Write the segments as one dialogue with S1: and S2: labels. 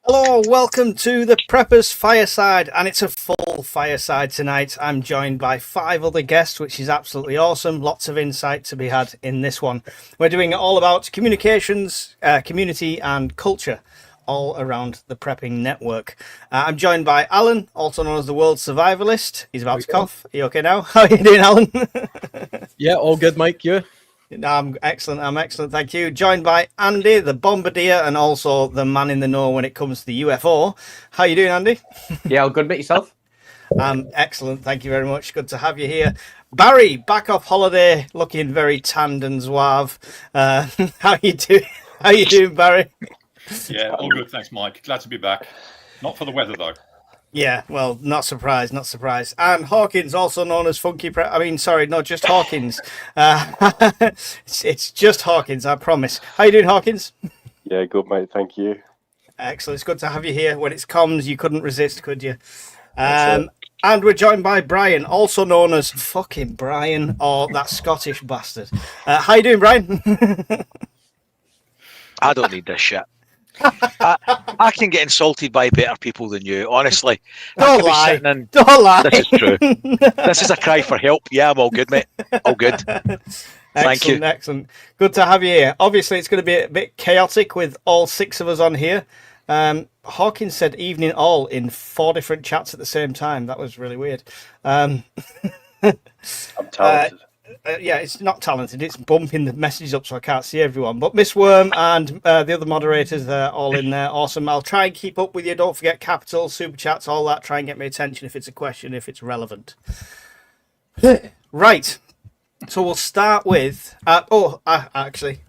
S1: Hello, welcome to the Preppers Fireside, and it's a full fireside tonight. I'm joined by 5 other guests, which is absolutely awesome. Lots of insight to be had in this one. We're doing it all about communications, community, and culture, all around the prepping network. I'm joined by Alan, also known as the World Survivalist. He's about to cough. Are you okay now? How are you doing, Alan?
S2: Yeah, all good, Mike. You?
S1: I'm excellent, thank you. Joined by Andy, the bombardier, and also the man in the know when it comes to the UFO. How you doing, Andy?
S3: Yeah, all good, mate. Yourself?
S1: Excellent, thank you very much. Good to have you here. Barry, back off holiday, looking very tanned and suave. How you doing? How you doing, Barry?
S4: Yeah, all good. Thanks, Mike. Glad to be back. Not for the weather, though.
S1: Yeah, well, not surprised. And Hawkins, also known as Funky not just Hawkins. It's just Hawkins, I promise. How you doing, Hawkins?
S5: Yeah, good, mate. Thank you.
S1: Excellent. It's good to have you here. When it's comms, you couldn't resist, could you? And we're joined by Brian, also known as fucking Brian, or that Scottish bastard. How you doing, Brian?
S6: I don't need this shit. I can get insulted by better people than you, honestly.
S1: Don't lie. Don't lie.
S6: This is true. This is a cry for help. Yeah, I'm all good, mate. All good. Thank you.
S1: Excellent. Good to have you here. Obviously, it's going to be a bit chaotic with all 6 of us on here. Hawkins said evening all in 4 different chats at the same time. That was really weird.
S5: I'm talented.
S1: Yeah, it's not talented. It's bumping the messages up so I can't see everyone. But Miss Worm and the other moderators, they're all in there. Awesome. I'll try and keep up with you. Don't forget capital, super chats, all that. Try and get me attention if it's a question, if it's relevant. Right. So we'll start with... actually,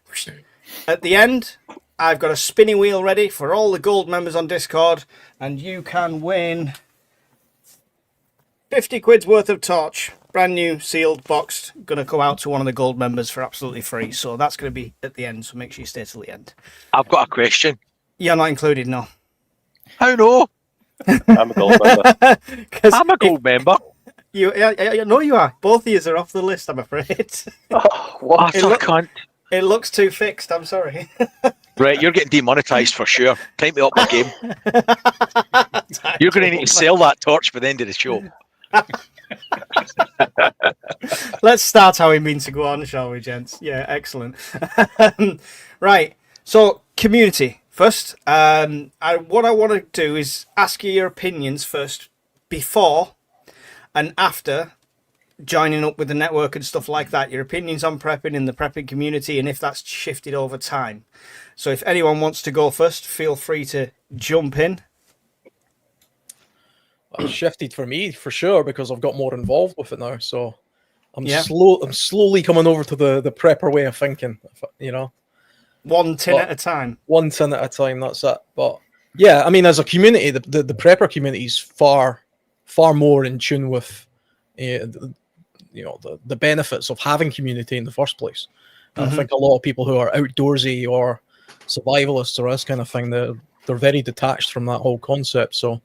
S1: at the end, I've got a spinning wheel ready for all the gold members on Discord, and you can win 50 quid's worth of torch. Brand new, sealed, boxed. Going to go out to one of the gold members for absolutely free. So that's going to be at the end. So make sure you stay till the end.
S6: I've got a question.
S1: You're not included, no.
S6: How no?
S5: I'm a gold member.
S6: I'm a gold member.
S1: No, you are. Both of you are off the list, I'm afraid.
S5: Oh, what?
S6: What a cunt.
S1: It looks too fixed. I'm sorry.
S6: Right, you're getting demonetised for sure. Time to up my game. You're going to need to sell that torch by the end of the show.
S1: Let's start how we mean to go on, shall we, gents? Yeah, excellent. Right, so community first. What I want to do is ask you your opinions first, before and after joining up with the network and stuff like that. Your opinions on prepping in the prepping community, and if that's shifted over time. So if anyone wants to go first, feel free to jump in.
S2: It's shifted for me for sure because I've got more involved with it now. So I'm
S1: Yeah.
S2: slowly coming over to the prepper way of thinking. You know,
S1: One tin at a time.
S2: one tin at a time. That's it. But yeah, I mean, as a community, the prepper community is far more in tune with the benefits of having community in the first place. And I think a lot of people who are outdoorsy or survivalists or this kind of thing, they're very detached from that whole concept. So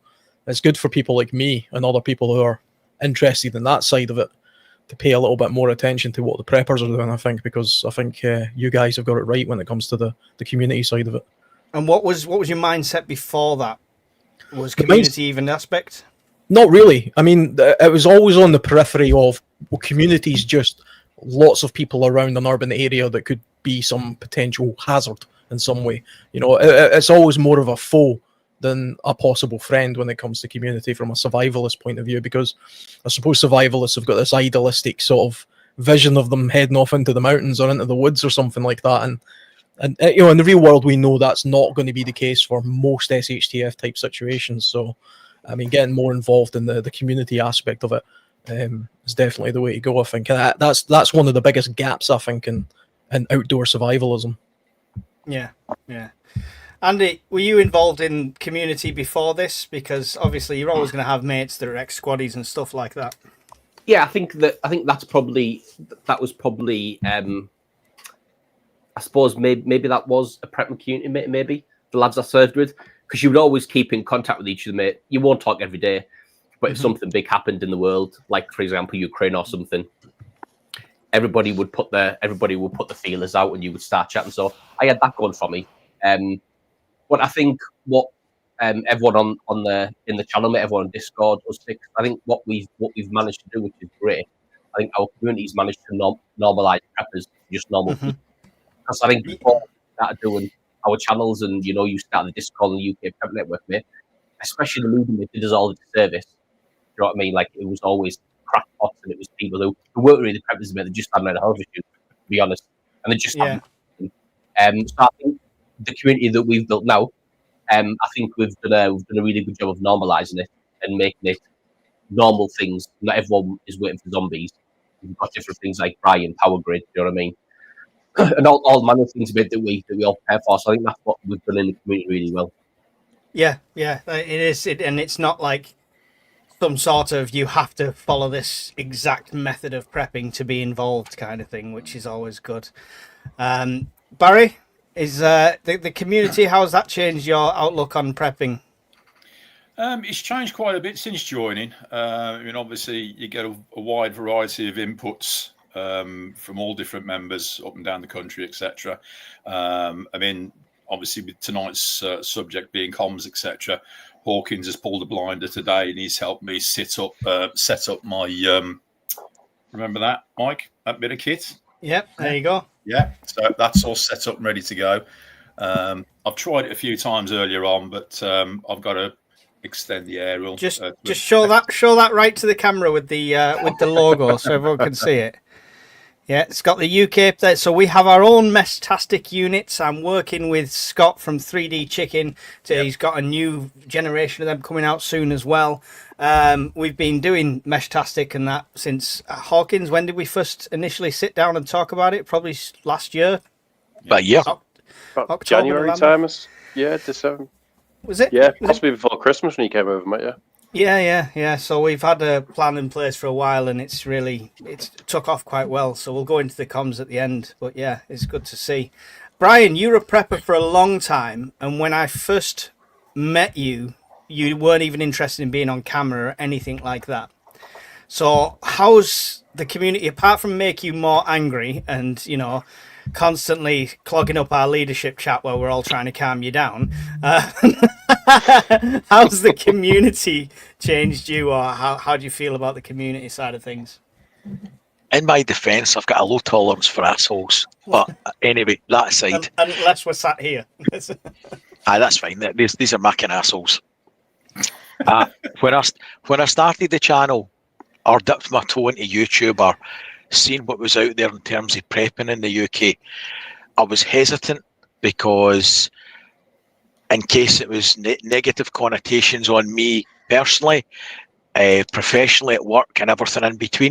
S2: it's good for people like me and other people who are interested in that side of it to pay a little bit more attention to what the preppers are doing, I think, because I think you guys have got it right when it comes to the community side of it.
S1: And what was your mindset before that? Was community even an aspect?
S2: Not really. I mean, it was always on the periphery of communities, just lots of people around an urban area that could be some potential hazard in some way. You know, it's always more of a foe than a possible friend when it comes to community from a survivalist point of view, because I suppose survivalists have got this idealistic sort of vision of them heading off into the mountains or into the woods or something like that. And you know, in the real world, we know that's not going to be the case for most SHTF type situations. So, I mean, getting more involved in the community aspect of it is definitely the way to go, I think. And that's one of the biggest gaps, I think, in outdoor survivalism.
S1: Yeah. Andy, were you involved in community before this? Because obviously you're always going to have mates that are ex-squaddies and stuff like that.
S3: Yeah, I think that was probably I suppose maybe that was a prep community, maybe the lads I served with, because you would always keep in contact with each other, mate. You won't talk every day, but if something big happened in the world, like for example Ukraine or something, everybody would put the feelers out and you would start chatting. So I had that going for me. But I think what everyone on in the channel, mate, everyone on Discord, us six. I think what we've managed to do, which is great. I think our community's managed to normalise preppers to just normal
S1: Mhm.
S3: people. Because I think before we started doing our channels and you started the Discord and the UK Prep Network, mate, especially the media did us all a disservice. You know what I mean? Like it was always crackpots and it was people who weren't really preppers, mate. They just hadn't had a hell to be honest, and they just
S1: Yeah.
S3: haven't. So I think the community that we've built now, I think we've done a really good job of normalising it and making it normal things. Not everyone is waiting for zombies. We've got different things like Brian, Power Grid. You know what I mean? And all manner of things a bit that we all prepare for. So I think that's what we've done in the community really well.
S1: Yeah, it is, and it's not like some sort of you have to follow this exact method of prepping to be involved kind of thing, which is always good. Barry, is the community, how has that changed your outlook on prepping?
S4: It's changed quite a bit since joining. I mean, obviously, you get a wide variety of inputs from all different members up and down the country, etc. I mean, obviously, with tonight's subject being comms, etc., Hawkins has pulled a blinder today, and he's helped me set up my. Remember that, Mike? That bit of kit.
S1: Yep, there you go.
S4: Yeah, so that's all set up and ready to go. I've tried it a few times earlier on, but I've got to extend the aerial.
S1: Just show that right to the camera with the logo so everyone can see it. Yeah, it's got the UK there. So we have our own Meshtastic units. I'm working with Scott from 3D Chicken. He's got a new generation of them coming out soon as well. We've been doing Meshtastic and that since Hawkins. When did we first initially sit down and talk about it? Probably last year.
S6: About a year.
S5: About January time. Yeah, December.
S1: Was it?
S5: Yeah, possibly before Christmas when you came over, mate.
S1: Yeah. So we've had a plan in place for a while, and it's took off quite well. So we'll go into the comms at the end. But yeah, it's good to see. Brian, you were a prepper for a long time, and when I first met you, you weren't even interested in being on camera or anything like that. So how's the community, apart from make you more angry and constantly clogging up our leadership chat where we're all trying to calm you down, how's the community changed you, or how do you feel about the community side of things?
S6: In my defence, I've got a low tolerance for assholes. But anyway, that aside,
S1: unless we're sat here.
S6: that's fine. These are my kind of assholes. When I started the channel, or dipped my toe into YouTube, or seeing what was out there in terms of prepping in the UK, I was hesitant because in case it was negative connotations on me personally, professionally at work and everything in between.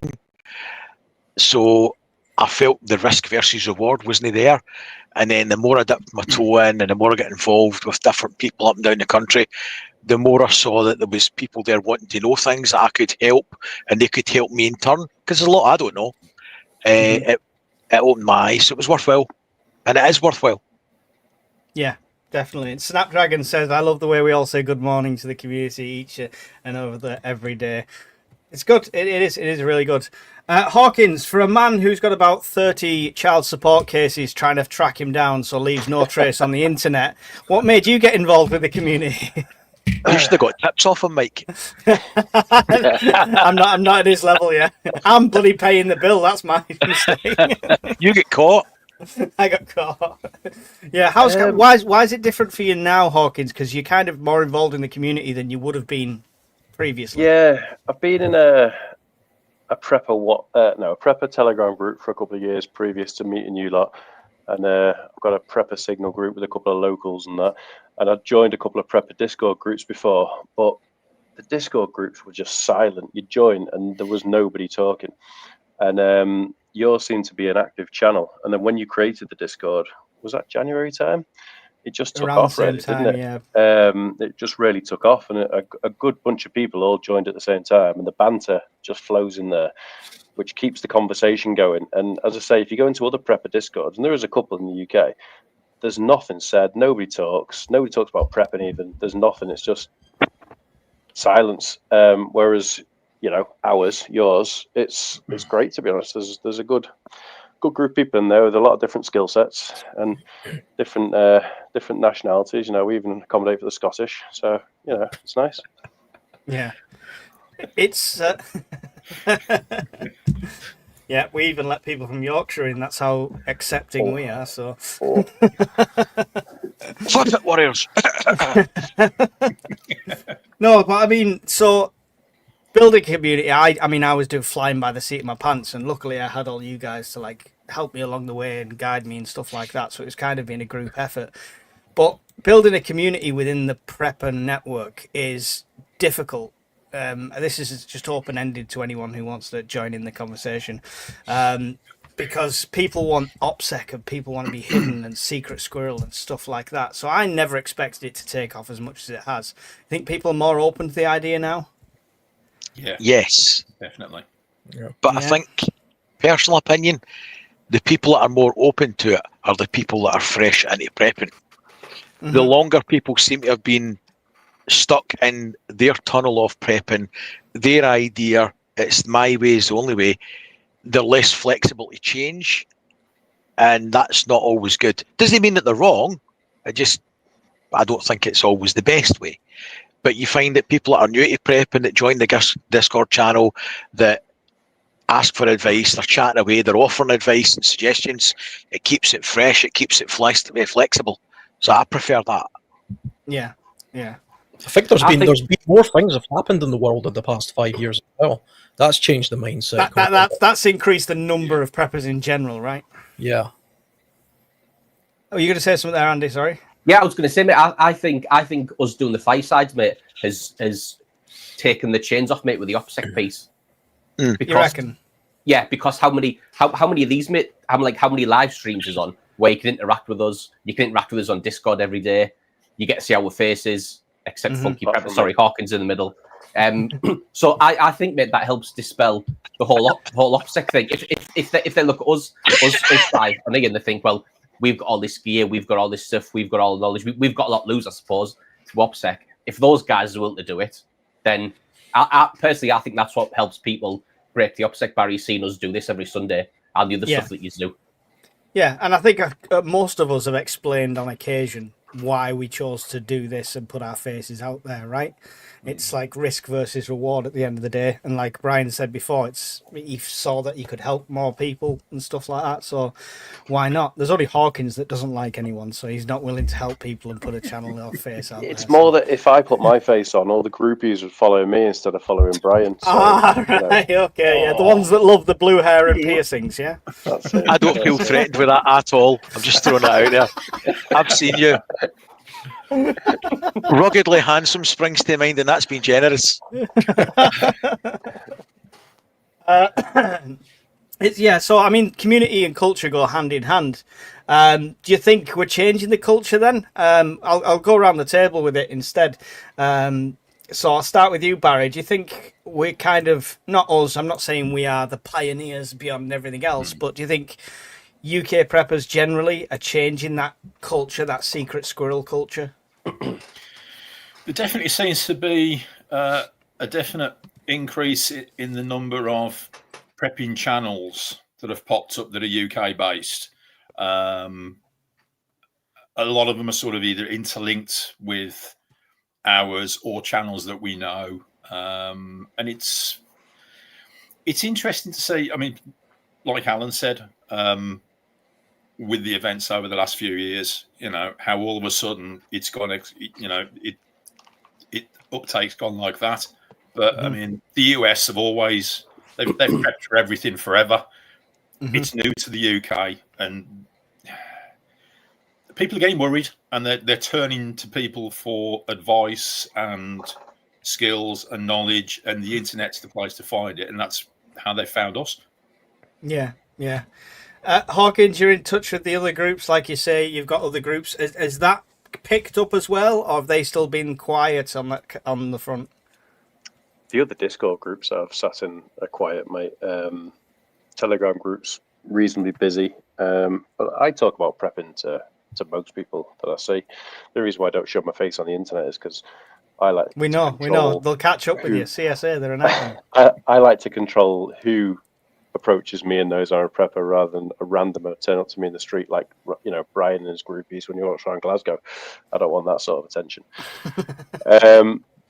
S6: So I felt the risk versus reward wasn't there. And then the more I dipped my toe in and the more I got involved with different people up and down the country, the more I saw that there was people there wanting to know things that I could help, and they could help me in turn, because there's a lot I don't know. It opened my eyes. So it was worthwhile, and it is worthwhile.
S1: Yeah, definitely. And Snapdragon says, I love the way we all say good morning to the community each and over there every day. It's good. It is really good. Hawkins, for a man who's got about 30 child support cases trying to track him down so leaves no trace on the internet, what made you get involved with the community?
S6: You should have got tips off him, Mike.
S1: I'm not at his level yet. I'm bloody paying the bill. That's my mistake.
S6: You get caught.
S1: I got caught. Yeah, why is it different for you now, Hawkins? Because you're kind of more involved in the community than you would have been previously.
S5: Yeah, I've been in a prepper Telegram group for a couple of years previous to meeting you lot. And I've got a prepper signal group with a couple of locals and that. And I'd joined a couple of prepper Discord groups before, but the Discord groups were just silent. You'd join and there was nobody talking. And yours seemed to be an active channel. And then when you created the Discord, was that January time? It just took off, really, didn't it?
S1: Yeah.
S5: It just really took off, and a good bunch of people all joined at the same time, and the banter just flows in there, which keeps the conversation going. And as I say, if you go into other prepper Discords, and there is a couple in the UK, there's nothing said. Nobody talks about prepping even. There's nothing. It's just silence. Whereas yours, it's great, to be honest. There's a good good group of people in there with a lot of different skill sets and different different nationalities. You know, we even accommodate for the Scottish, so you know, it's nice.
S1: Yeah. It's yeah, we even let people from Yorkshire in. That's how accepting we are. So
S5: Oh,
S6: Flip it, Warriors.
S1: no, but I mean, so building community. I mean, I was doing flying by the seat of my pants, and luckily I had all you guys to like help me along the way and guide me and stuff like that. So it was kind of been a group effort. But building a community within the prepper network is difficult. This is just open ended to anyone who wants to join in the conversation. Because people want OPSEC and people want to be hidden and secret squirrel and stuff like that. So I never expected it to take off as much as it has. I think people are more open to the idea now.
S4: Yeah,
S6: Yes,
S4: definitely.
S6: but I
S1: Yeah.
S6: think, personal opinion, the people that are more open to it are the people that are fresh into prepping. The longer people seem to have been stuck in their tunnel of prepping, their idea, it's my way is the only way, they're less flexible to change, and that's not always good. Doesn't mean that they're wrong. I don't think it's always the best way. But you find that people that are new to prepping, that join the Discord channel, that ask for advice, they're chatting away, they're offering advice and suggestions. It keeps it fresh, it keeps it flexible. So I prefer that.
S1: Yeah, yeah.
S2: I think there's been more things have happened in the world in the past 5 years as well. That's changed the mindset.
S1: That's increased the number of preppers in general, right?
S2: Yeah.
S1: Oh, you're going to say something there, Andy? Sorry.
S3: Yeah, I was going to say, mate. I think us doing the Firesides, mate, has taken the chains off, mate, with the OPSEC piece.
S1: You reckon?
S3: Yeah, because how many of these, mate? How many live streams is on where you can interact with us? You can interact with us on Discord every day. You get to see our faces, except Funky Prepper. Sorry, Hawkins in the middle. So I think, mate, that helps dispel the whole OPSEC thing. If they look at us five, and again they think, well, we've got all this gear, we've got all this stuff, we've got all the knowledge, we've got a lot to lose, I suppose, to OPSEC. If those guys are willing to do it, then I personally, I think that's what helps people break the OPSEC barrier, seeing us do this every Sunday and the other stuff that you do.
S1: Yeah, and I think most of us have explained on occasion why we chose to do this and put our faces out there, right? It's like risk versus reward at the end of the day. And like Brian said before, he saw that he could help more people and stuff like that. So why not? There's only Hawkins that doesn't like anyone, so he's not willing to help people and put a channel or face out there.
S5: It's more that if I put my face on, all the groupies would follow me instead of following Brian. So,
S1: right, okay, yeah. The ones that love the blue hair and piercings, yeah?
S5: That's it.
S6: I don't feel threatened with that at all. I'm just throwing it out there. I've seen you. Ruggedly handsome springs to mind, and that's been generous.
S1: So I mean, community and culture go hand in hand. Do you think we're changing the culture then? I'll go around the table with it instead. So I'll start with you, Barry. Do you think we're kind of, not us, I'm not saying we are the pioneers beyond everything else, but do you think UK preppers generally are changing that culture, that secret squirrel culture?
S4: There definitely seems to be a definite increase in the number of prepping channels that have popped up that are UK based. A lot of them are sort of either interlinked with ours or channels that we know, and it's interesting to see. I mean, like Alan said, with the events over the last few years, you know, how all of a sudden it's gone, it uptake's gone like that. But I mean, the US have always they've prepped for everything forever. It's new to the UK, and people are getting worried, and they're turning to people for advice and skills and knowledge, and the internet's the place to find it, and that's how they found us.
S1: Yeah. Hawkins, you're in touch with the other groups, like you say. You've got other groups. Is that picked up as well, or have they still been quiet on the front?
S5: The other Discord groups I've sat in are quiet, mate. Telegram groups reasonably busy, but I talk about prepping to most people that I see. The reason why I don't show my face on the internet is because I like.
S1: We know they'll catch up with you. CSA, they're an nightmare.
S5: I like to control who approaches me and knows I'm a prepper rather than a randomer turn up to me in the street like, you know, Brian and his groupies when you walk around Glasgow. I don't want that sort of attention.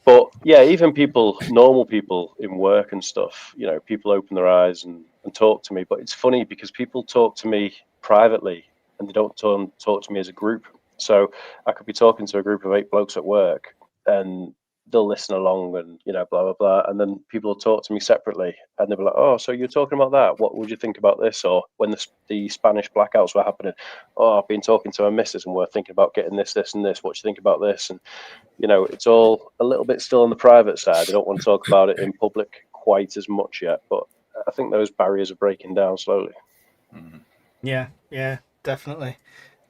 S5: But yeah, even people, normal people in work and stuff, you know, people open their eyes and talk to me. But it's funny because people talk to me privately and they don't talk to me as a group. So I could be talking to a group of 8 blokes at work and they'll listen along and, you know, blah, blah, blah. And then people will talk to me separately and they'll be like, oh, so you're talking about that? What would you think about this? Or when the Spanish blackouts were happening, oh, I've been talking to my missus and we're thinking about getting this, this and this. What do you think about this? And, you know, it's all a little bit still on the private side. I don't want to talk about it in public quite as much yet, but I think those barriers are breaking down slowly.
S1: Yeah, definitely.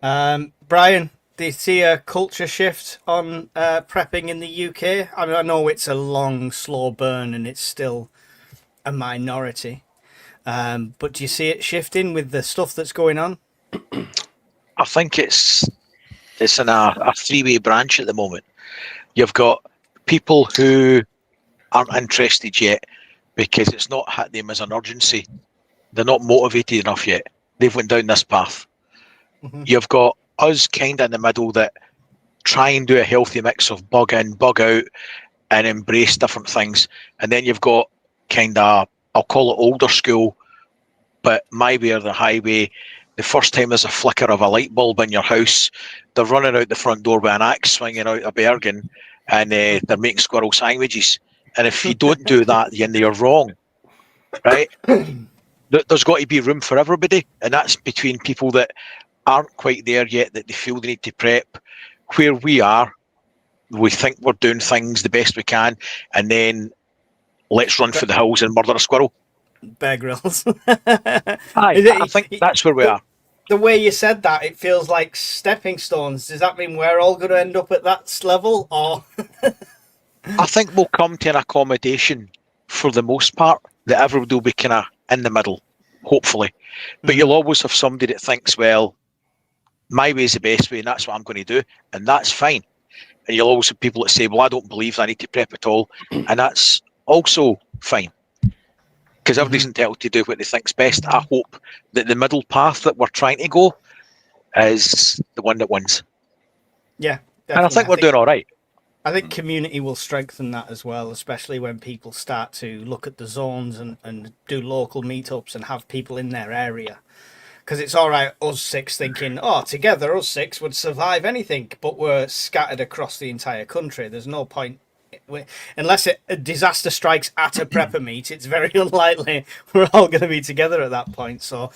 S1: Brian, do you see a culture shift on prepping in the UK? I mean, I know it's a long, slow burn and it's still a minority. But do you see it shifting with the stuff that's going on?
S6: I think it's in a three-way branch at the moment. You've got people who aren't interested yet because it's not hit them as an urgency. They're not motivated enough yet. They've went down this path.
S1: Mm-hmm.
S6: You've got us kind of in the middle that try and do a healthy mix of bug in, bug out, and embrace different things. And then you've got kind of, I'll call it older school, but my way or the highway. The first time there's a flicker of a light bulb in your house, they're running out the front door with an axe swinging out a Bergen, and they're making squirrel sandwiches. And if you don't do that, then you're wrong, right? There's got to be room for everybody, and that's between people that aren't quite there yet, that they feel they need to prep. Where we are, we think we're doing things the best we can, and then let's run for the hills and murder a squirrel.
S1: Bear Grylls.
S6: I think that's where we are.
S1: The way you said that, it feels like stepping stones. Does that mean we're all going to end up at that level, or?
S6: I think we'll come to an accommodation for the most part that everybody will be kind of in the middle, hopefully. But you'll always have somebody that thinks, well, my way is the best way and that's what I'm going to do, and that's fine. And you'll always have people that say, well, I don't believe I need to prep at all, and that's also fine. Because everybody's entitled to do what they think's best. I hope that the middle path that we're trying to go is the one that wins.
S1: Yeah, definitely.
S6: And I think we're doing all right.
S1: I think community will strengthen that as well, especially when people start to look at the zones and do local meetups and have people in their area. Because it's all right, us 6 thinking, oh, together us 6 would survive anything, but we're scattered across the entire country. There's no point. Unless a disaster strikes at a prepper meet, it's very unlikely we're all going to be together at that point. So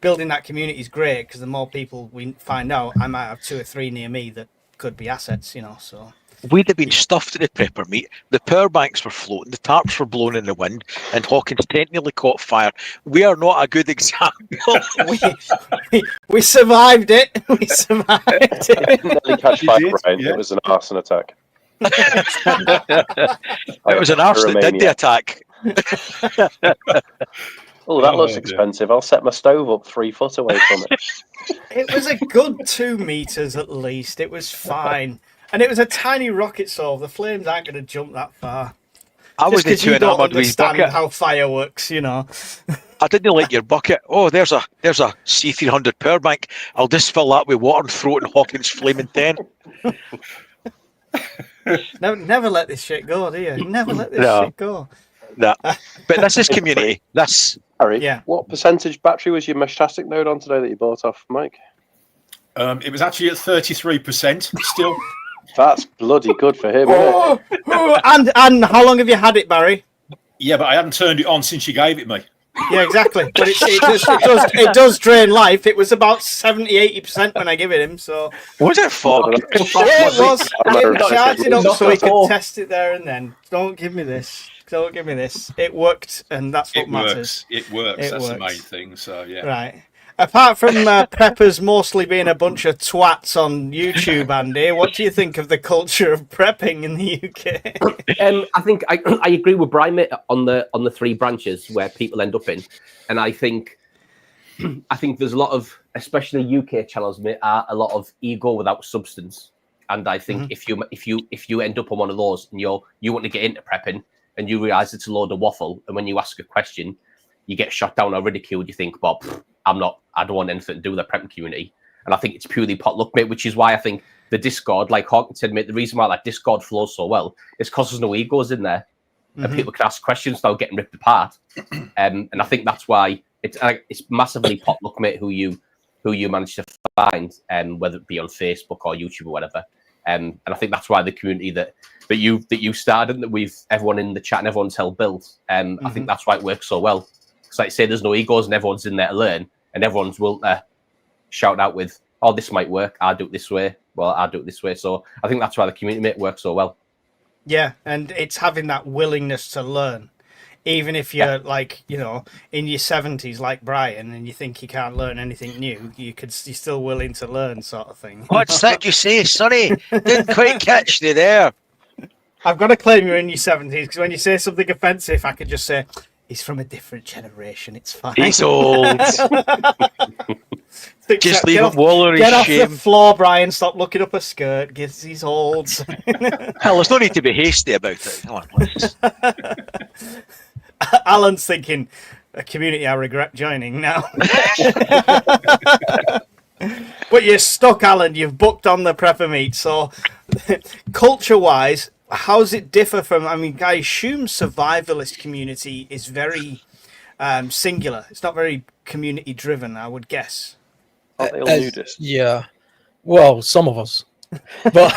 S1: building that community is great, because the more people we find out, I might have 2 or 3 near me that could be assets, you know. So
S6: we'd have been stuffed at the prepper meet. The power banks were floating, the tarps were blown in the wind, and Hawkins technically caught fire. We are not a good example.
S1: we survived it. We survived it.
S5: Nearly catch fire, Brian. It was an arson attack.
S6: It was an arse that did the attack.
S5: Oh, that looks expensive. I'll set my stove up 3 foot away from it.
S1: It was a good 2 meters at least. It was fine. And it was a tiny rocket solve. The flames aren't going to jump that far.
S6: I wasn't too enamored with his bucket.
S1: How fire works, you know.
S6: I didn't like your bucket. Oh, there's a C300 power bank. I'll just fill that with water and throw it in Hawkins' flaming tent.
S1: Never let this shit go, do you? Never let this shit go.
S6: No. But this is community.
S5: Harry, what percentage battery was your Meshtastic node on today that you bought off Mike?
S4: It was actually at 33% still.
S5: That's bloody good for him, isn't
S1: it? And how long have you had it, Barry?
S4: Yeah, but I haven't turned it on since you gave it me.
S1: Yeah, exactly. But it does drain life. It was about 70-80% when I give it him. So
S6: was it fog?
S1: Yeah, it was. I charged it up so we could test it there and then. Don't give me this. It worked, and that's what matters.
S4: It works. That's the main thing. So yeah.
S1: Right. Apart from preppers mostly being a bunch of twats on YouTube, Andy, what do you think of the culture of prepping in the UK?
S3: I think I agree with Brian, mate, on the 3 branches where people end up in, and I think there's a lot of, especially UK channels, mate, are a lot of ego without substance, and I think if you end up on one of those and you want to get into prepping and you realise it's a load of waffle, and when you ask a question, you get shot down or ridiculed, you think, well, I don't want anything to do with the prep community. And I think it's purely potluck, mate, which is why I think the Discord, like Hawkins said, mate, the reason why that Discord flows so well is because there's no egos in there. And people can ask questions without getting ripped apart. And I think that's why it's massively potluck, mate, who you manage to find, whether it be on Facebook or YouTube or whatever. And I think that's why the community that you started, and that everyone in the chat and everyone's helped build. I think that's why it works so well. Because like I say, there's no egos and everyone's in there to learn, and everyone's willing to shout out with, "Oh, this might work. I'll do it this way." Well, I'll do it this way. So I think that's why the community, mate, works so well.
S1: Yeah, and it's having that willingness to learn. Even if you're like, in your 70s like Brian, and you think you can't learn anything new, you're still willing to learn, sort of thing.
S6: What's that you say, Sonny? Didn't quite catch you there.
S1: I've got to claim you're in your 70s, because when you say something offensive, I could just say, he's from a different generation, it's fine.
S6: He's old. Just leave him wallow in
S1: Get off
S6: shame.
S1: the floor, Brian, stop looking up a skirt, because he's old.
S6: Hell, there's no need to be hasty about it. Come on, let's...
S1: Alan's thinking, a community I regret joining now. But you're stuck, Alan. You've booked on the prepper meet. So, culture-wise, how does it differ from? I mean, I assume survivalist community is very singular. It's not very community-driven, I would guess.
S5: Aren't they all nudists?
S2: Yeah. Well, some of us. But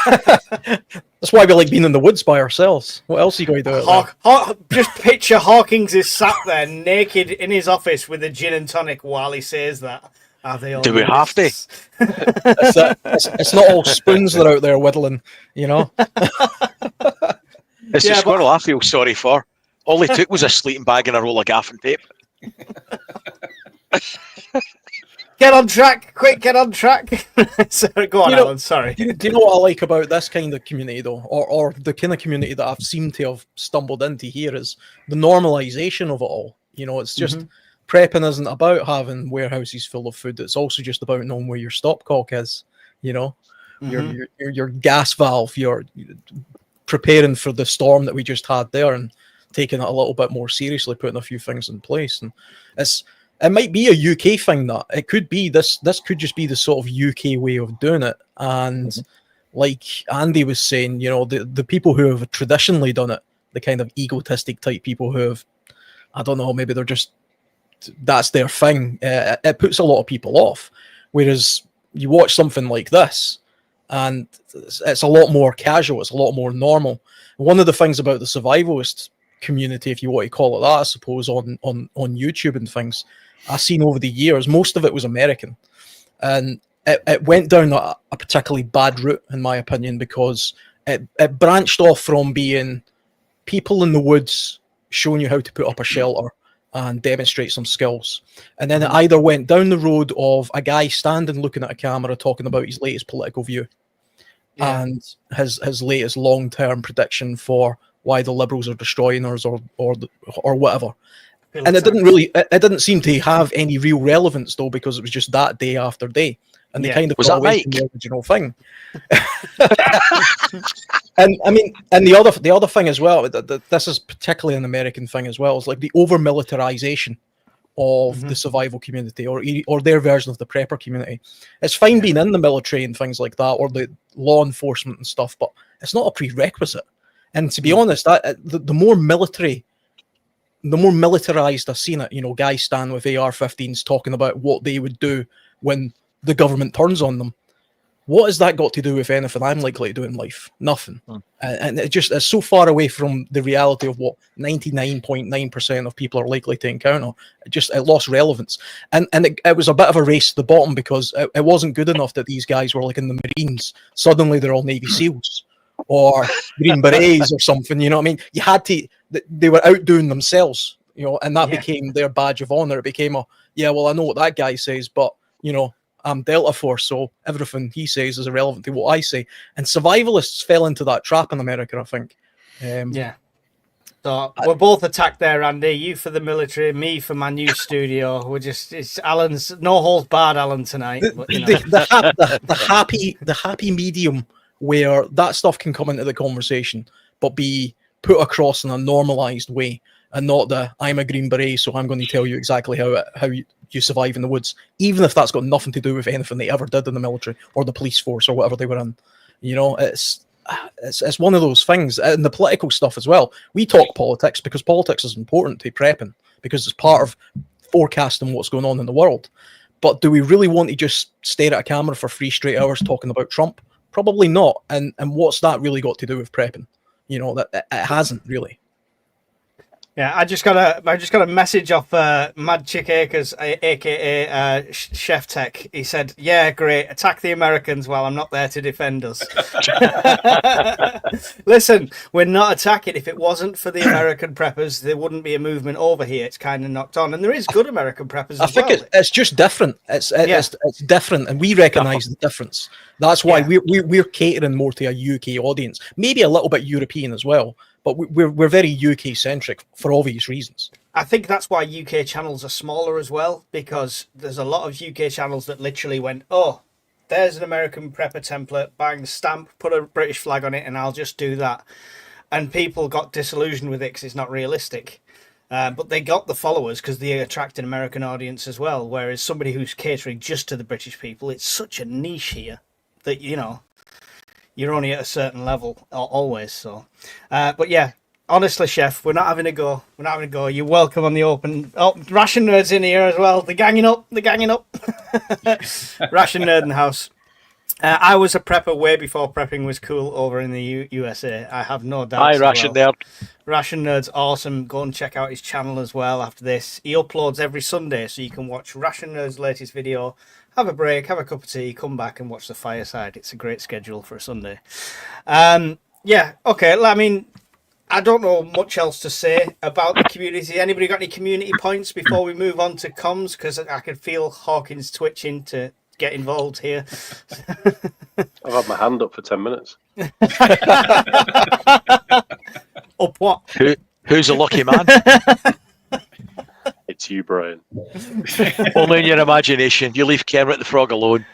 S2: that's why we like being in the woods by ourselves. What else are you going to do?
S1: Just picture Hawkins is sat there naked in his office with a gin and tonic while he says that. Are they all
S6: Do we have to?
S2: It's not all spoons that are out there whittling,
S6: It's a squirrel I feel sorry for. All he took was a sleeping bag and a roll of gaff and tape.
S1: Get on track, quick, get on track. Sorry, go on, Alan, sorry.
S2: Do you know what I like about this kind of community, though, or the kind of community that I've seemed to have stumbled into here, is the normalization of it all. It's just prepping isn't about having warehouses full of food. It's also just about knowing where your stopcock is. Your gas valve. You're preparing for the storm that we just had there, and taking it a little bit more seriously, putting a few things in place. And it might be a UK thing. That it could be this could just be the sort of UK way of doing it. And like Andy was saying, the people who have traditionally done it, the kind of egotistic type people who have, I don't know, maybe they're just, that's their thing. It puts a lot of people off. Whereas you watch something like this, and it's a lot more casual. It's a lot more normal. One of the things about the survivalist community, if you want to call it that, I suppose, on YouTube and things, I've seen over the years, most of it was American, and it went down a particularly bad route, in my opinion, because it branched off from being people in the woods showing you how to put up a shelter and demonstrate some skills, and then it either went down the road of a guy standing looking at a camera talking about his latest political view and his latest long-term prediction for why the Liberals are destroying us or whatever. And it didn't seem to have any real relevance, though, because it was just that day after day, and they kind of
S6: was
S2: got
S6: that
S2: away
S6: Mike?
S2: from the original thing. And I mean, and the other thing as well, this is particularly an American thing as well, is like the over militarization of the survival community, or their version of the prepper community. It's fine being in the military and things like that, or the law enforcement and stuff, but it's not a prerequisite. And to be honest, the more militarized I've seen it, guys stand with AR-15s talking about what they would do when the government turns on them. What has that got to do with anything I'm likely to do in life? Nothing. And it's so far away from the reality of what 99.9% of people are likely to encounter. It lost relevance. And it was a bit of a race to the bottom, because it wasn't good enough that these guys were like in the Marines. Suddenly they're all Navy SEALs or Green Berets or something. You know what I mean? You had to, they were outdoing themselves, and that became their badge of honor. It became I know what that guy says, but, I'm Delta Force, so everything he says is irrelevant to what I say. And survivalists fell into that trap in America, I think.
S1: So we're both attacked there, Andy. You for the military, me for my new studio. It's Alan's no holds barred, Alan, tonight. But,
S2: the happy medium where that stuff can come into the conversation, but be put across in a normalized way. and not the I'm a Green Beret, so I'm going to tell you exactly how you survive in the woods, even if that's got nothing to do with anything they ever did in the military or the police force or whatever they were in. You know, it's one of those things. And the political stuff as well. We talk politics because politics is important to prepping, because it's part of forecasting what's going on in the world. But do we really want to just stare at a camera for 3 straight hours talking about Trump? Probably not. And what's that really got to do with prepping? You know, that it hasn't really.
S1: Yeah, I just got a message off Mad Chick Acres, aka Chef Tech. He said, "Yeah, great. Attack the Americans while I'm not there to defend us." Listen, we're not attacking. If it wasn't for the American preppers, there wouldn't be a movement over here. It's kind of knocked on, and there is good American preppers.
S2: I think it's just different. It's different, and we recognise the difference. That's why we're catering more to a UK audience, maybe a little bit European as well. But we're very UK centric for obvious reasons.
S1: I think that's why UK channels are smaller as well, because there's a lot of UK channels that literally went, "Oh, there's an American prepper template, bang the stamp, put a British flag on it, and I'll just do that." And people got disillusioned with it because it's not realistic. But they got the followers because they attract an American audience as well. Whereas somebody who's catering just to the British people, it's such a niche here that, you know, you're only at a certain level always. So, but yeah, honestly, Chef, we're not having a go. We're not having a go. You're welcome on the open. Oh, Ration Nerd's in here as well. They're ganging up. Ration Nerd in the house. I was a prepper way before prepping was cool over in the USA. I have no doubt.
S6: Hi, Ration Nerd.
S1: Ration Nerd's awesome. Go and check out his channel as well after this. He uploads every Sunday, so you can watch Ration Nerd's latest video, have a break, have a cup of tea, come back and watch the Fireside. It's a great schedule for a Sunday. Yeah, okay. I mean, I don't know much else to say about the community. Anybody got any community points before we move on to comms? Because I can feel Hawkins twitching to get involved here.
S5: I've had my hand up for 10 minutes.
S1: Up what?
S6: Who's a lucky man?
S5: It's you, Brian.
S6: Only in your imagination. You leave Kermit the Frog alone.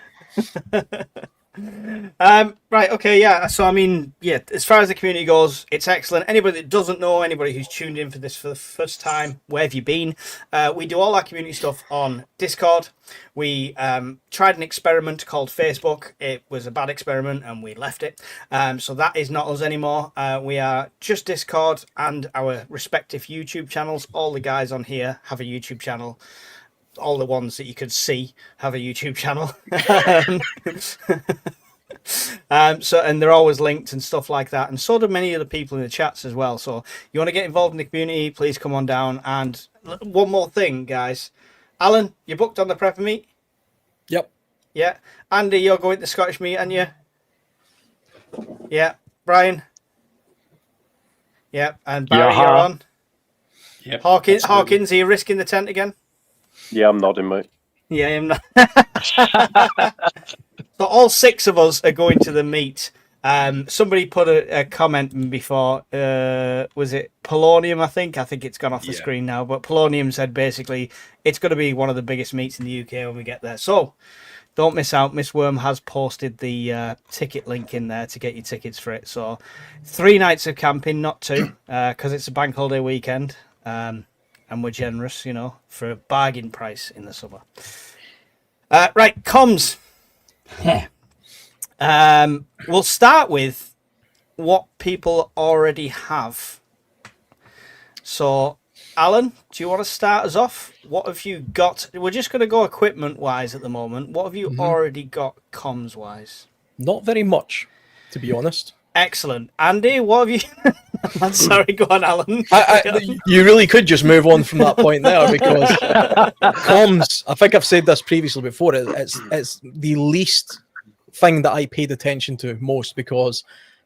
S1: Right, okay, yeah. So, I mean, yeah, as far as the community goes, it's excellent. Anybody that doesn't know, anybody who's tuned in for this for the first time, where have you been? We do all our community stuff on Discord. We tried an experiment called Facebook. It was a bad experiment and we left it. So that is not us anymore. We are just Discord and our respective YouTube channels. All the guys on here have a YouTube channel. All the ones that you could see have a YouTube channel. So, and they're always linked and stuff like that, and so do many of the people in the chats as well. So you want to get involved in the community, please come on down. And one more thing, guys, Alan, you booked on the prepper meet?
S2: Yep.
S1: Yeah. Andy, you're going to the Scottish meet, aren't you? Yeah. Brian? Yeah. And Barry, you're on?
S4: Yep.
S1: Hawkins, are you risking the tent again?
S5: Yeah, I'm nodding, mate.
S1: Yeah, I'm not. So all 6 of us are going to the meet. Somebody put a comment before. Was it Polonium? I think it's gone off the screen now. But Polonium said basically it's going to be one of the biggest meets in the UK when we get there. So don't miss out. Miss Worm has posted the ticket link in there to get your tickets for it. So 3 nights of camping, not 2, because it's a bank holiday weekend. And we're generous, you know, for a bargain price in the summer. Right, comms. We'll start with what people already have. So, Alan, do you want to start us off? What have you got? We're just going to go equipment-wise at the moment. What have you already got comms-wise?
S2: Not very much, to be honest.
S1: Excellent. Andy, what have you... I'm sorry, go on, Alan.
S2: You really could just move on from that point there, because comms, I think I've said this previously before, it's the least thing that I paid attention to most, because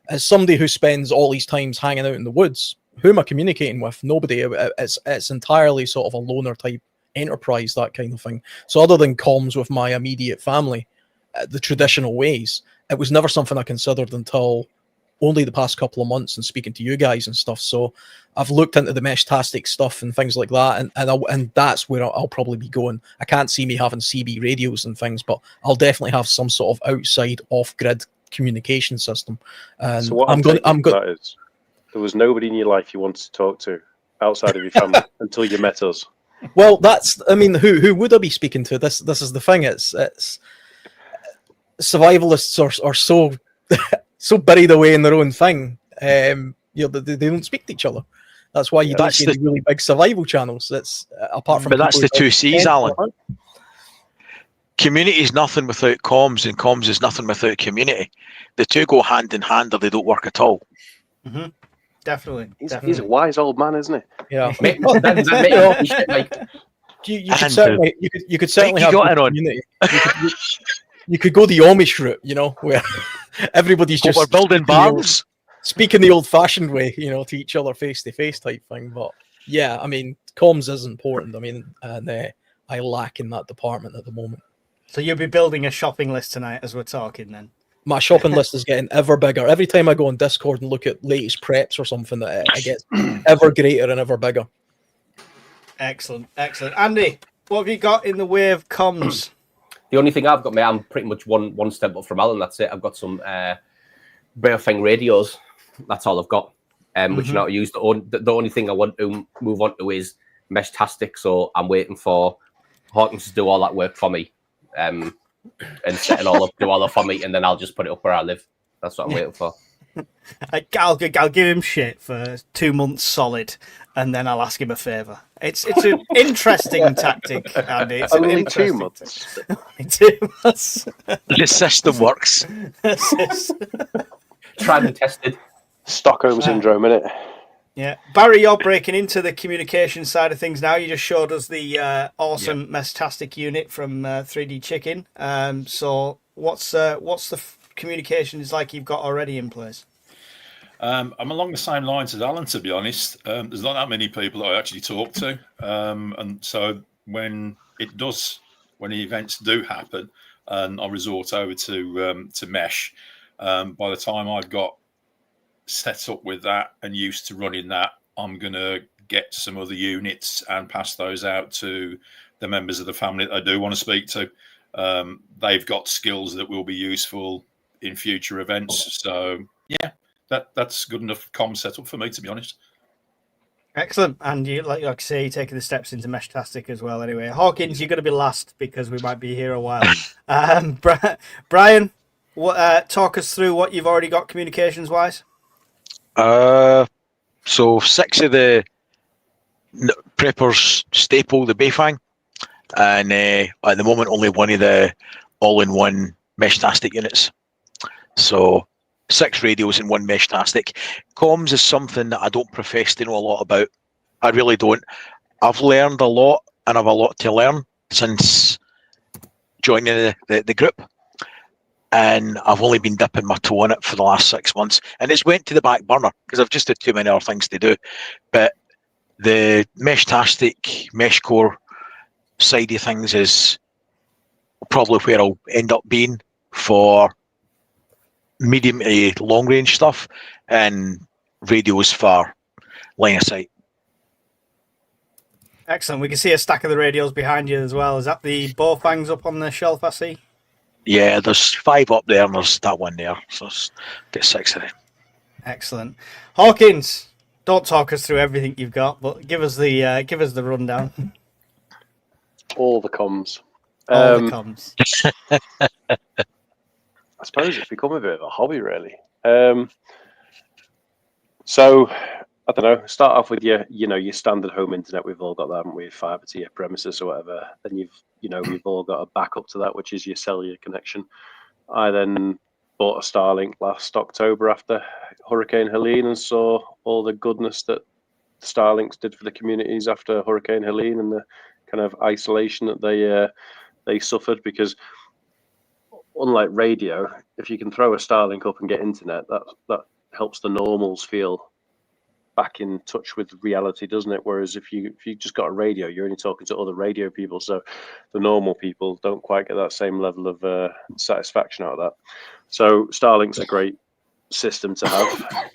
S2: as somebody who spends all these times hanging out in the woods, who am I communicating with? Nobody. It's entirely sort of a loner type enterprise, that kind of thing. So other than comms with my immediate family, the traditional ways, it was never something I considered until only the past couple of months and speaking to you guys and stuff. So I've looked into the Meshtastic stuff and things like that, and that's where I'll probably be going. I can't see me having CB radios and things, but I'll definitely have some sort of outside off-grid communication system. And
S5: So what I'm going that is, there was nobody in your life you wanted to talk to, outside of your family until you met us.
S2: Well, I mean, who would I be speaking to? This is the thing. It's survivalists are so so buried away in their own thing. They don't speak to each other. That's why you don't
S6: That's
S2: see
S6: the-
S2: any really big survival channels. That's apart from.
S6: But that's
S2: people
S6: the
S2: who-
S6: two C's, Alan. Community is nothing without comms, and comms is nothing without community. The two go hand in hand, or they don't work at all.
S1: Mm-hmm. Definitely.
S5: He's a wise old man, isn't he?
S2: Yeah.
S3: Mate, that makes
S2: You know,
S3: me shit, like,
S2: you could
S6: And,
S2: certainly you could certainly
S6: you
S2: have
S6: got
S2: good
S6: it on.
S2: community. You could go the Amish route, where everybody's
S6: But
S2: just
S6: we're building barns.
S2: speaking the old-fashioned way, to each other face-to-face type thing. But yeah, I mean, comms is important. I mean, and I lack in that department at the moment.
S1: So you'll be building a shopping list tonight as we're talking then.
S2: My shopping list is getting ever bigger. Every time I go on Discord and look at latest preps or something, that it gets ever greater and ever bigger.
S1: Excellent. Andy, what have you got in the way of comms?
S3: the only thing I've got, mate, I'm pretty much one step up from Alan. That's it. I've got some rare thing radios. That's all I've got. Which you know how to use. The only thing I want to move on to is Mesh-tastic. So I'm waiting for Hawkins to do all that work for me, and set it all up, do all that for me, and then I'll just put it up where I live. That's what I'm waiting for.
S1: I'll give him shit for 2 months solid, and then I'll ask him a favour. It's an interesting tactic, Andy. It's an
S5: Only 2
S1: interesting
S5: months.
S1: Only 2 months.
S6: The system works.
S3: Tried and tested.
S5: Stockholm syndrome, innit?
S1: Yeah, Barry, you're breaking into the communication side of things now. You just showed us the awesome Mesh-tastic unit from 3D Chicken. So what's the communications like you've got already in place?
S4: I'm along the same lines as Alan, to be honest. There's not that many people that I actually talk to, and so when the events do happen, and I resort over to Mesh, by the time I've got set up with that and used to running that, I'm gonna get some other units and pass those out to the members of the family that I do want to speak to. They've got skills that will be useful in future events. So yeah, that's good enough comm setup for me, to be honest.
S1: Excellent. And you, like I say, you're taking the steps into Mesh-tastic as well. Anyway, Hawkins, you're going to be last because we might be here a while. Brian, talk us through what you've already got communications wise.
S6: So 6 of the preppers staple the Bayfang, and at the moment only 1 of the all-in-one Mesh-tastic units. So 6 radios and 1 Mesh-tastic. Comms is something that I don't profess to know a lot about. I really don't. I've learned a lot, and I've a lot to learn since joining the group. And I've only been dipping my toe in it for the last 6 months, and it's went to the back burner because I've just had too many other things to do. But the Mesh-tastic, Mesh Core side of things is probably where I'll end up being for medium to long range stuff, and radios for line of sight.
S1: Excellent. We can see a stack of the radios behind you as well. Is that the Bowfangs up on the shelf I see?
S6: Yeah, there's 5 up there and there's that one there, so get 6 of them.
S1: Excellent. Hawkins, don't talk us through everything you've got, but give us the rundown.
S5: All the comms.
S1: All the comms.
S5: I suppose it's become a bit of a hobby, really. So I don't know. Start off with your standard home internet. We've all got that, haven't we? Fiber to your premises or whatever. Then we've all got a backup to that, which is your cellular connection. I then bought a Starlink last October after Hurricane Helene and saw all the goodness that Starlinks did for the communities after Hurricane Helene and the kind of isolation that they suffered, because unlike radio, if you can throw a Starlink up and get internet, that helps the normals feel back in touch with reality, doesn't it? Whereas if you just got a radio, you're only talking to other radio people, so the normal people don't quite get that same level of satisfaction out of that. So Starlink's a great system to have,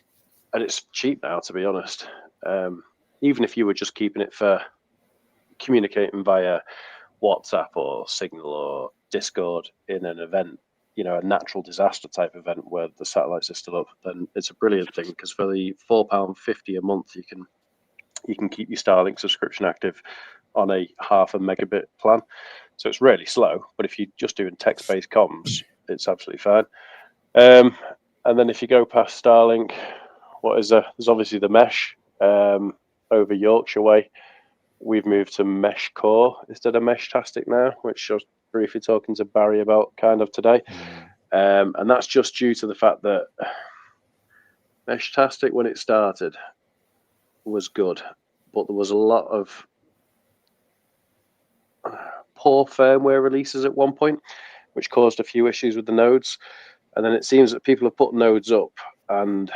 S5: and it's cheap now, to be honest. Even if you were just keeping it for communicating via WhatsApp or Signal or Discord in an event, a natural disaster type event where the satellites are still up, then it's a brilliant thing, because for the £4.50 a month, you can you can keep your Starlink subscription active on a 0.5 megabit plan. So it's really slow, but if you're just doing text-based comms, it's absolutely fine. And then if you go past Starlink, there's obviously the mesh over Yorkshire way. We've moved to Mesh Core instead of Meshtastic now, which I was briefly talking to Barry about kind of today. And that's just due to the fact that Meshtastic, when it started, was good, but there was a lot of poor firmware releases at one point, which caused a few issues with the nodes. And then it seems that people have put nodes up and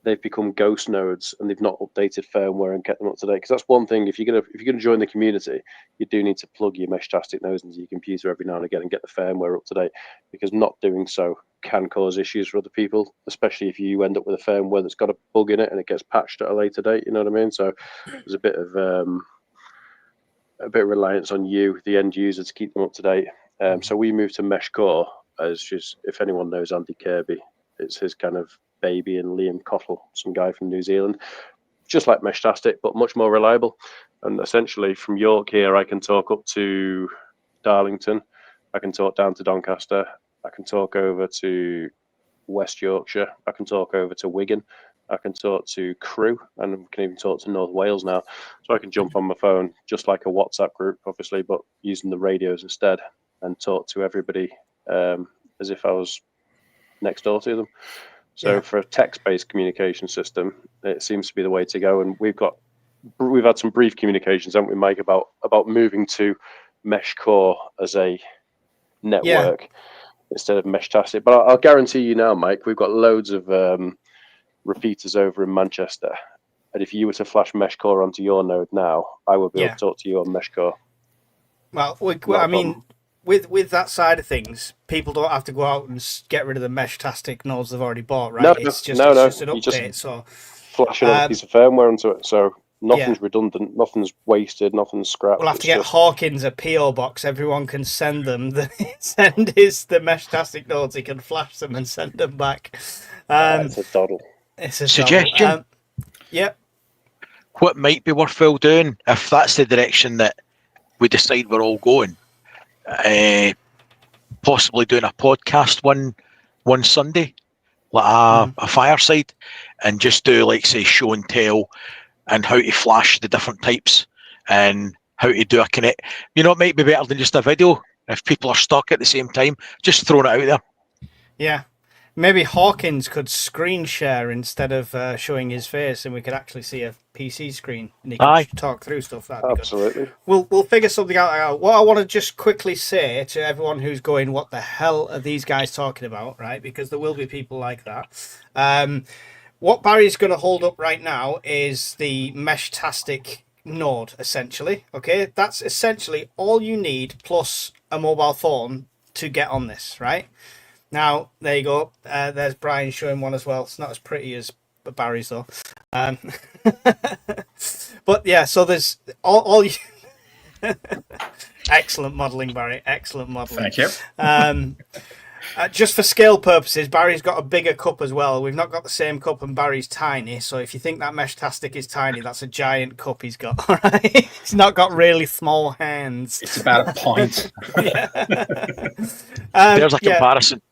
S5: they've become ghost nodes and they've not updated firmware and kept them up to date. Because that's one thing. If you're gonna join the community, you do need to plug your Meshtastic nodes into your computer every now and again and get the firmware up to date. Because not doing so can cause issues for other people, especially if you end up with a firmware that's got a bug in it and it gets patched at a later date. You know what I mean? So there's a bit of reliance on you, the end user, to keep them up to date. So we moved to Mesh Core, as just, if anyone knows Andy Kirby, it's his kind of baby, and Liam Cottle, some guy from New Zealand, just like Meshtastic, but much more reliable. And essentially from York here, I can talk up to Darlington, I can talk down to Doncaster, I can talk over to West Yorkshire, I can talk over to Wigan, I can talk to Crewe, and we can even talk to North Wales now. So I can jump on my phone, just like a WhatsApp group, obviously, but using the radios instead, and talk to everybody as if I was next door to them. So for a text-based communication system, it seems to be the way to go. And we've had some brief communications, haven't we, Mike, about moving to Mesh Core as a network instead of Meshtastic. But I'll guarantee you now, Mike, we've got loads of repeaters over in Manchester, and if you were to flash Mesh Core onto your node now, I would be able to talk to you on Mesh Core.
S1: Well, I mean, with that side of things, people don't have to go out and get rid of the Meshtastic nodes they've already bought, right? It's just an update. So
S5: flash another piece of firmware onto it, so nothing's redundant, nothing's wasted, nothing's scrapped.
S1: We'll have to get Hawkins a PO box. Everyone can send them the Meshtastic nodes. He can flash them and send them back.
S5: It's a doddle.
S1: It's a
S6: suggestion.
S1: Yep.
S6: What might be worthwhile doing, if that's the direction that we decide we're all going, possibly doing a podcast one Sunday, like a fireside, and just do, like, say, show and tell, and how to flash the different types and how to do a connect. You know, it might be better than just a video if people are stuck at the same time. Just throwing it out there.
S1: Yeah. Maybe Hawkins could screen share instead of showing his face, and we could actually see a PC screen, and he could talk through stuff. That'd be
S5: absolutely
S1: good. We'll figure something out. What I want to just quickly say to everyone who's going, "What the hell are these guys talking about?" Right? Because there will be people like that. What Barry's going to hold up right now is the Meshtastic node, essentially. Okay, that's essentially all you need, plus a mobile phone to get on this, right? Now, there you go. There's Brian showing one as well. It's not as pretty as Barry's, though. But yeah, so there's all you... Excellent modelling, Barry. Excellent modelling.
S4: Thank you.
S1: Just for scale purposes, Barry's got a bigger cup as well. We've not got the same cup, and Barry's tiny. So if you think that Meshtastic is tiny, that's a giant cup he's got. All right? He's not got really small hands.
S4: It's about a pint.
S6: There's a comparison.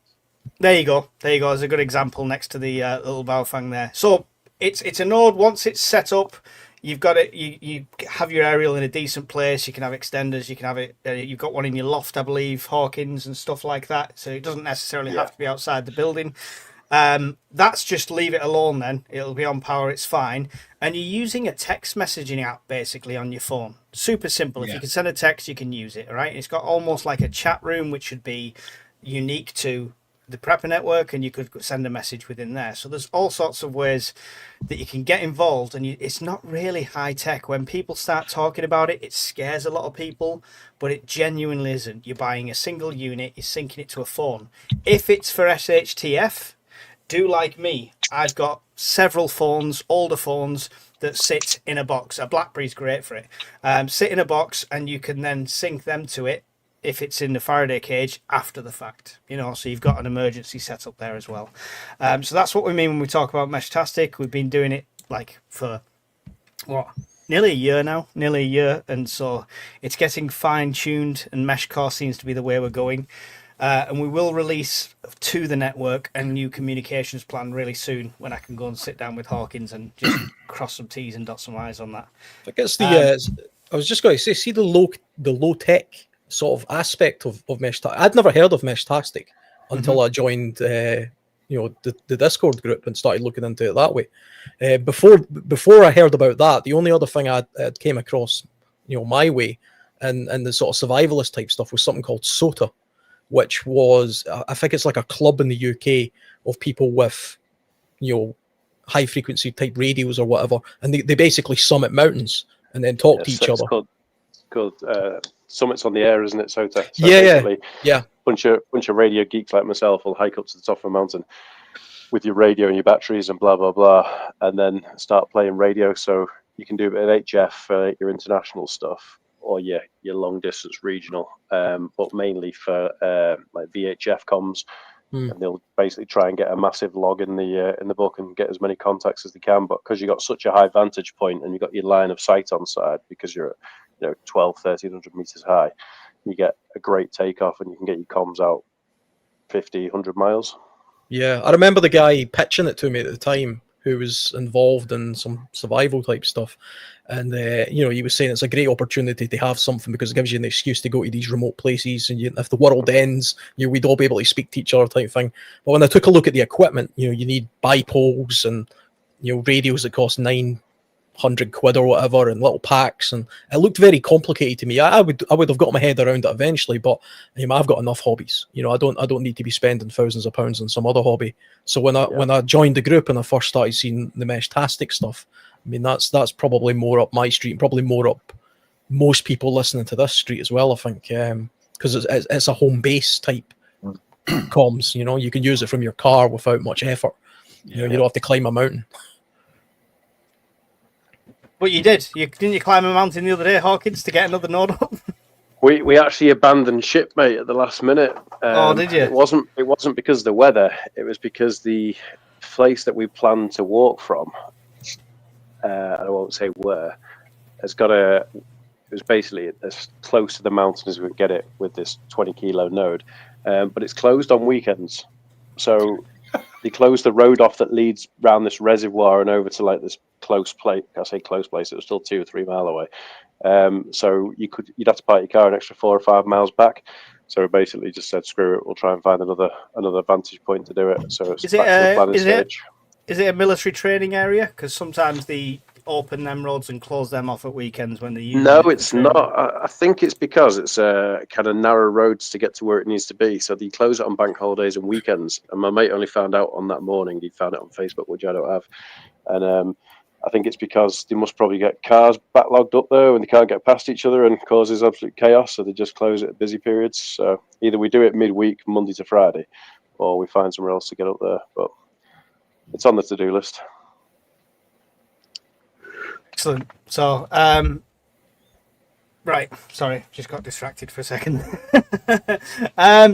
S1: There you go. There's a good example next to the little Baofeng there. So it's a node. Once it's set up, you've got it. You have your aerial in a decent place. You can have extenders. You can have it. You've got one in your loft, I believe, Hawkins and stuff like that. So it doesn't necessarily have to be outside the building. That's just leave it alone. Then it'll be on power. It's fine. And you're using a text messaging app basically on your phone. Super simple. If you can send a text, you can use it. All right. It's got almost like a chat room, which should be unique to the Prepper network, and you could send a message within there. So there's all sorts of ways that you can get involved, and it's not really high tech. When people start talking about it, it scares a lot of people, but it genuinely isn't. You're buying a single unit, you're syncing it to a phone. If it's for SHTF, do like me. I've got several phones, older phones, that sit in a box. A BlackBerry's great for it. Sit in a box, and you can then sync them to it if it's in the Faraday cage after the fact, so you've got an emergency setup there as well. So that's what we mean when we talk about Meshtastic. We've been doing it like for what, nearly a year now, nearly a year, and so it's getting fine-tuned, and Meshcore seems to be the way we're going. And we will release to the network a new communications plan really soon, when I can go and sit down with Hawkins and just cross some T's and dot some I's on that.
S2: I guess I was just going to say, see the low tech sort of aspect of Meshtastic. I'd never heard of Meshtastic until I joined, the Discord group and started looking into it that way. Before I heard about that, the only other thing I'd came across, my way, and the sort of survivalist type stuff was something called SOTA, which was, I think it's like a club in the UK of people with, high frequency type radios or whatever, and they basically summit mountains and then talk to each other.
S5: It's called Summits on the Air, isn't it, SOTA? So
S2: yeah.
S5: Bunch of radio geeks like myself will hike up to the top of a mountain with your radio and your batteries and blah blah blah, and then start playing radio. So you can do a bit of HF for your international stuff or your long distance regional, but mainly for like VHF comms. And they'll basically try and get a massive log in the book and get as many contacts as they can. But because you've got such a high vantage point and you've got your line of sight on side, because you're at 1,300 meters high, you get a great takeoff and you can get your comms out 50, 100 miles.
S2: Yeah, I remember the guy pitching it to me at the time who was involved in some survival type stuff. And, he was saying it's a great opportunity to have something because it gives you an excuse to go to these remote places. And if the world ends, we'd all be able to speak to each other type thing. But when I took a look at the equipment, you need bipoles and, radios that cost £900 or whatever and little packs. And it looked very complicated to me. I would have got my head around it eventually, but I've got enough hobbies. I don't need to be spending thousands of pounds on some other hobby. So when I joined the group and I first started seeing the Meshtastic stuff, that's probably more up my street, and probably more up most people listening to this street as well, I think, because it's a home base type comms. You can use it from your car without much effort. You don't have to climb a mountain.
S1: But you did. Didn't you climb a mountain the other day, Hawkins, to get another node up?
S5: We actually abandoned ship, mate, at the last minute.
S1: Did you?
S5: It wasn't because of the weather. It was because the place that we planned to walk from, I won't say where, it was basically as close to the mountain as we could get it with this 20 kilo node, but it's closed on weekends. So they closed the road off that leads round this reservoir and over to like this close place. I say close place, it was still 2 or 3 mile away. So you'd have to park your car an extra 4 or 5 miles back. So we basically just said, screw it, we'll try and find another vantage point to do it. So it's back to the planning stage.
S1: Is it a military training area? Because sometimes they open them roads and close them off at weekends when they use.
S5: No, it's not. I think it's because it's kind of narrow roads to get to where it needs to be. So they close it on bank holidays and weekends. And my mate only found out on that morning. He found it on Facebook, which I don't have. And I think it's because they must probably get cars backlogged up there and they can't get past each other and causes absolute chaos. So they just close it at busy periods. So either we do it midweek, Monday to Friday, or we find somewhere else to get up there. But it's on the to-do list.
S1: Excellent. So, right. Sorry, just got distracted for a second.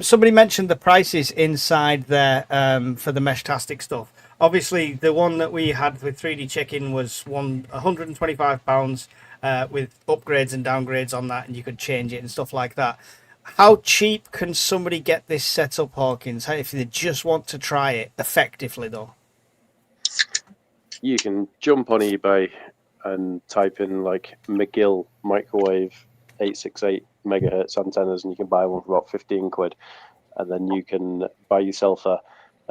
S1: Somebody mentioned the prices inside there for the Meshtastic stuff. Obviously, the one that we had with 3D Chicken was £125 with upgrades and downgrades on that, and you could change it and stuff like that. How cheap can somebody get this set up, Hawkins, if they just want to try it effectively, though?
S5: You can jump on eBay and type in like McGill microwave 868 megahertz antennas, and you can buy one for about 15 quid. And then you can buy yourself a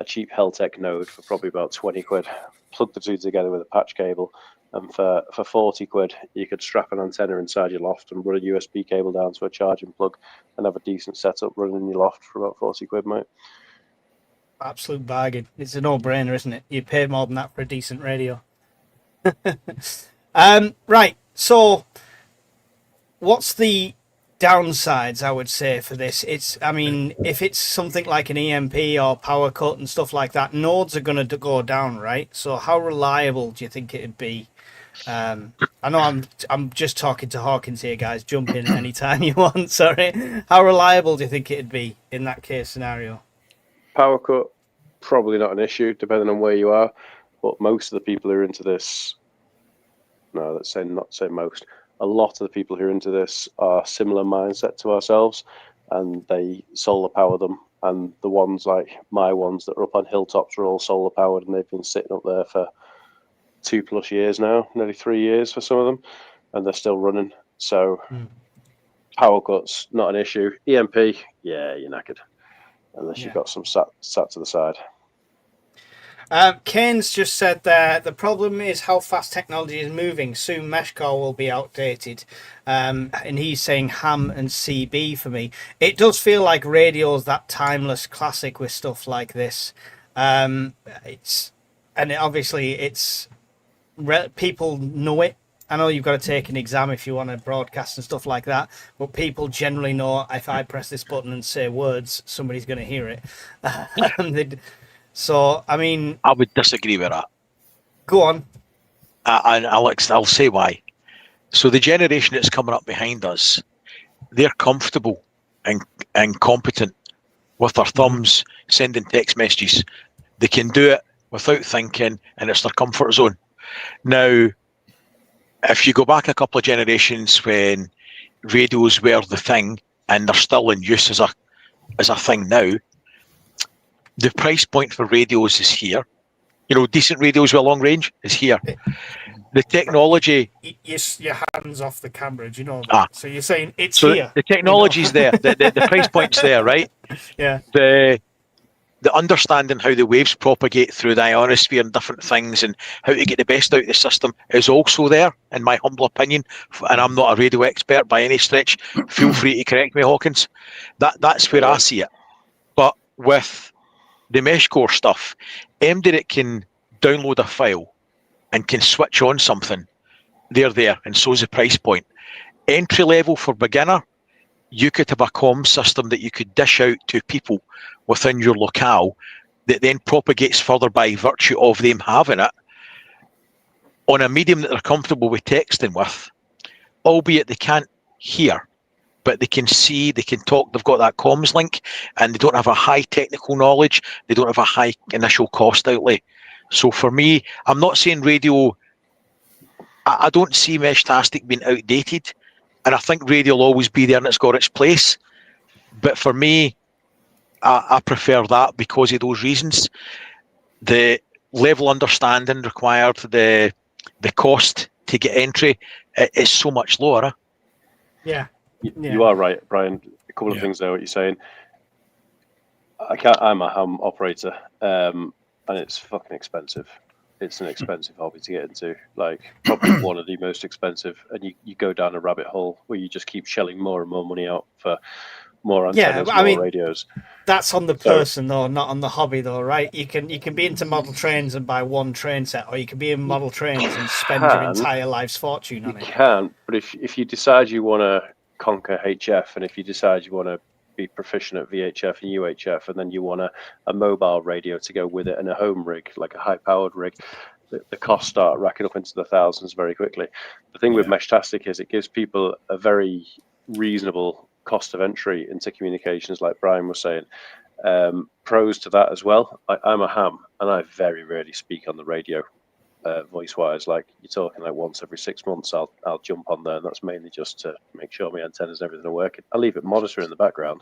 S5: cheap Heltec node for probably about 20 quid. Plug the two together with a patch cable, and for 40 quid, you could strap an antenna inside your loft and run a USB cable down to a charging plug and have a decent setup running in your loft for about 40 quid, mate.
S1: Absolute bargain. It's a no-brainer, isn't it? You pay more than that for a decent radio. Right. So, what's the downsides, I would say, for this? If it's something like an EMP or power cut and stuff like that, nodes are going to go down, right? So, how reliable do you think it'd be? I know I'm just talking to Hawkins here, guys. Jump in anytime you want. Sorry. How reliable do you think it'd be in that case scenario?
S5: Power cut, probably not an issue, depending on where you are. But most of the people who are into this no, let's say not say most. A lot of the people who are into this are similar mindset to ourselves, and they solar power them. And the ones like my ones that are up on hilltops are all solar powered, and they've been sitting up there for 2+ years now, nearly 3 years for some of them, and they're still running. So power cuts, not an issue. EMP, yeah, you're knackered unless you've got some sat to the side.
S1: Kane's just said there, the problem is how fast technology is moving. Soon mesh core will be outdated. And he's saying ham and CB for me. It does feel like radio's that timeless classic with stuff like this. People know it. I know you've got to take an exam if you want to broadcast and stuff like that, but people generally know if I press this button and say words, somebody's going to hear it. So, I mean,
S6: I would disagree with that.
S1: Go on.
S6: And I'll say why. So the generation that's coming up behind us, they're comfortable and competent with their thumbs sending text messages. They can do it without thinking, and it's their comfort zone. Now, if you go back a couple of generations when radios were the thing, and they're still in use as a thing now, the price point for radios is here. You know, decent radios with long range is here. The technology...
S1: Your hands off the camera, do you know that? So you're saying it's here.
S6: The technology's there. The price point's there, right?
S1: Yeah.
S6: The understanding how the waves propagate through the ionosphere and different things and how to get the best out of the system is also there, in my humble opinion. And I'm not a radio expert by any stretch. Feel free to correct me, Hawkins. That's where I see it. But with the mesh core stuff, that it can download a file and can switch on something, they're there, and so's the price point. Entry level for beginner, you could have a comm system that you could dish out to people within your locale that then propagates further by virtue of them having it on a medium that they're comfortable with texting with, albeit they can't hear, but they can see, they can talk, they've got that comms link, and they don't have a high technical knowledge, they don't have a high initial cost outlay. So for me, I'm not saying radio, I don't see Meshtastic being outdated, and I think radio will always be there and it's got its place. But for me, I prefer that because of those reasons. The level understanding required, the cost to get entry is so much lower.
S1: Yeah.
S5: You are right, Brian. A couple of things there, what you're saying. I'm a ham operator, and it's fucking expensive. It's an expensive hobby to get into, like probably one of the most expensive. And you go down a rabbit hole where you just keep shelling more and more money out for more antennas, more radios.
S1: That's on the person though, not on the hobby though, right? You can be into model trains and buy one train set, or you can be in model trains and spend your entire life's fortune on it. You
S5: can, but if you decide you want to conquer HF, and if you decide you want to be proficient at VHF and UHF, and then you want a mobile radio to go with it and a home rig, like a high-powered rig, the costs start racking up into the thousands very quickly. The thing with Meshtastic is it gives people a very reasonable cost of entry into communications, like Brian was saying. Pros to that as well. I'm a ham, and I very rarely speak on the radio. Voice-wise, like you're talking like once every 6 months, I'll jump on there, and that's mainly just to make sure my antennas and everything are working. I leave it monitoring in the background,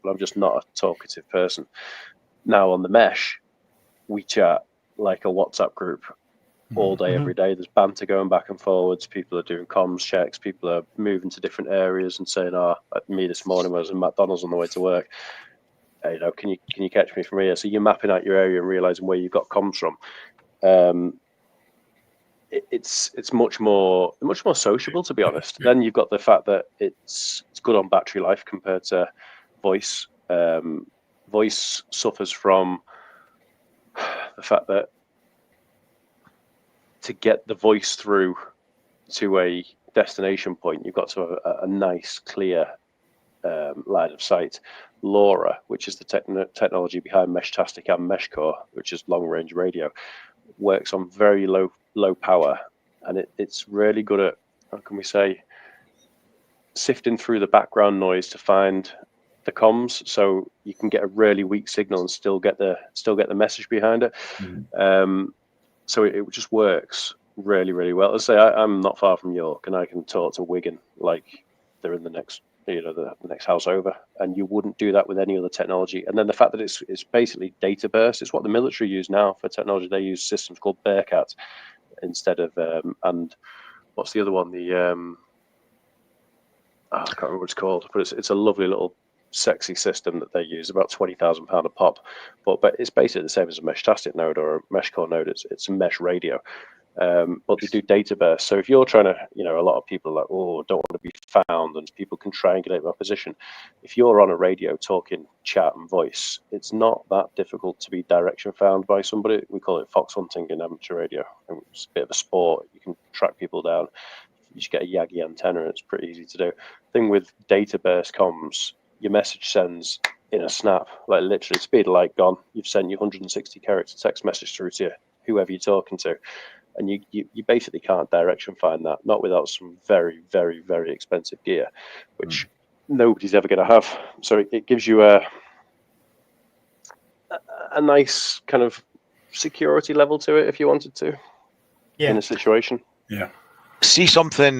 S5: but I'm just not a talkative person. Now on the mesh, we chat like a WhatsApp group all day, every day. There's banter going back and forwards. People are doing comms checks. People are moving to different areas and saying, me this morning when I was in McDonald's on the way to work. Hey, can you catch me from here? So you're mapping out your area and realizing where you've got comms from. It's much more sociable, to be honest. Then you've got the fact that it's good on battery life compared to voice. Voice suffers from the fact that to get the voice through to a destination point, you've got to have a nice, clear line of sight. LoRa, which is the technology behind Meshtastic and Meshcore, which is long-range radio, works on very low power, and it's really good at, how can we say, sifting through the background noise to find the comms, so you can get a really weak signal and still get the message behind it. So it just works really, really well. Let's say I'm not far from York, and I can talk to Wigan like they're in the next, the next house over, and you wouldn't do that with any other technology. And then the fact that it's basically data burst. It's what the military use now for technology. They use systems called Bearcat instead of and what's the other one? I can't remember what it's called, but it's a lovely little sexy system that they use, about £20,000 a pop. But it's basically the same as a Meshtastic node or a mesh core node. It's a mesh radio. But they do data bursts. So if you're trying to, a lot of people are like, oh, don't want to be found, and people can triangulate my position. If you're on a radio talking chat and voice, it's not that difficult to be direction found by somebody. We call it fox hunting in amateur radio. It's a bit of a sport. You can track people down. You just get a Yagi antenna, and it's pretty easy to do. Thing with data burst comms, your message sends in a snap, like literally speed of light gone. You've sent your 160 character text message through to whoever you're talking to. And you basically can't direction find that, not without some very, very, very expensive gear, which nobody's ever going to have. So it gives you a nice kind of security level to it if you wanted to in a situation.
S4: Yeah.
S6: See something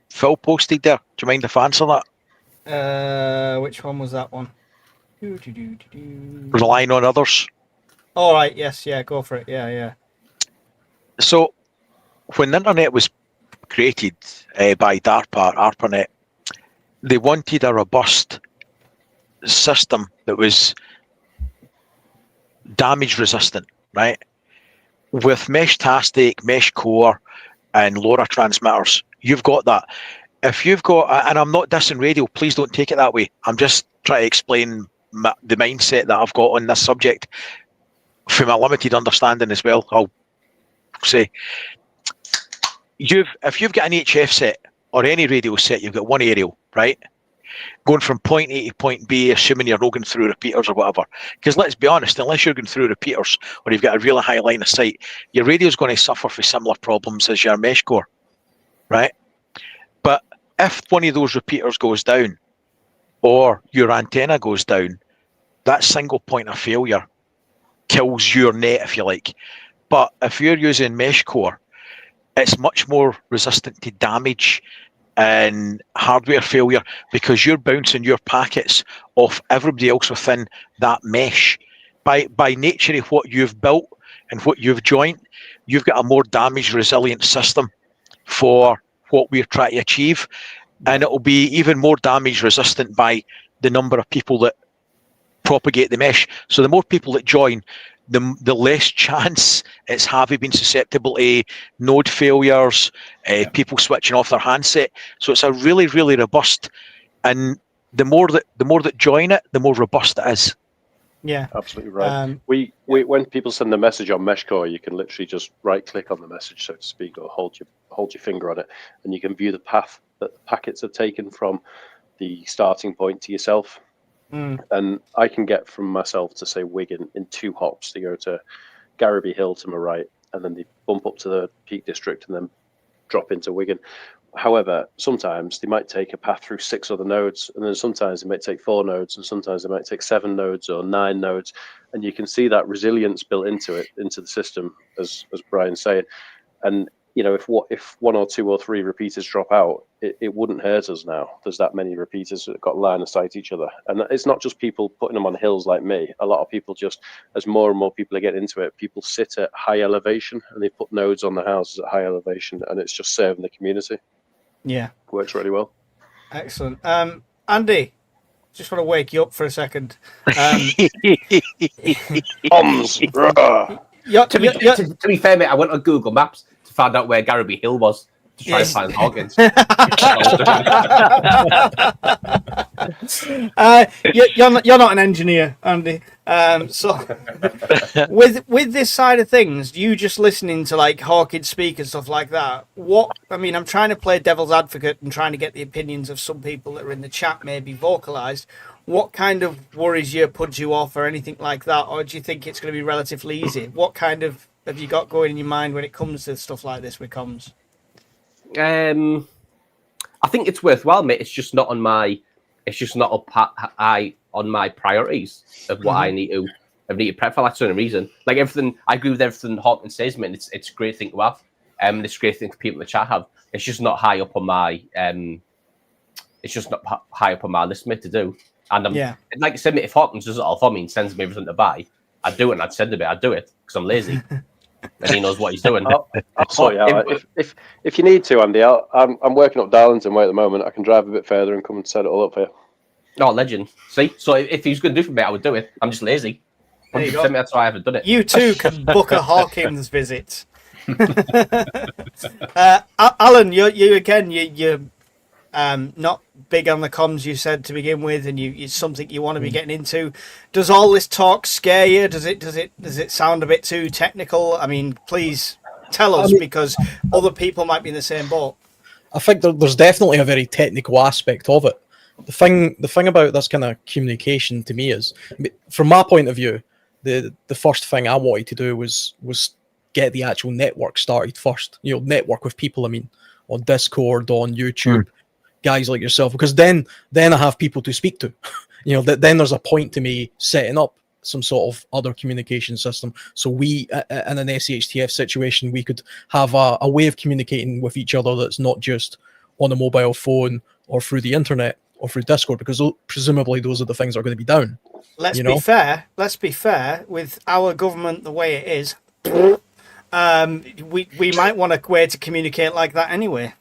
S6: Phil posted there. Do you mind if I answer that?
S1: Which one was that one?
S6: Relying on others.
S1: All right. Yes. Yeah. Go for it. Yeah.
S6: So, when the internet was created by DARPA, ARPANET, they wanted a robust system that was damage resistant, right? With Meshtastic, Mesh Core, and LoRa transmitters, you've got that. If you've got, and I'm not dissing radio, please don't take it that way. I'm just trying to explain the mindset that I've got on this subject from a limited understanding as well. I'll say if you've got an HF set or any radio set, you've got one aerial, right? Going from point A to point B, assuming you're not going through repeaters or whatever. Because let's be honest, unless you're going through repeaters or you've got a really high line of sight, your radio's going to suffer from similar problems as your mesh core, right? But if one of those repeaters goes down or your antenna goes down, that single point of failure kills your net, if you like. But if you're using mesh core, it's much more resistant to damage and hardware failure because you're bouncing your packets off everybody else within that mesh. By nature of what you've built and what you've joined, you've got a more damage resilient system for what we're trying to achieve. And it will be even more damage resistant by the number of people that propagate the mesh. So the more people that join, the less chance it's having been susceptible to node failures, people switching off their handset. So it's a really, really robust, and the more that join it, the more robust it is.
S1: Yeah,
S5: absolutely right. We when people send a message on Meshcore, you can literally just right click on the message, so to speak, or hold your finger on it, and you can view the path that the packets have taken from the starting point to yourself. And I can get from myself to say Wigan in 2 hops. They go to Garraby Hill to my right, and then they bump up to the Peak District and then drop into Wigan. However, sometimes they might take a path through 6 other nodes, and then sometimes they might take 4 nodes, and sometimes they might take 7 nodes or 9 nodes. And you can see that resilience built into the system, as Brian's saying. And if 1 or 2 or 3 repeaters drop out, it wouldn't hurt us now. There's that many repeaters that got line of sight each other. And it's not just people putting them on hills like me. A lot of people just, as more and more people are getting into it, people sit at high elevation and they put nodes on the houses at high elevation, and it's just serving the community.
S1: Yeah.
S5: Works really well.
S1: Excellent. Andy, just want to wake you up for a second.
S5: Bombs!
S3: To be fair, mate, I went on Google Maps to find out where Garraby Hill was to try and find Hawkins.
S1: You're not an engineer, Andy. So with this side of things, you just listening to like Hawkins speak and stuff like that. I'm trying to play devil's advocate and trying to get the opinions of some people that are in the chat maybe vocalized. What kind of worries you, puts you off, or anything like that, or do you think it's going to be relatively easy? What kind of have you got going in your mind when it comes to stuff like this with comms?
S3: I think it's worthwhile, mate. It's just not on my. It's just not up high on my priorities of what I need to prep for. That's the only reason. Like everything, I agree with everything Hawkins says, man. It's a great thing to have. This great thing for people in the chat have. It's just not high up on my high up on my list, mate, to do. And like I said, mate, if Hawkins does it all for me and sends me everything to buy, I'd do it and I'd send it. I'd do it because I'm lazy. And he knows what he's doing.
S5: I'll sort you out. If you need to, Andy, I'm working up Darlington way at the moment. I can drive a bit further and come and set it all up for you.
S3: Oh, legend. See? So if he's going to do for me, I would do it. I'm just lazy. 100%, that's why I haven't done it.
S1: You too can book a Hawkins visit. Alan, you're not big on the comms, you said to begin with, and it's something you want to be getting into. Does all this talk scare you? Does it sound a bit too technical? I mean, please tell us, because other people might be in the same boat.
S2: I think there's definitely a very technical aspect of it. The thing about this kind of communication to me is, from my point of view, the first thing I wanted to do was get the actual network started first. Network with people. I mean, on Discord, on YouTube, guys like yourself, because then I have people to speak to. Then there's a point to me setting up some sort of other communication system. So we, in an SHTF situation, we could have a way of communicating with each other that's not just on a mobile phone or through the internet or through Discord, because presumably those are the things that are going to be down.
S1: Let's be fair with our government the way it is. We might want a way to communicate like that anyway.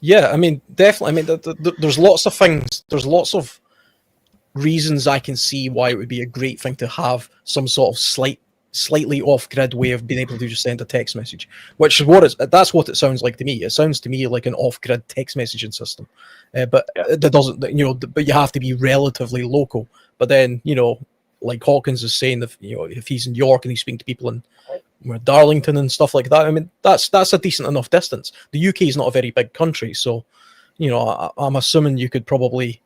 S2: Yeah, I mean, definitely. I mean, there's lots of things. There's lots of reasons I can see why it would be a great thing to have some sort of slightly off-grid way of being able to just send a text message, which is that's what it sounds like to me. It sounds to me like an off-grid text messaging system, but that doesn't, but you have to be relatively local. But then, like Hawkins is saying, if he's in York and he's speaking to people in Darlington and stuff like that, I mean, that's a decent enough distance. The UK is not a very big country, so I'm assuming you could probably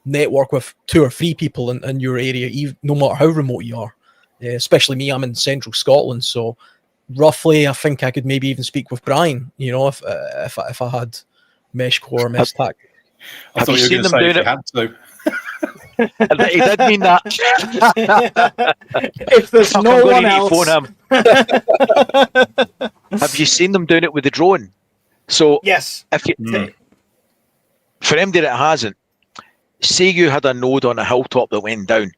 S2: network with 2 or 3 people in your area, no matter how remote you are. Especially me, I'm in central Scotland, so roughly I think I could maybe even speak with Brian, if I had mesh core, mesh tac.
S4: I thought you were going to say if you had to.
S6: He did mean that.
S1: If there's no one else.
S6: Phone him. Have you seen them doing it with the drone? So
S1: yes.
S6: If you, for anybody that hasn't, say you had a node on a hilltop that went down,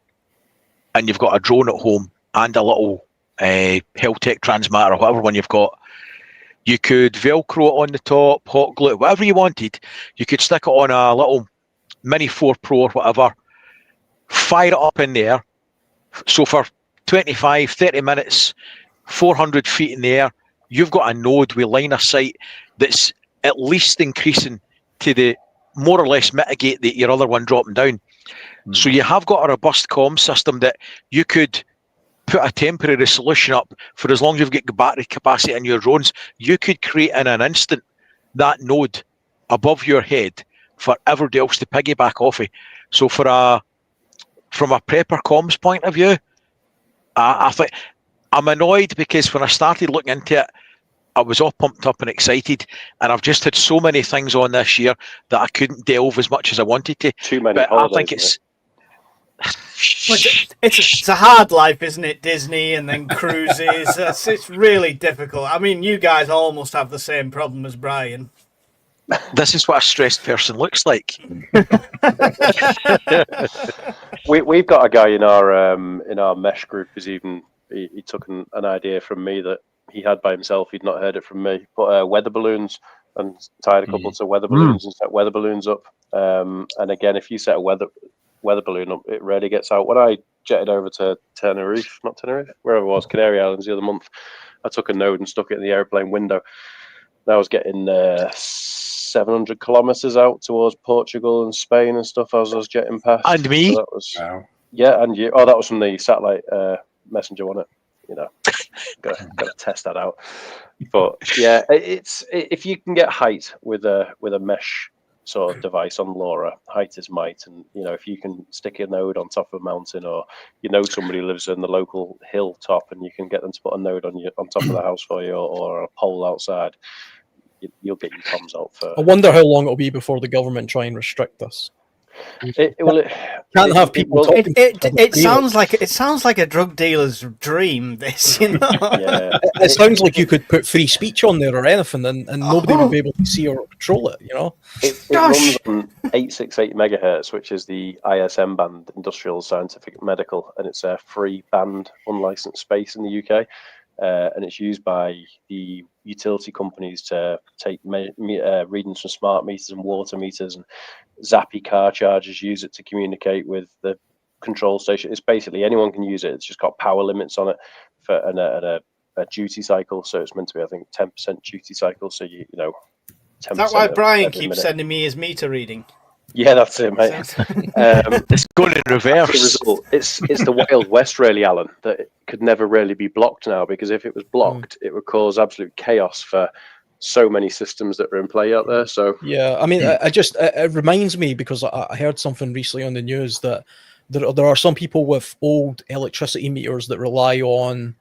S6: and you've got a drone at home and a little Heltec transmitter or whatever one you've got, you could Velcro it on the top, hot glue it, whatever you wanted. You could stick it on a little Mini 4 Pro or whatever, fire it up in there. So for 25, 30 minutes, 400 feet in the air, you've got a node with line of sight that's at least increasing to the more or less mitigate your other one dropping down. So you have got a robust comm system that you could put a temporary solution up for as long as you've got battery capacity in your drones. You could create in an instant that node above your head for everybody else to piggyback off of. So from a prepper comms point of view, I think I'm annoyed because when I started looking into it, I was all pumped up and excited, and I've just had so many things on this year that I couldn't delve as much as I wanted to.
S5: Too many
S6: but
S5: holidays,
S6: I think it's
S1: it's a hard life, isn't it? Disney and then cruises. It's really difficult. I mean, you guys almost have the same problem as Brian.
S6: This is what a stressed person looks like.
S5: We've got a guy in our mesh group who's even he took an idea from me that he had by himself. He'd not heard it from me. But weather balloons, and tied a couple to weather balloons and set weather balloons up. And again, if you set a weather balloon up, it rarely gets out. When I jetted over to wherever it was, Canary Islands the other month, I took a node and stuck it in the airplane window. And I was getting 700 kilometers out towards Portugal and Spain and stuff as I was jetting past.
S6: And me.
S5: So that was, yeah, and you. Oh, that was from the satellite messenger, wasn't it? Got to test that out. But yeah, it's if you can get height with a mesh sort of device on LoRa, height is might, and if you can stick a node on top of a mountain, or somebody lives in the local hilltop and you can get them to put a node on top of the house for you, or a pole outside, you'll get your comms out for.
S2: I wonder how long it'll be before the government try and restrict this. Can't have people talking.
S1: It sounds like a drug dealer's dream. This, you know.
S5: Yeah,
S2: It sounds like you could put free speech on there or anything, and nobody would be able to see or control it. You know.
S5: it runs on 868 megahertz, which is the ISM band, Industrial Scientific Medical, and it's a free band, unlicensed space in the UK. And it's used by the utility companies to take readings from smart meters and water meters, and zappy car chargers use it to communicate with the control station. It's basically anyone can use it. It's just got power limits on it and a duty cycle. So it's meant to be, I think, 10% duty cycle. So you know, 10%.
S1: Is that why Brian keeps sending me his meter reading?
S5: Yeah, that's it, mate.
S6: It's going in reverse.
S5: It's the Wild West, really, Alan, that it could never really be blocked now, because if it was blocked, it would cause absolute chaos for so many systems that are in play out there. So
S2: yeah, I mean, it reminds me, because I heard something recently on the news that there are some people with old electricity meters that rely on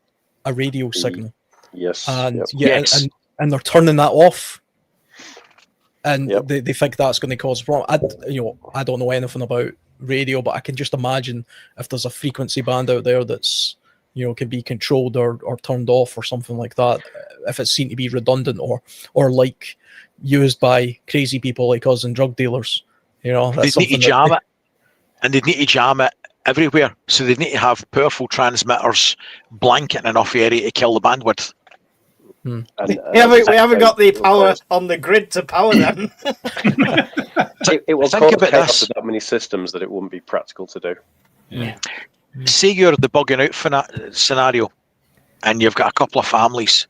S2: a radio signal.
S5: Yes.
S2: And
S6: Yes.
S2: and they're turning that off. And they think that's going to cause a problem. I don't know anything about radio, but I can just imagine if there's a frequency band out there that's, can be controlled or turned off or something like that, if it's seen to be redundant or like used by crazy people like us and drug dealers.
S6: They need to jam it, and they need to jam it everywhere. So they need to have powerful transmitters blanketing enough area to kill the bandwidth.
S5: And,
S1: we haven't got the power on the grid to power them.
S5: it will
S6: Think
S5: cause
S6: about
S5: chaos
S6: this.
S5: with that many systems that it wouldn't be practical to do.
S4: Yeah.
S6: Say you're the bugging out scenario, and you've got a couple of families,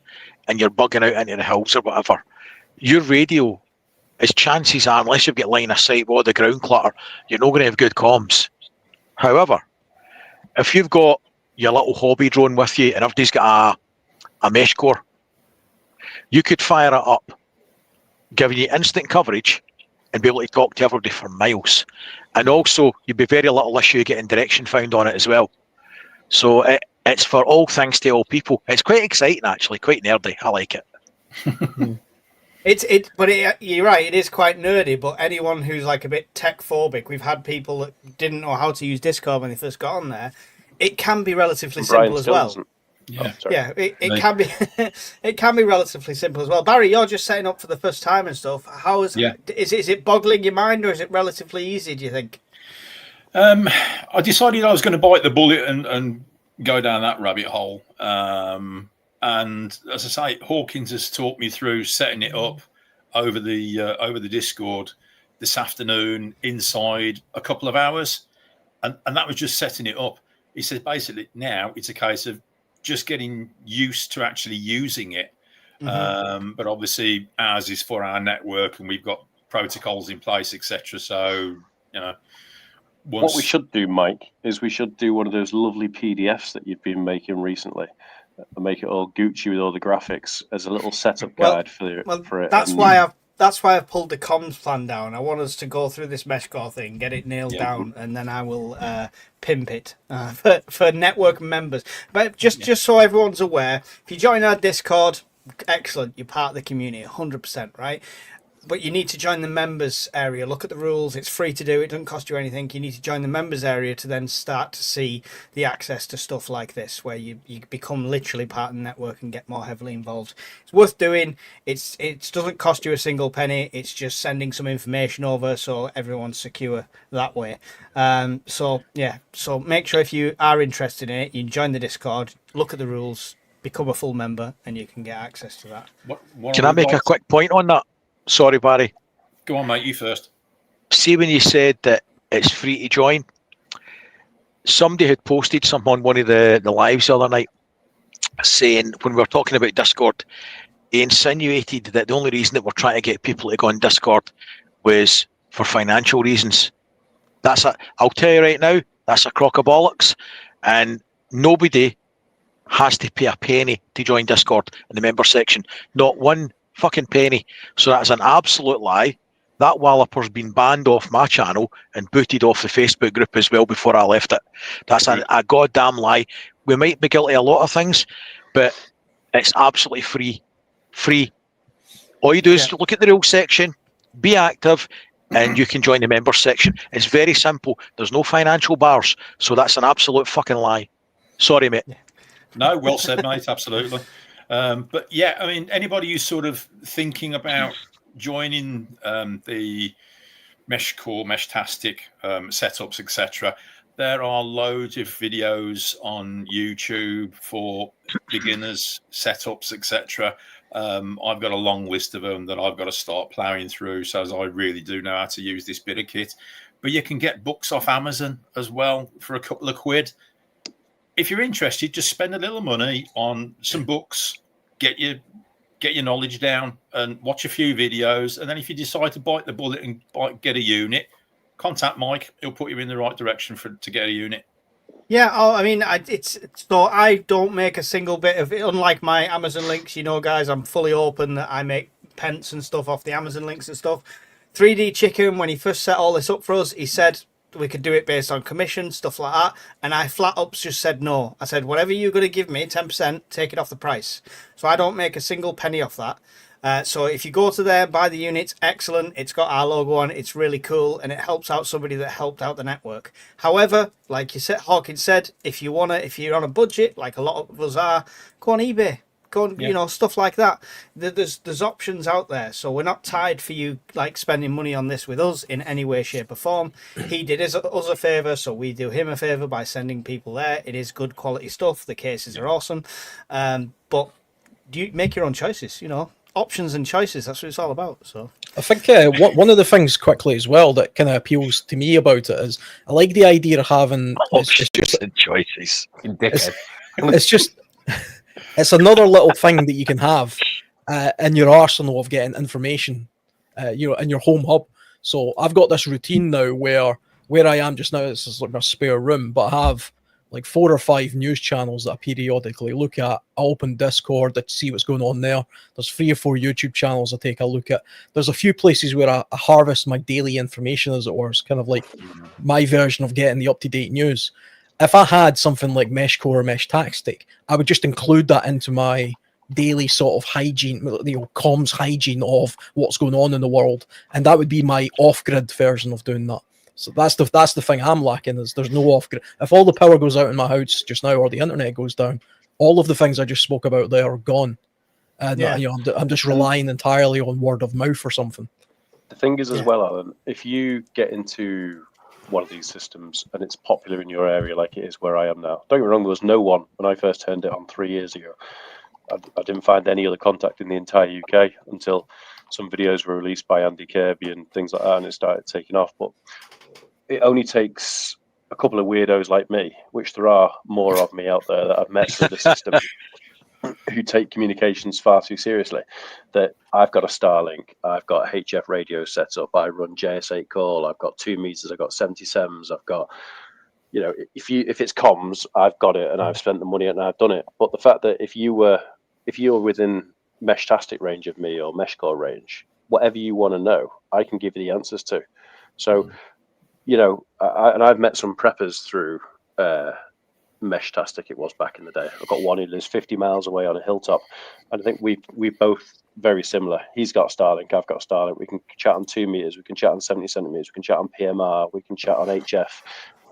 S6: and you're bugging out into the hills or whatever. Your radio, as chances are, unless you've got line of sight with all the ground clutter, you're not going to have good comms. However, if you've got your little hobby drone with you, and everybody's got a mesh core, you could fire it up, giving you instant coverage and be able to talk to everybody for miles. And also, you'd be very little issue getting direction found on it as well. So it's for all things to all people. It's quite exciting, actually, quite nerdy. I like it.
S1: You're right, it is quite nerdy, but anyone who's like a bit tech phobic, we've had people that didn't know how to use Discord when they first got on there. It can be relatively simple as well.
S4: Yeah,
S1: it can be it can be relatively simple as well. Barry, you're just setting up for the first time and stuff. Is it boggling your mind, or is it relatively easy, do you think?
S4: I decided I was going to bite the bullet and go down that rabbit hole. And as I say, Hawkins has taught me through setting it up over the Discord this afternoon inside a couple of hours, and that was just setting it up. He said basically now it's a case of just getting used to actually using it. Mm-hmm. But obviously ours is for our network and we've got protocols in place, etc. So,
S5: what we should do, Mike, is we should do one of those lovely PDFs that you've been making recently and make it all Gucci with all the graphics as a little setup guide for it.
S1: That's why I've pulled the comms plan down. I want us to go through this Meshcore thing, get it nailed down, and then I will pimp it for network members. But just so everyone's aware, if you join our Discord, excellent, you're part of the community, 100%, right? But you need to join the members area. Look at the rules. It's free to do. It doesn't cost you anything. You need to join the members area to then start to see the access to stuff like this, where you become literally part of the network and get more heavily involved. It's worth doing. It doesn't cost you a single penny. It's just sending some information over so everyone's secure that way. So make sure if you are interested in it, you join the Discord, look at the rules, become a full member, and you can get access to that.
S6: Can I make a quick point on that? Sorry, Barry.
S4: Go on, mate. You first.
S6: See, when you said that it's free to join, somebody had posted something on one of the lives the other night saying, when we were talking about Discord, he insinuated that the only reason that we're trying to get people to go on Discord was for financial reasons. I'll tell you right now, that's a crock of bollocks, and nobody has to pay a penny to join Discord in the member section. Not one fucking penny. So that's an absolute lie. That walloper's been banned off my channel and booted off the Facebook group as well before I left it. That's a goddamn lie. We might be guilty of a lot of things, but it's absolutely free. All you do is look at the rules section, be active, and you can join the members section. It's very simple. There's no financial bars, so that's an absolute fucking lie. Sorry, mate.
S4: No, well said, mate. Absolutely. But yeah, I mean, anybody who's sort of thinking about joining the Mesh Core, Meshtastic setups, etc., there are loads of videos on YouTube for beginners, setups, etc. I've got a long list of them that I've got to start ploughing through, so as I really do know how to use this bit of kit. But you can get books off Amazon as well for a couple of quid. If you're interested, just spend a little money on some books, get your knowledge down, and watch a few videos. And then if you decide to bite the bullet and get a unit, contact Mike. He'll put you in the right direction to get a unit.
S1: Yeah, I mean, so I don't make a single bit of it. Unlike my Amazon links, you know, guys, I'm fully open that I make pence and stuff off the Amazon links and stuff. 3D Chicken, when he first set all this up for us, he said we could do it based on commission, stuff like that. And I flat up just said no. I said, whatever you're going to give me, 10%, take it off the price. So I don't make a single penny off that. So if you go to there, buy the units, excellent. It's got our logo on. It's really cool, and it helps out somebody that helped out the network. However, like you said, Hawkins said, if you're on a budget, like a lot of us are, go on eBay. Go on, you know, stuff like that. There's options out there, so we're not tied for you like spending money on this with us in any way, shape, or form. He did us a favour, so we do him a favour by sending people there. It is good quality stuff. The cases are awesome, but you make your own choices. You know. Options and choices, that's what it's all about. So
S2: I think one of the things quickly as well that kind of appeals to me about it is I like the idea of having
S6: options and choices.
S2: It's another little thing that you can have in your arsenal of getting information, in your home hub. So I've got this routine now where I am just now, this is like my spare room, but I have like 4 or 5 news channels that I periodically look at. I open Discord to see what's going on there. There's 3 or 4 YouTube channels I take a look at. There's a few places where I harvest my daily information, as it were. It's kind of like my version of getting the up-to-date news. If I had something like Meshcore or Meshtastic, I would just include that into my daily sort of hygiene, comms hygiene of what's going on in the world. And that would be my off-grid version of doing that. So that's the thing I'm lacking, is there's no off-grid. If all the power goes out in my house just now, or the internet goes down, all of the things I just spoke about there are gone. And I'm just relying entirely on word of mouth or something.
S5: The thing is as well, Alan, if you get into one of these systems and it's popular in your area like it is where I am now, don't get me wrong, there was no one when I first turned it on 3 years ago. I didn't find any other contact in the entire UK until some videos were released by Andy Kirby and things like that, and it started taking off. But it only takes a couple of weirdos like me, which there are more of me out there that I've met through the system, who take communications far too seriously. That I've got a Starlink, I've got HF radio set up, I run JS8 call, I've got 2 meters, I've got 77s, I've got, if it's comms, I've got it and I've spent the money and I've done it. But the fact that if you're within Meshtastic range of me or Meshcore range, whatever you want to know, I can give you the answers to. So, and I've met some preppers through Meshtastic, it was back in the day. I've got one who lives 50 miles away on a hilltop, and I think we both very similar. He's got Starlink, I've got Starlink. We can chat on 2 meters, we can chat on 70 centimeters, we can chat on PMR, we can chat on HF,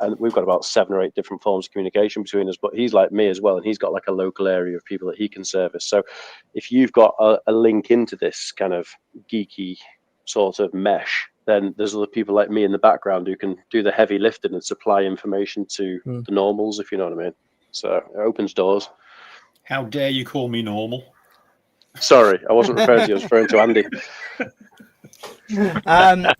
S5: and we've got about 7 or 8 different forms of communication between us. But he's like me as well, and he's got like a local area of people that he can service. So if you've got a link into this kind of geeky sort of mesh, then there's other people like me in the background who can do the heavy lifting and supply information to the normals, if you know what I mean. So it opens doors.
S4: How dare you call me normal?
S5: Sorry, I wasn't referring to you, I was referring to Andy.
S1: Can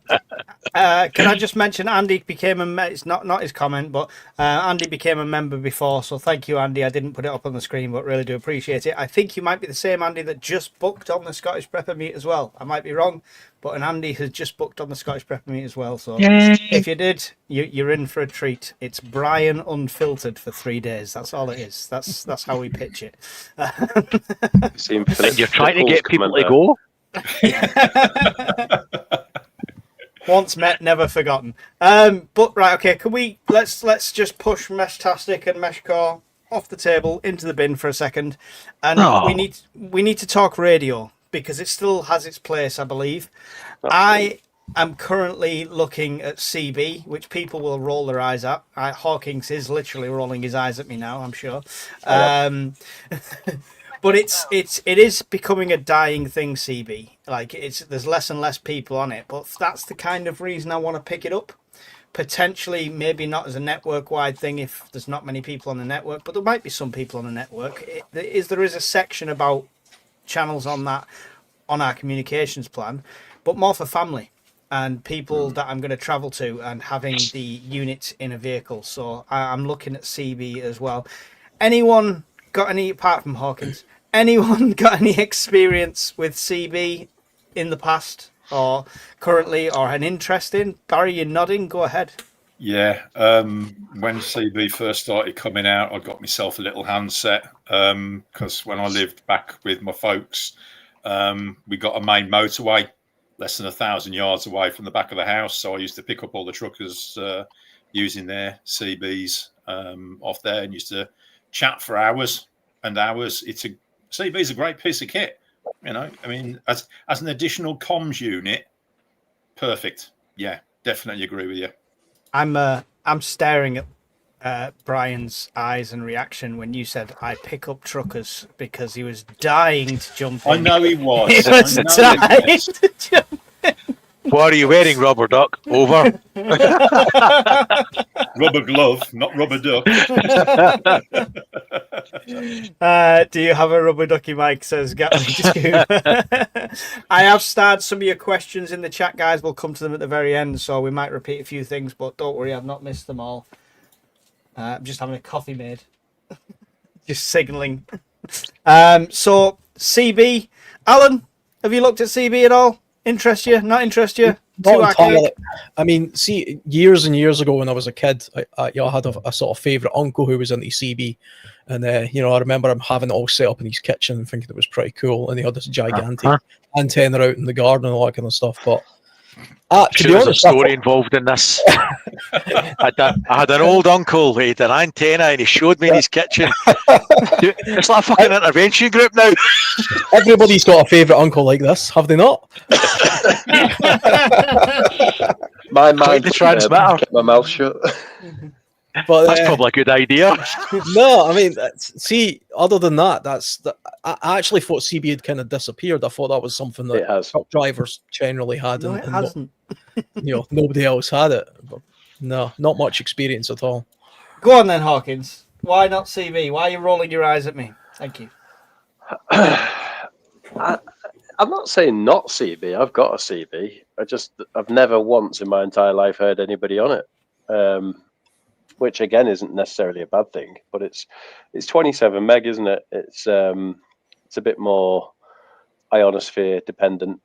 S1: I just mention Andy became it's not his comment, but Andy became a member before, so thank you, Andy. I didn't put it up on the screen, but really do appreciate it. I think you might be the same Andy that just booked on the Scottish Prepper Meet as well. I might be wrong, but an Andy has just booked on the Scottish Prepper Meet as well. So if you did, you're in for a treat. It's Brian Unfiltered for 3 days. That's all it is. That's how we pitch it.
S6: You're trying to get people to go?
S1: Once met, never forgotten. But right, okay, can we let's just push Meshtastic and Meshcore off the table into the bin for a second, and we need to talk radio because it still has its place, I believe. I'm currently looking at CB, which people will roll their eyes at. Hawkins is literally rolling his eyes at me now, I'm sure. But it is becoming a dying thing, CB. Like there's less and less people on it, but that's the kind of reason I want to pick it up. Potentially, maybe not as a network-wide thing if there's not many people on the network, but there might be some people on the network. There is a section about channels on that on our communications plan, but more for family and people that I'm going to travel to and having the unit in a vehicle. So I'm looking at CB as well. Anyone got any, apart from Hawkins, anyone got any experience with CB in the past or currently or an interest in? Barry, you're nodding. Go ahead.
S4: Yeah. When CB first started coming out, I got myself a little handset because when I lived back with my folks, we got a main motorway less than 1,000 yards away from the back of the house. So I used to pick up all the truckers using their CBs off there and used to chat for hours and hours. CB is a great piece of kit. You know, I mean, as an additional comms unit, perfect. Yeah, definitely agree with you.
S1: I'm staring at Brian's eyes and reaction when you said I pick up truckers because he was dying to jump in.
S4: I know he was.
S1: He was dying to jump in.
S6: What are you wearing, rubber duck? Over.
S4: Rubber glove, not rubber duck.
S1: Do you have a rubber ducky, Mike? Says Gatling. I have starred some of your questions in the chat, guys. We'll come to them at the very end, so we might repeat a few things, but don't worry, I've not missed them all. I'm just having a coffee made. Just signalling. So, CB. Alan, have you looked at CB at all? Interest you? Not interest you?
S2: Not entirely. I mean, see, years and years ago when I was a kid, I had a sort of favourite uncle who was into CB. And, I remember him having it all set up in his kitchen and thinking it was pretty cool. And he had this gigantic antenna out in the garden and all that kind of stuff. But to be honest,
S6: there's a story involved in this. I had an old uncle who had an antenna and he showed me in his kitchen. It's like a fucking intervention group now.
S2: Everybody's got a favourite uncle like this, have they not?
S5: My mind
S6: the transmitter.
S5: kept my mouth shut.
S2: But
S6: that's probably a good idea.
S2: No, I mean, see, other than that, I actually thought CB had kind of disappeared. I thought that was something that truck drivers generally had.
S1: No, it hasn't.
S2: Nobody else had it. But no, not much experience at all.
S1: Go on then, Hawkins. Why not CB? Why are you rolling your eyes at me? Thank you.
S5: I'm not saying not CB. I've got a CB. I've never once in my entire life heard anybody on it. Which again isn't necessarily a bad thing, but it's 27 meg, isn't it? It's a bit more ionosphere dependent.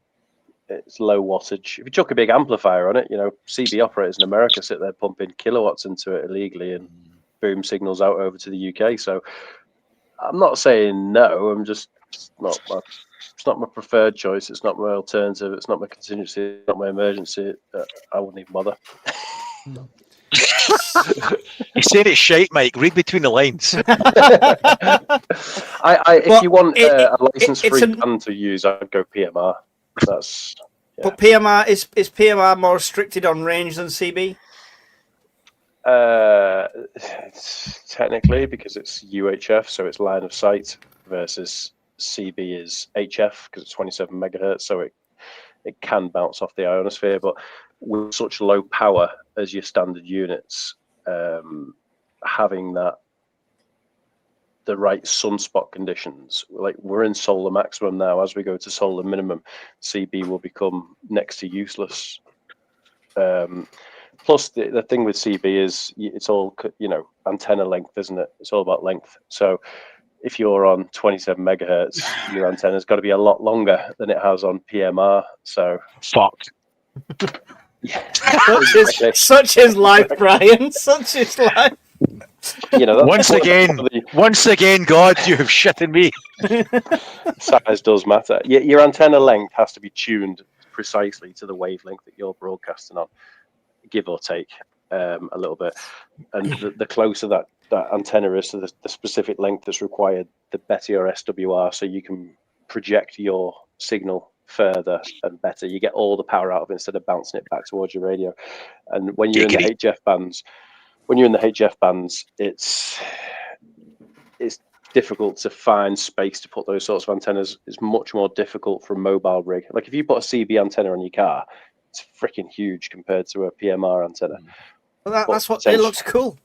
S5: It's low wattage. If you chuck a big amplifier on it, CB operators in America sit there pumping kilowatts into it illegally and boom signals out over to the UK. So I'm not saying no. I'm just it's not my preferred choice. It's not my alternative. It's not my contingency. It's not my emergency. I wouldn't even bother.
S6: You said it's shite, Mike. Read between the lines.
S5: If you want a license-free band to use, I'd go PMR. That's. Yeah.
S1: But PMR is PMR more restricted on range than CB?
S5: Technically, because it's UHF, so it's line of sight, versus CB is HF because it's 27 megahertz, so it can bounce off the ionosphere, but with such low power as your standard units, having the right sunspot conditions, like we're in solar maximum now, as we go to solar minimum, CB will become next to useless. Plus the thing with CB is it's all, antenna length, isn't it? It's all about length. So if you're on 27 megahertz, your antenna's got to be a lot longer than it has on PMR. So
S6: fucked.
S5: Yeah.
S1: Such is life, Brian. Such is life.
S6: Once again, God, you have shit in me.
S5: Size does matter. Your antenna length has to be tuned precisely to the wavelength that you're broadcasting on, give or take a little bit. And the closer that antenna is to the specific length that's required, the better your SWR, so you can project your signal further and better. You get all the power out of it instead of bouncing it back towards your radio. And when you're in the HF bands, it's difficult to find space to put those sorts of antennas. It's much more difficult for a mobile rig. Like if you put a CB antenna on your car, it's freaking huge compared to a PMR antenna.
S1: Well, that's what it looks cool.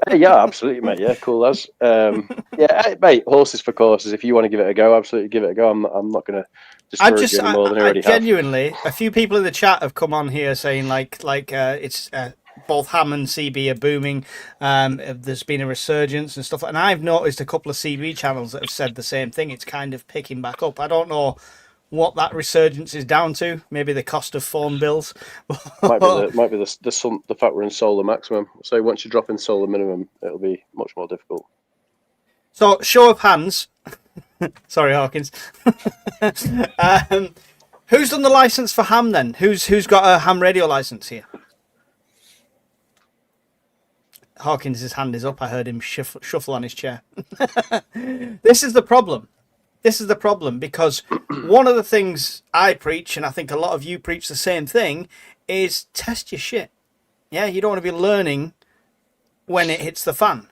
S5: Yeah, absolutely, mate. Yeah, cool as. Yeah, mate. Horses for courses. If you want to give it a go, absolutely give it a go. I'm not going to discourage you any more than I already
S1: genuinely, have. A few people in the chat have come on here saying it's both ham and CB are booming. There's been a resurgence and stuff, and I've noticed a couple of CB channels that have said the same thing. It's kind of picking back up. I don't know what that resurgence is down to. Maybe the cost of phone bills.
S5: might be the fact we're in solar maximum. So once you drop in solar minimum, it'll be much more difficult.
S1: So show of hands. Sorry, Hawkins. Who's done the license for ham then? Who's got a ham radio license here? Hawkins' hand is up. I heard him shuffle on his chair. This is the problem. This is the problem, because one of the things I preach, and I think a lot of you preach the same thing, is test your shit. Yeah, you don't want to be learning when it hits the fan.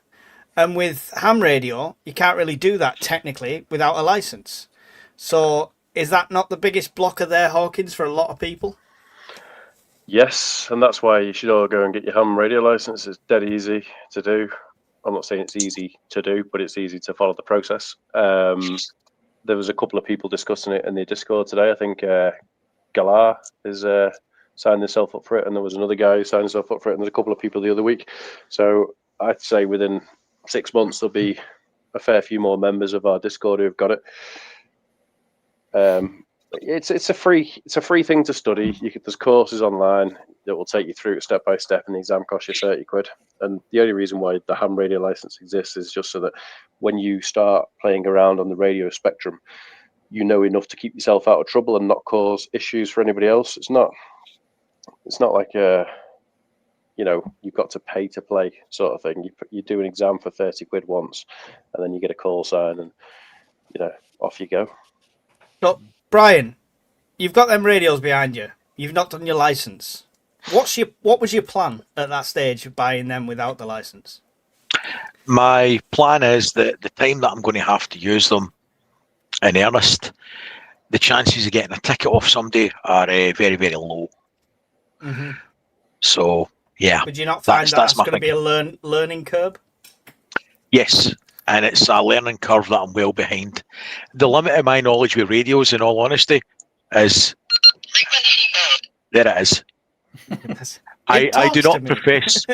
S1: And with ham radio, you can't really do that technically without a license. So is that not the biggest blocker there, Hawkins, for a lot of people?
S5: Yes, and that's why you should all go and get your ham radio license. It's dead easy to do. I'm not saying it's easy to do, but it's easy to follow the process. There was a couple of people discussing it in the Discord today. I think Galar is signed himself up for it, and there was another guy who signed himself up for it, and there's a couple of people the other week. So I'd say within 6 months there'll be a fair few more members of our Discord who have got it. It's a free thing to study. There's courses online that will take you through it step by step, and the exam costs you 30 quid. And the only reason why the ham radio license exists is just so that when you start playing around on the radio spectrum, you know enough to keep yourself out of trouble and not cause issues for anybody else. It's not like you've got to pay to play sort of thing. You do an exam for 30 quid once, and then you get a call sign, and off you go.
S1: So, Brian, you've got them radios behind you. You've not done your license. What was your plan at that stage of buying them without the license?
S6: My plan is that the time that I'm going to have to use them in earnest, the chances of getting a ticket off somebody are very, very low.
S1: Mm-hmm.
S6: So, yeah.
S1: Would you not find that's going to be a learning curve?
S6: Yes, and it's a learning curve that I'm well behind. The limit of my knowledge with radios, in all honesty, is... There it is. I do not profess.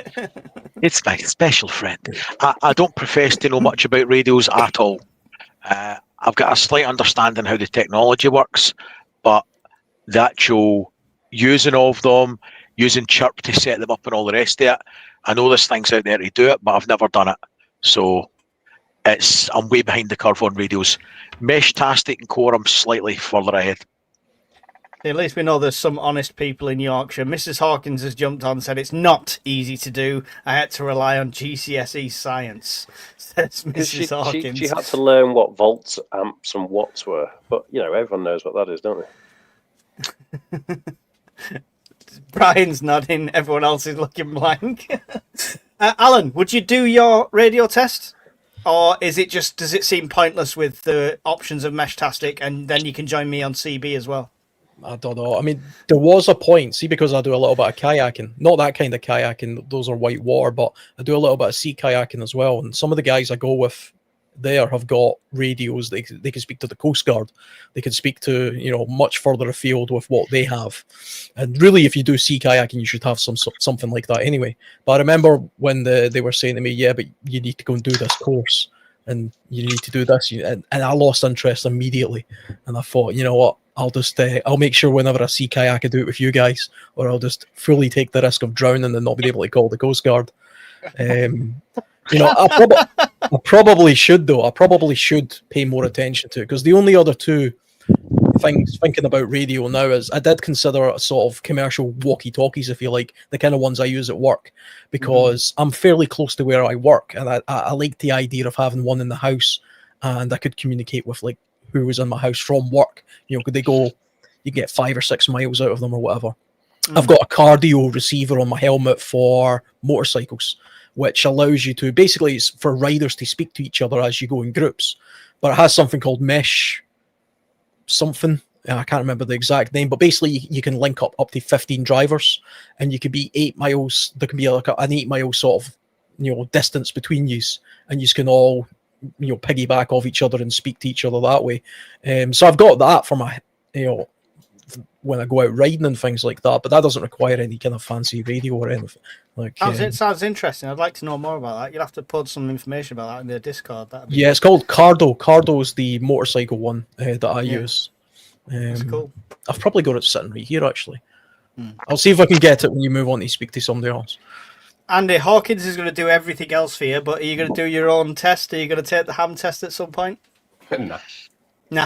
S6: It's my special friend. I don't profess to know much about radios at all. I've got a slight understanding how the technology works, but the actual using of them, using chirp to set them up and all the rest of it, I know there's things out there to do it, but I've never done it. So I'm way behind the curve on radios. Mesh-tastic and core, I'm slightly further ahead.
S1: At least we know there's some honest people in Yorkshire. Mrs. Hawkins has jumped on and said it's not easy to do. I had to rely on GCSE science, says Mrs. Hawkins.
S5: She had to learn what volts, amps, and watts were. But, everyone knows what that is, don't they?
S1: Brian's nodding. Everyone else is looking blank. Alan, would you do your radio test? Or does it seem pointless with the options of Mesh-tastic, and then you can join me on CB as well?
S2: I don't know. I mean, there was a point, because I do a little bit of kayaking, not that kind of kayaking, those are white water, but I do a little bit of sea kayaking as well. And some of the guys I go with there have got radios. They can speak to the Coast Guard. They can speak to, much further afield with what they have. And really, if you do sea kayaking, you should have something like that anyway. But I remember when they were saying to me, yeah, but you need to go and do this course. And you need to do this. And I lost interest immediately. And I thought, you know what? I'll make sure whenever I see kayak I do it with you guys, or I'll just fully take the risk of drowning and not be able to call the Coast Guard. I probably should though. I probably should pay more attention to it, because the only other two things thinking about radio now is I did consider a sort of commercial walkie-talkies, if you like, the kind of ones I use at work, because I'm fairly close to where I work, and I like the idea of having one in the house, and I could communicate with who was in my house from work. Could they go you get 5 or 6 miles out of them or whatever. I've got a cardio receiver on my helmet for motorcycles, which allows you to basically, it's for riders to speak to each other as you go in groups, but it has something called mesh something. I can't remember the exact name, but basically you can link up to 15 drivers, and you could be 8 miles. There can be like an 8-mile sort of, distance between you, and you can all, piggyback off each other and speak to each other that way. So I've got that for my, when I go out riding and things like that, but that doesn't require any kind of fancy radio or anything. Like,
S1: it sounds interesting. I'd like to know more about that. You'll have to put some information about that in the Discord.
S2: Yeah, it's called Cardo. Cardo is the motorcycle one that I use.
S1: That's cool.
S2: I've probably got it sitting right here, actually. I'll see if I can get it when you move on to speak to somebody else.
S1: Andy, Hawkins is going to do everything else for you, but are you going to do your own test? Are you going to take the ham test at some point?
S3: No.
S1: Nah.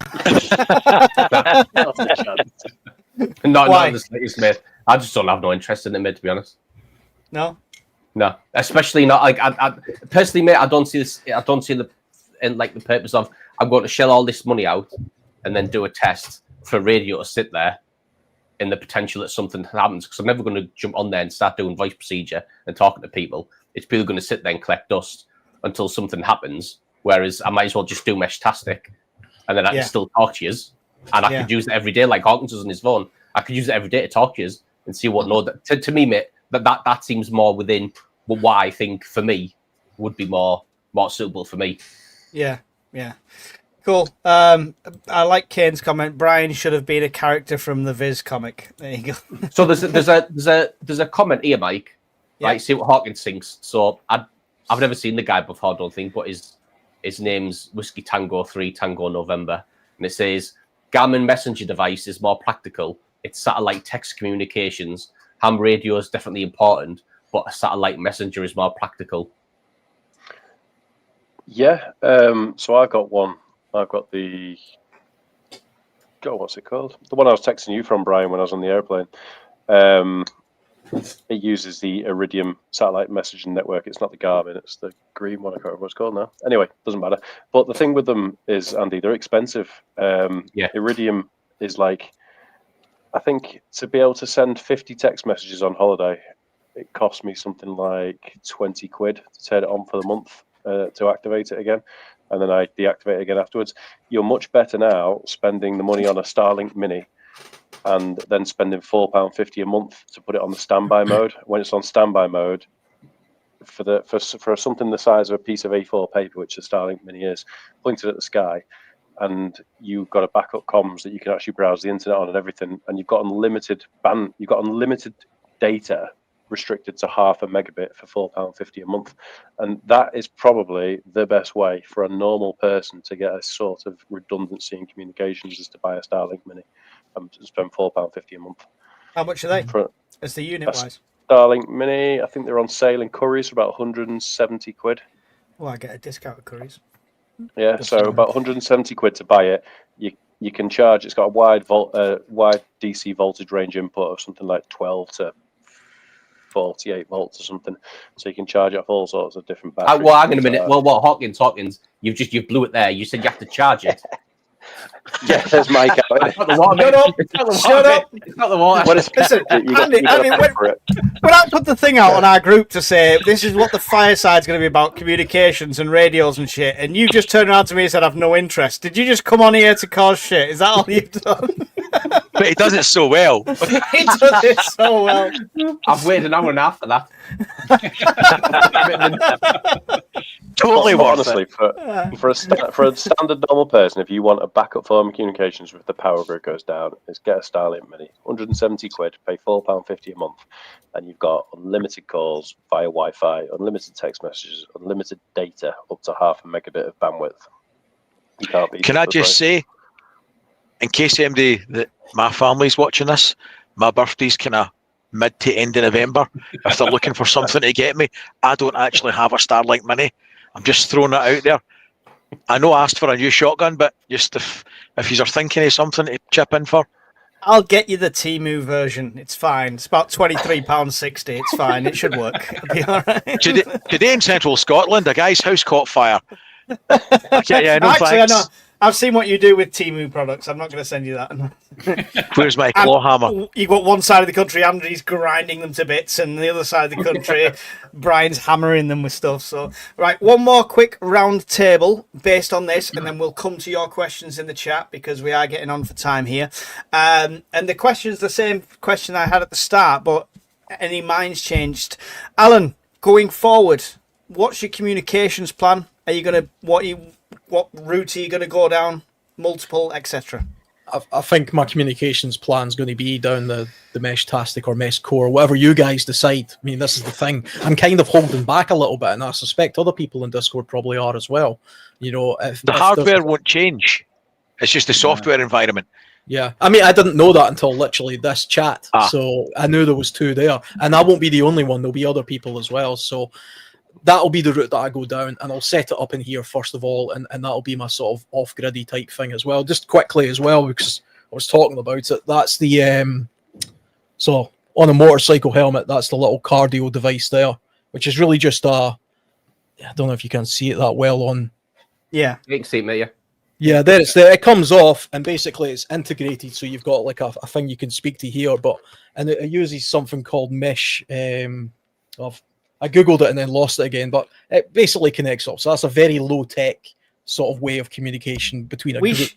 S3: Not the slightest, mate. I just don't have no interest in it, mate, to be honest.
S1: No?
S3: No. Especially not, like, I personally, mate, I don't see the purpose of, I'm going to shell all this money out and then do a test for radio to sit there in the potential that something happens, because I'm never going to jump on there and start doing voice procedure and talking to people. It's people going to sit there and collect dust until something happens, whereas I might as well just do Meshtastic, and then I can still talk to you, and I could use it every day like Hawkins does on his phone. I could use it every day to talk to you and see what to me, mate, that seems more within what I think for me would be more suitable for me.
S1: Yeah. Cool. I like Kane's comment. Brian should have been a character from the Viz comic. There you go.
S3: So there's a comment here, Mike.
S1: Yeah.
S3: Right, see what Hawkins thinks. So I've never seen the guy before, I don't think, but his name's Whiskey Tango 3 Tango November, and it says Garmin messenger device is more practical. It's satellite text communications. Ham radio is definitely important, but a satellite messenger is more practical.
S5: Yeah. So I've got one. I've got what's it called? The one I was texting you from, Brian, when I was on the airplane. It uses the Iridium satellite messaging network. It's not the Garmin, it's the green one. I can't remember what it's called now. Anyway, doesn't matter. But the thing with them is, Andy, they're expensive. Iridium is like, I think to be able to send 50 text messages on holiday, it cost me something like 20 quid to turn it on for the month to activate it again. And then I deactivate it again afterwards. You're much better now spending the money on a Starlink Mini and then spending £4.50 a month to put it on the standby mode. When it's on standby mode, for something the size of a piece of A4 paper, which the Starlink Mini is, pointed at the sky, and you've got a backup comms that you can actually browse the internet on and everything, and you've got unlimited data restricted to 0.5 megabit for £4.50 a month, and that is probably the best way for a normal person to get a sort of redundancy in communications, is to buy a Starlink Mini and spend £4.50 a month.
S1: How much are they? As the unit wise?
S5: Starlink Mini, I think they're on sale in Currys for about 170 quid.
S1: Well, I get a discount at Currys.
S5: Yeah, so about 170 quid to buy it. You can charge. It's got a wide DC voltage range input of something like 12 to 48 volts or something, so you can charge it off all sorts of different batteries.
S3: Well, hang on a minute. Well, Hawkins, you blew it there. You said you have to charge it.
S5: Yeah, there's Mike out.
S3: It's not the water.
S1: Shut up!
S3: It's not the water.
S1: Listen, Andy, when I put the thing out on our group to say this is what the Fireside's going to be about, communications and radios and shit, and you just turned around to me and said I've no interest. Did you just come on here to cause shit? Is that all you've done?
S6: But he does it so well.
S1: He does it so well.
S3: I've waited an hour and a half for that.
S6: Totally worth
S5: honestly,
S6: it.
S5: for a standard normal person, if you want a backup form of communications if the power grid goes down, is get a Starlink Mini. 170 quid, pay £4.50 a month, and you've got unlimited calls via Wi-Fi, unlimited text messages, unlimited data up to 0.5 megabit of bandwidth. You can't beat.
S6: Can I just say, in case anybody that my family's watching this, my birthday's kind of mid to end of November. If they're looking for something to get me, I don't actually have a Starlink Mini. I'm just throwing it out there. I know I asked for a new shotgun, but just if you are thinking of something to chip in for,
S1: I'll get you the Temu version. It's fine. It's about £23.60. It's fine. It should work. It'll be all right.
S6: Today in central Scotland, a guy's house caught fire. Okay, yeah, no
S1: Actually,
S6: thanks.
S1: I've seen what you do with Temu products. I'm not going to send you that.
S6: Where's my claw hammer?
S1: You got one side of the country, Andy's grinding them to bits, and the other side of the country, Brian's hammering them with stuff. So, right, one more quick round table based on this, and then we'll come to your questions in the chat because we are getting on for time here. And the question's the same question I had at the start, but any minds changed? Alan, going forward, what's your communications plan? Are you going to what route are you going to go down? Multiple, etc.
S2: I think my communications plan is going to be down the Meshtastic or Mesh Core, whatever you guys decide. I mean, this is the thing. I'm kind of holding back a little bit, and I suspect other people in Discord probably are as well. You know, if
S6: hardware won't change. It's just the software environment.
S2: Yeah, I mean, I didn't know that until literally this chat. So I knew there was two there, and I won't be the only one. There'll be other people as well. So that'll be the route that I go down, and I'll set it up in here first of all, and that'll be my sort of off-griddy type thing as well. Just quickly as well, because I was talking about it. That's the so on a motorcycle helmet, that's the little cardio device there, which is really just I don't know if you can see it that well on.
S1: Yeah,
S3: you can see it, mate. Yeah.
S2: Yeah, there it's there. It comes off, and basically it's integrated, so you've got like a thing you can speak to here, and it uses something called mesh. I googled it and then lost it again, but it basically connects up. So that's a very low tech sort of way of communication between a group.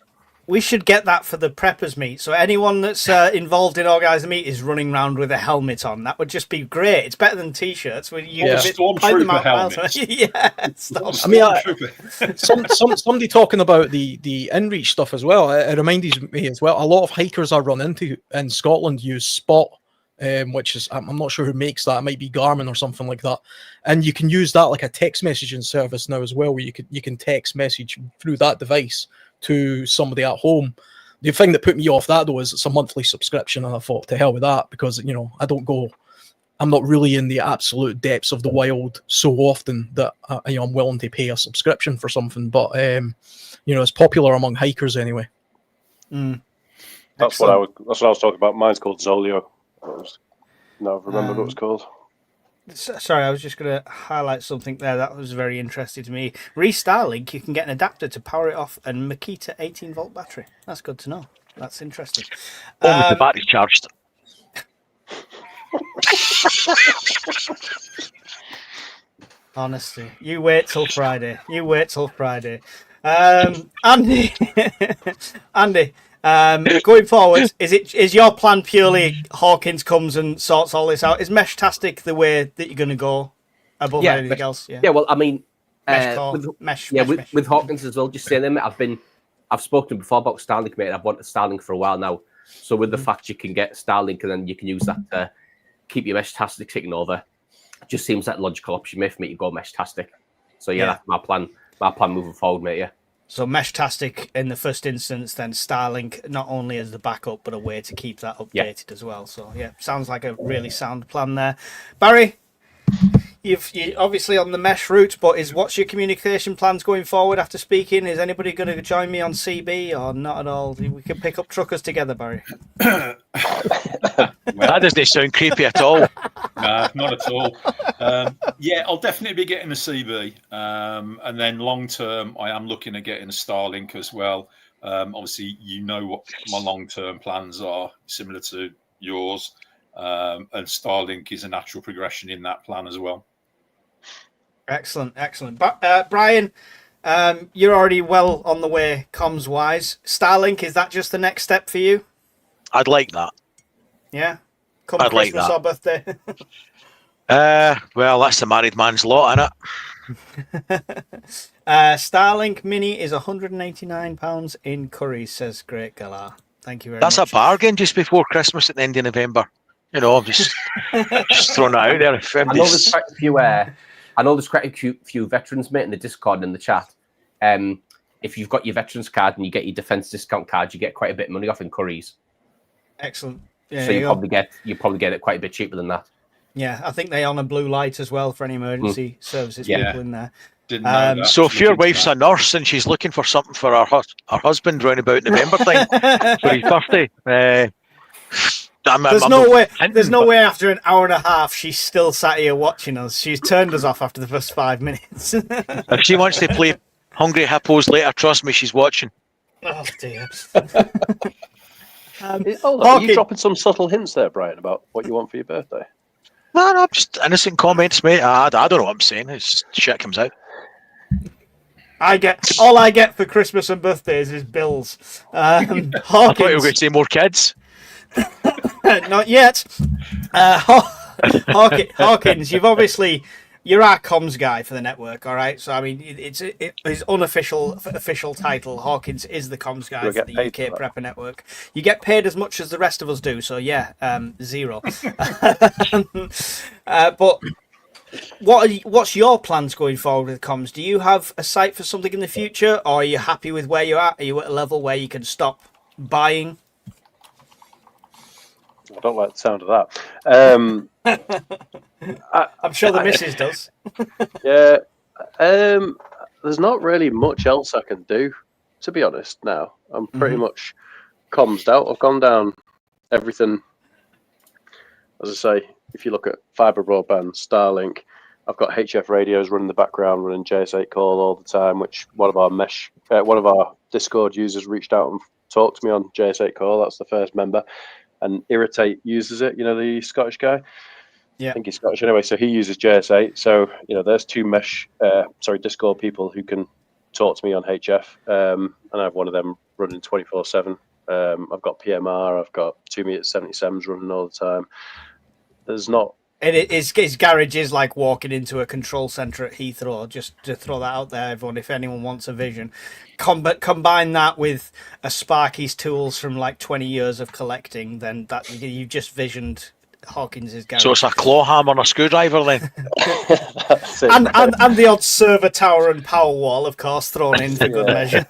S1: We should get that for the preppers meet. So anyone that's involved in organising meet is running around with a helmet on. That would just be great. It's better than t-shirts.
S4: Stormtrooper helmets.
S1: Yeah.
S2: I mean, somebody talking about the InReach stuff as well. It reminded me as well. A lot of hikers I run into in Scotland use Spot. Which is, I'm not sure who makes that. It might be Garmin or something like that. And you can use that like a text messaging service now as well, where you can text message through that device to somebody at home. The thing that put me off that though is it's a monthly subscription, and I thought to hell with that, because I'm not really in the absolute depths of the wild so often that I'm willing to pay a subscription for something. But it's popular among hikers anyway.
S5: That's what I was talking about. Mine's called Zolio. No, I remember what it was called.
S1: Sorry, I was just going to highlight something there that was very interesting to me. Starlink, you can get an adapter to power it off, and Makita 18-volt battery. That's good to know. That's interesting.
S6: Only the battery's charged.
S1: Honestly, you wait till Friday. Andy, going forward, is your plan purely Hawkins comes and sorts all this out? Is Meshtastic the way that you're going to go above anything else?
S3: Yeah. Well, I mean,
S1: mesh,
S3: with Hawkins as well. Just saying them, I've spoken before about Starlink, mate. I've wanted Starlink for a while now. So with the fact you can get Starlink and then you can use that to keep your Meshtastic ticking over, it just seems like a logical option, mate, for me to go Meshtastic. So that's my plan. My plan moving forward, mate. Yeah.
S1: So Meshtastic in the first instance, then Starlink not only as the backup, but a way to keep that updated as well. So sounds like a really sound plan there. Barry, you're obviously on the mesh route, but what's your communication plans going forward after speaking? Is anybody going to join me on CB or not at all? We can pick up truckers together, Barry.
S6: That doesn't sound creepy at all.
S4: No, not at all. I'll definitely be getting a CB. And then long term, I am looking at getting a Starlink as well. Obviously, you know what my long term plans are, similar to yours. And Starlink is a natural progression in that plan as well.
S1: Excellent. But Brian, you're already well on the way comms wise. Starlink, is that just the next step for you?
S6: I'd like that.
S1: Yeah.
S6: I'd
S1: Christmas
S6: like that.
S1: or birthday.
S6: Well, that's the married man's lot, innit?
S1: Starlink Mini is £189 in Curry's, says Great Galar. Thank you very much.
S6: That's a bargain just before Christmas at the end of November. I'm just throwing it out there.
S3: I know there's quite a few. I know there's quite a few veterans, mate, in the Discord and in the chat. If you've got your veterans card and you get your defense discount card, you get quite a bit of money off in Curry's.
S1: Excellent. Yeah,
S3: so you probably get it quite a bit cheaper than that.
S1: Yeah, I think they on a blue light as well for any emergency services people in there.
S4: Didn't know that.
S6: So if your wife's a nurse and she's looking for something for her husband round about November time for his birthday,
S1: there's no way after an hour and a half she's still sat here watching us. She's turned us off after the first 5 minutes.
S6: If she wants to play Hungry Hippos later, trust me, she's watching.
S1: Oh dear.
S5: Are you
S1: Hawkins-
S5: dropping some subtle hints there, Brian, about what you want for your birthday?
S6: No, just innocent comments, mate. I don't know what I'm saying. It's shit comes out.
S1: all I get for Christmas and birthdays is bills.
S6: I thought you were
S1: Hawkins,
S6: going to say more kids.
S1: not yet. Hawkins, you're our comms guy for the network, all right? So I mean, it's his unofficial official title. Hawkins is the comms guy for the UK Prepper Network. You get paid as much as the rest of us do, so yeah, 0. But what's your plans going forward with comms? Do you have a sight for something in the future, or are you happy with where you're at? Are you at a level where you can stop buying?
S5: I don't like the sound of that.
S1: I'm sure the missus does.
S5: Yeah. There's not really much else I can do, to be honest. Now I'm pretty much commsed out. I've gone down everything. As I say, if you look at fibre broadband, Starlink, I've got HF radios running in the background, running JS8 call all the time. Which one of our Discord users reached out and talked to me on JS8 call. That's the first member, and Irritate uses it. You know, the Scottish guy.
S1: Yeah.
S5: I think he's Scottish anyway, so he uses JS8. So, there's two Discord people who can talk to me on HF, and I have one of them running 24/7. I've got PMR, I've got 2m77s running all the time. There's not.
S1: And his garage is like walking into a control centre at Heathrow, just to throw that out there, everyone, if anyone wants a vision. Combine that with a Sparky's tools from like 20 years of collecting, then that you've just visioned Hawkins' garage.
S6: So it's a claw hammer and a screwdriver then.
S5: That's it.
S1: and the odd server tower and power wall, of course, thrown in for good measure.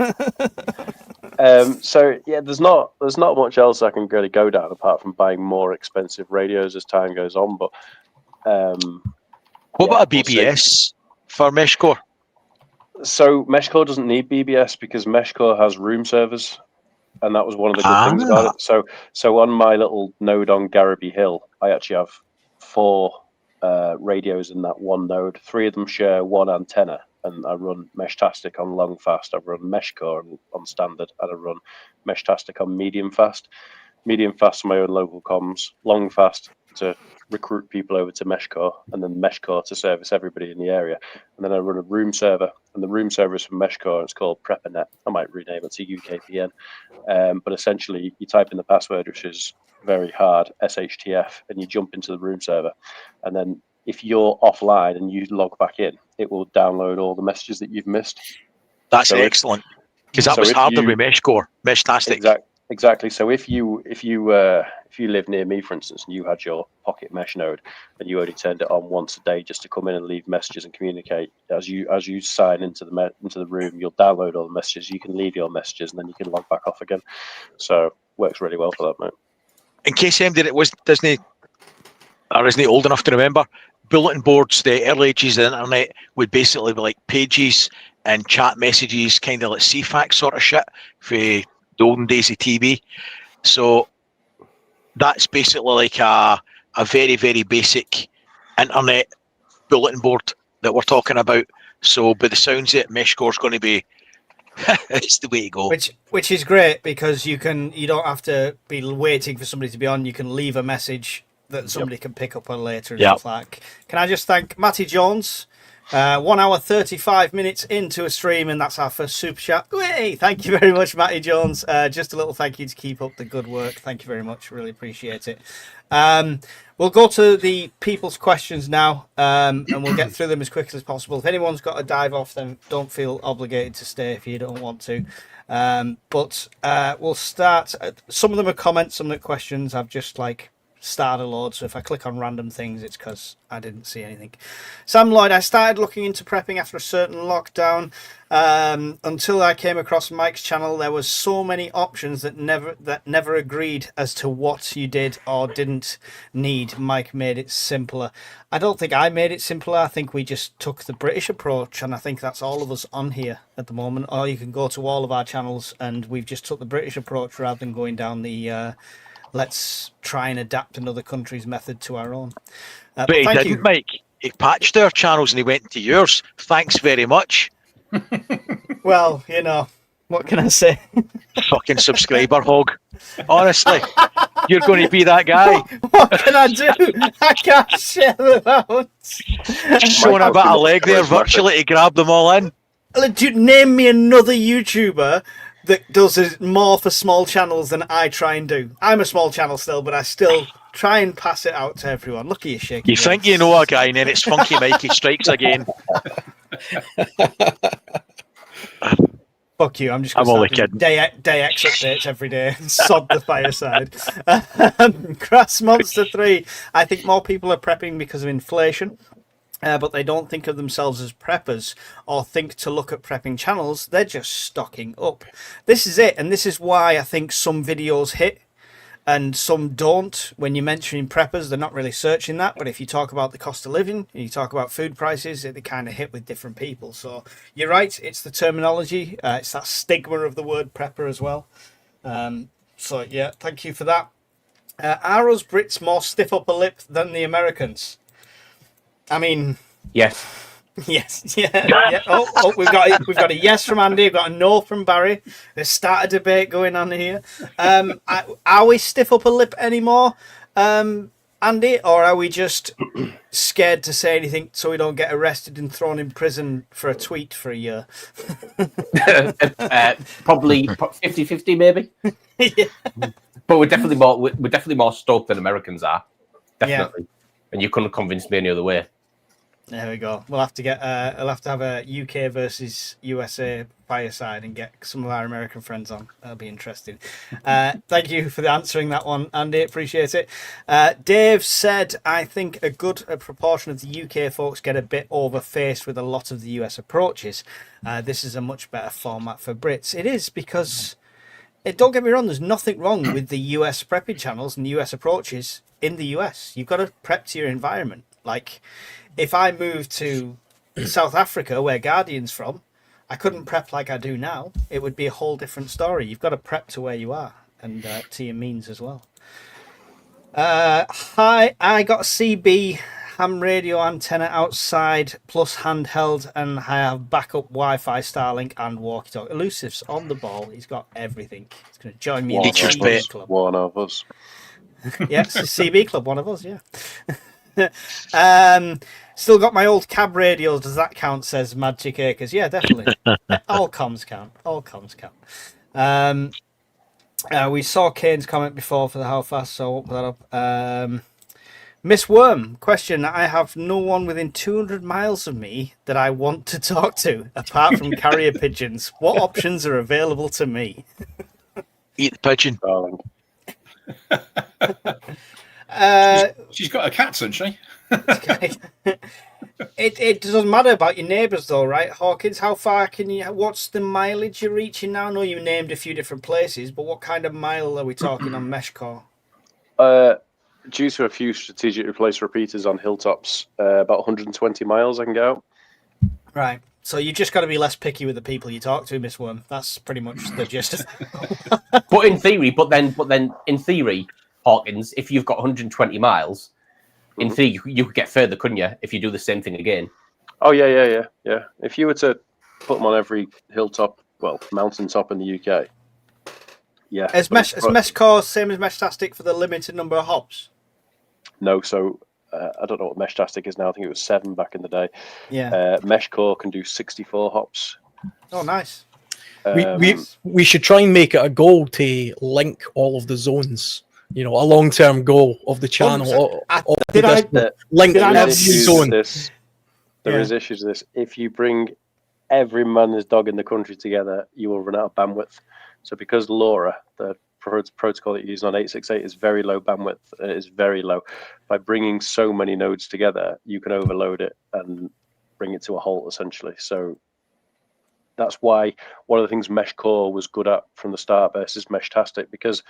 S5: So yeah, there's not much else I can really go down apart from buying more expensive radios as time goes on. But
S6: what about a BBS for Meshcore?
S5: So Meshcore doesn't need BBS because Meshcore has room servers, and that was one of the good things about it. So on my little node on Garraby Hill, I actually have 4 radios in that one node. 3 of them share one antenna, and I run Meshtastic on long fast. I run Meshcore on standard, and I run Meshtastic on medium fast. Medium fast for my own local comms, long fast to recruit people over to Meshcore, and then Meshcore to service everybody in the area. And then I run a room server, and the room server is from Meshcore, and it's called PrepperNet. I might rename it to UKPN. But essentially, you type in the password, which is very hard, SHTF, and you jump into the room server. And then if you're offline and you log back in, it will download all the messages that you've missed.
S6: That's excellent, because that was harder with Meshcore, Meshtastic.
S5: Exactly. So if you live near me, for instance, and you had your pocket mesh node, and you only turned it on once a day just to come in and leave messages and communicate, as you sign into the room, you'll download all the messages. You can leave your messages, and then you can log back off again. So works really well for that, mate.
S6: In case anybody that was Disney or isn't old enough to remember, bulletin boards, the early ages of the internet would basically be like pages and chat messages, kind of like CFAX sort of shit for the olden days of TV. So that's basically like a very, very basic internet bulletin board that we're talking about. So by the sounds of it, Meshcore's going to be it's the way to go.
S1: Which is great, because you don't have to be waiting for somebody to be on. You can leave a message that somebody can pick up on later and stuff like. Can I just thank Matty Jones? 1 hour 35 minutes into a stream, and that's our first super chat. Hey, thank you very much, Matty Jones. Just a little thank you to keep up the good work. Thank you very much. Really appreciate it. We'll go to the people's questions now, and we'll get through them as quickly as possible. If anyone's got to dive off, then don't feel obligated to stay if you don't want to. But we'll start. Some of them are comments, some of them are questions. I've just started a load, so if I click on random things, it's because I didn't see anything. Sam Lloyd, I started looking into prepping after a certain lockdown. Until I came across Mike's channel, there was so many options that never agreed as to what you did or didn't need. Mike made it simpler. I don't think I made it simpler. I think we just took the British approach, and I think that's all of us on here at the moment. Or you can go to all of our channels, and we've just took the British approach rather than going down the let's try and adapt another country's method to our own.
S6: But he didn't, Mike. He patched our channels and he went to yours. Thanks very much.
S1: Well, what can I say?
S6: fucking subscriber hog. Honestly, you're going to be that guy.
S1: What can I do? I can't share them out.
S6: Showing a bit of leg there virtually to grab them all in.
S1: Name me another YouTuber that does more for small channels than I try and do. I'm a small channel still, but I still try and pass it out to everyone. Look at you shaking.
S6: You think you know a guy, and then it's Funky Mikey strikes again.
S1: Fuck you! I'm just
S6: I'm
S1: going
S6: only
S1: to start
S6: kidding.
S1: doing day X updates every day. Sod the Fireside. Grass Monster 3. I think more people are prepping because of inflation. But they don't think of themselves as preppers or think to look at prepping channels. They're just stocking up. This is it. And this is why I think some videos hit and some don't. When you're mentioning preppers, they're not really searching that. But if you talk about the cost of living and you talk about food prices, they kind of hit with different people. So you're right. It's the terminology. It's that stigma of the word prepper as well. So yeah, thank you for that. Are us Brits more stiff upper lip than the Americans? I mean,
S3: Yes.
S1: yes, yeah. Oh, we've got a yes from Andy. We've got a no from Barry. There's start a debate going on here. Are we stiff upper lip anymore, Andy, or are we just scared to say anything so we don't get arrested and thrown in prison for a tweet for a year?
S3: Probably 50-50 maybe.
S1: Yeah.
S3: But we're definitely more stoked than Americans are. Definitely. And you couldn't convince me any other way.
S1: There we go. We'll have to get. I'll have to have a UK versus USA Fireside and get some of our American friends on. That'll be interesting. Thank you for answering that one, Andy. Appreciate it. Dave said, "I think a good proportion of the UK folks get a bit overfaced with a lot of the US approaches. This is a much better format for Brits. It is because." Don't get me wrong, there's nothing wrong with the US prepping channels and the US approaches in the US. You've got to prep to your environment. Like, if I moved to South Africa, where Guardian's from, I couldn't prep like I do now. It would be a whole different story. You've got to prep to where you are and to your means as well. Hi, I got a CB ham radio antenna outside plus handheld, and I have backup Wi-Fi, Starlink, and walkie-talkie. Elusive's on the ball. He's got everything. He's going to join me in the CB club.
S5: One of us.
S1: Yeah, it's the CB club. One of us. Yeah. Still got my old cab radios. Does that count? Says Magic Acres. Yeah, definitely. All comms count. All comms count. We saw Kane's comment before for the how fast, so I'll put that up. Miss Worm, question. I have no one within 200 miles of me that I want to talk to, apart from carrier pigeons. What options are available to me?
S6: Eat the pigeon.
S5: Darling.
S4: She's got a cat, hasn't she?
S1: It doesn't matter about your neighbours though, right, Hawkins? How far can you? What's the mileage you're reaching now? I know you named a few different places, but what kind of mile are we talking on mesh core?
S5: Due to a few strategically placed repeaters on hilltops, about 120 miles I can go.
S1: Right. So you just got to be less picky with the people you talk to, Miss Worm. That's pretty much the gist of it.
S3: But in theory, in theory, Hawkins, if you've got 120 miles, in theory you could get further, couldn't you? If you do the same thing again.
S5: Oh yeah. If you were to put them on every hilltop, well, mountaintop in the UK, yeah.
S1: Is mesh core same as Meshtastic for the limited number of hops?
S5: No, so I don't know what Meshtastic is now. I think it was 7 back in the day.
S1: Yeah.
S5: Mesh core can do 64 hops.
S1: Oh, nice.
S2: We should try and make it a goal to link all of the zones. You know, a long-term goal of the channel. Link every zone.
S5: There is issues with this. If you bring every man's dog in the country together, you will run out of bandwidth. So because LoRa, the protocol that you use on 868, is very low bandwidth, it is very low. By bringing so many nodes together, you can overload it and bring it to a halt, essentially. So that's why one of the things Mesh Core was good at from the start versus Meshtastic, because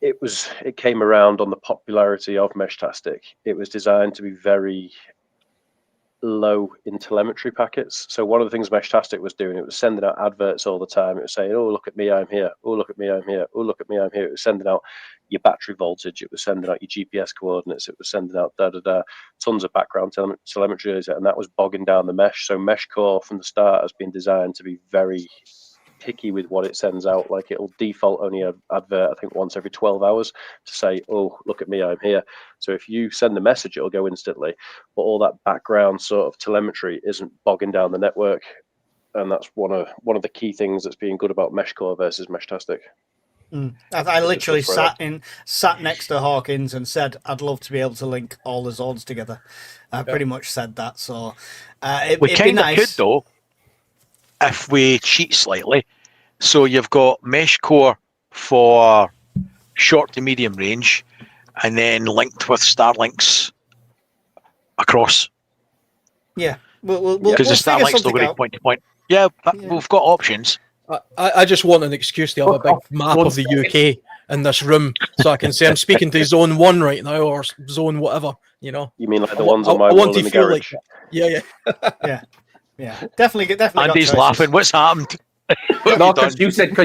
S5: it came around on the popularity of Meshtastic. It was designed to be very low in telemetry packets. So one of the things Meshtastic was doing, it was sending out adverts all the time. It was saying, oh, look at me, I'm here. Oh, look at me, I'm here. Oh, look at me, I'm here. It was sending out your battery voltage. It was sending out your GPS coordinates. It was sending out tons of background telemetry, and that was bogging down the mesh. So Mesh Core from the start has been designed to be very picky with what it sends out. Like it'll default only an advert, I think, once every 12 hours to say, oh, look at me, I'm here. So if you send a message, it'll go instantly. But all that background sort of telemetry isn't bogging down the network. And that's one of the key things that's being good about Meshcore versus Meshtastic.
S1: I literally sat next to Hawkins and said, I'd love to be able to link all the zones together. I pretty much said that. So
S6: we
S1: it'd be
S6: kind of
S1: nice.
S6: could, though, if we cheat slightly. So you've got Meshcore for short to medium range, and then linked with Starlinks across.
S1: Yeah, because
S6: the Starlinks don't go point to point. Yeah, we've got options.
S2: I just want an excuse to have a big map of the UK in this room, so I can say I'm speaking to Zone 1 right now, or Zone whatever. You know.
S5: You mean like the ones on my wall in the garage?
S2: Yeah.
S1: Definitely.
S6: Andy's laughing. What's happened?
S3: No, because you said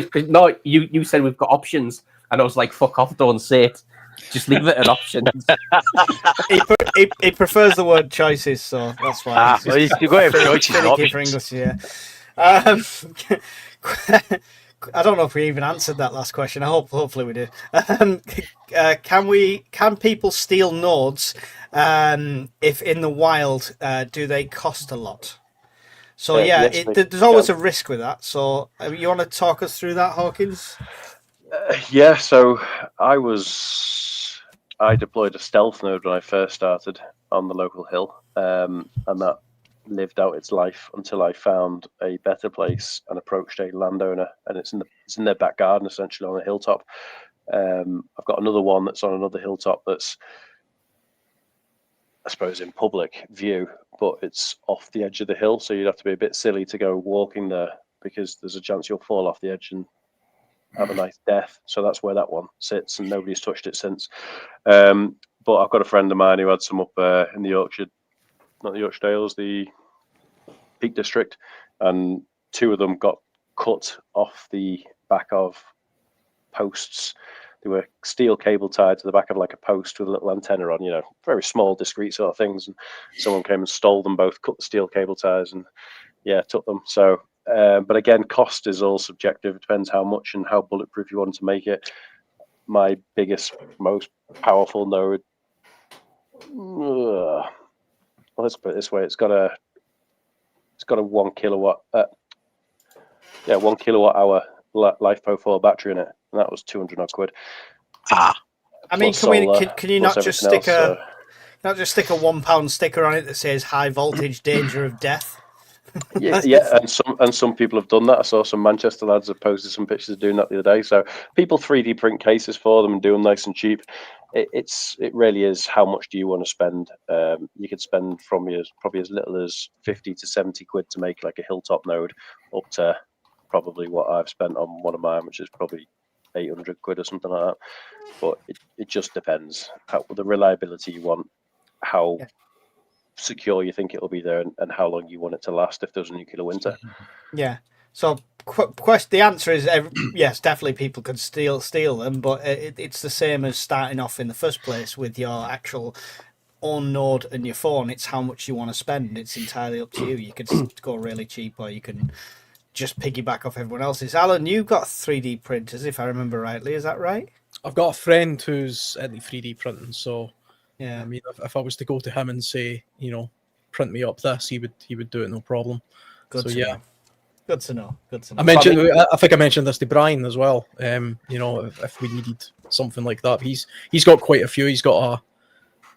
S3: you said we've got options, and I was like, "Fuck off! Don't say it. Just leave it at options."
S1: he prefers the word choices, so that's why.
S6: You got to have choices and options.
S1: I don't know if we even answered that last question. Hopefully we did. Can people steal nodes? If in the wild, do they cost a lot? So yes, there's always a risk with that. So you want to talk us through that, Hawkins?
S5: Yeah. So I deployed a stealth node when I first started on the local hill, and that lived out its life until I found a better place and approached a landowner, and it's in their back garden, essentially on a hilltop. I've got another one that's on another hilltop that's, I suppose, in public view, but it's off the edge of the hill, so you'd have to be a bit silly to go walking there because there's a chance you'll fall off the edge and have a nice death. So that's where that one sits, and nobody's touched it since. But I've got a friend of mine who had some up in the Yorkshire, not the Yorkshire Dales, the Peak District, and two of them got cut off the back of posts. They were steel cable tied to the back of like a post with a little antenna on, very small, discreet sort of things. And someone came and stole them both, cut the steel cable ties, and took them. So, but again, cost is all subjective. It depends how much and how bulletproof you want to make it. My biggest, most powerful node, let's put it this way: it's got a 1 kilowatt, 1 kilowatt hour LiFePO4 battery in it, and that was 200 odd quid.
S1: I mean, can you not just stick a £1 sticker on it that says high voltage, danger of death? and some people have done that. I saw some Manchester lads have posted some pictures of doing that the other day. So people 3D print cases for them and do them nice and cheap. It really is how much do you want to spend. You could spend probably as little as 50 to 70 quid to make like a hilltop node, up to probably what I've spent on one of mine, which is probably 800 quid or something like that. But it just depends how the reliability you want, how secure you think it will be there, and how long you want it to last if there's a nuclear winter. Yeah. So the answer is yes, definitely people could steal them, but it's the same as starting off in the first place with your actual own node and your phone. It's how much you want to spend. It's entirely up to you. You could go really cheap, or you can just piggyback off everyone else's. Alan, you've got 3D printers, if I remember rightly. Is that right?
S2: I've got a friend who's into 3D printing, so
S1: yeah.
S2: I mean, if I was to go to him and say, print me up this, he would do it, no problem. Good to know. I think I mentioned this to Brian as well. If we needed something like that, he's got quite a few. He's got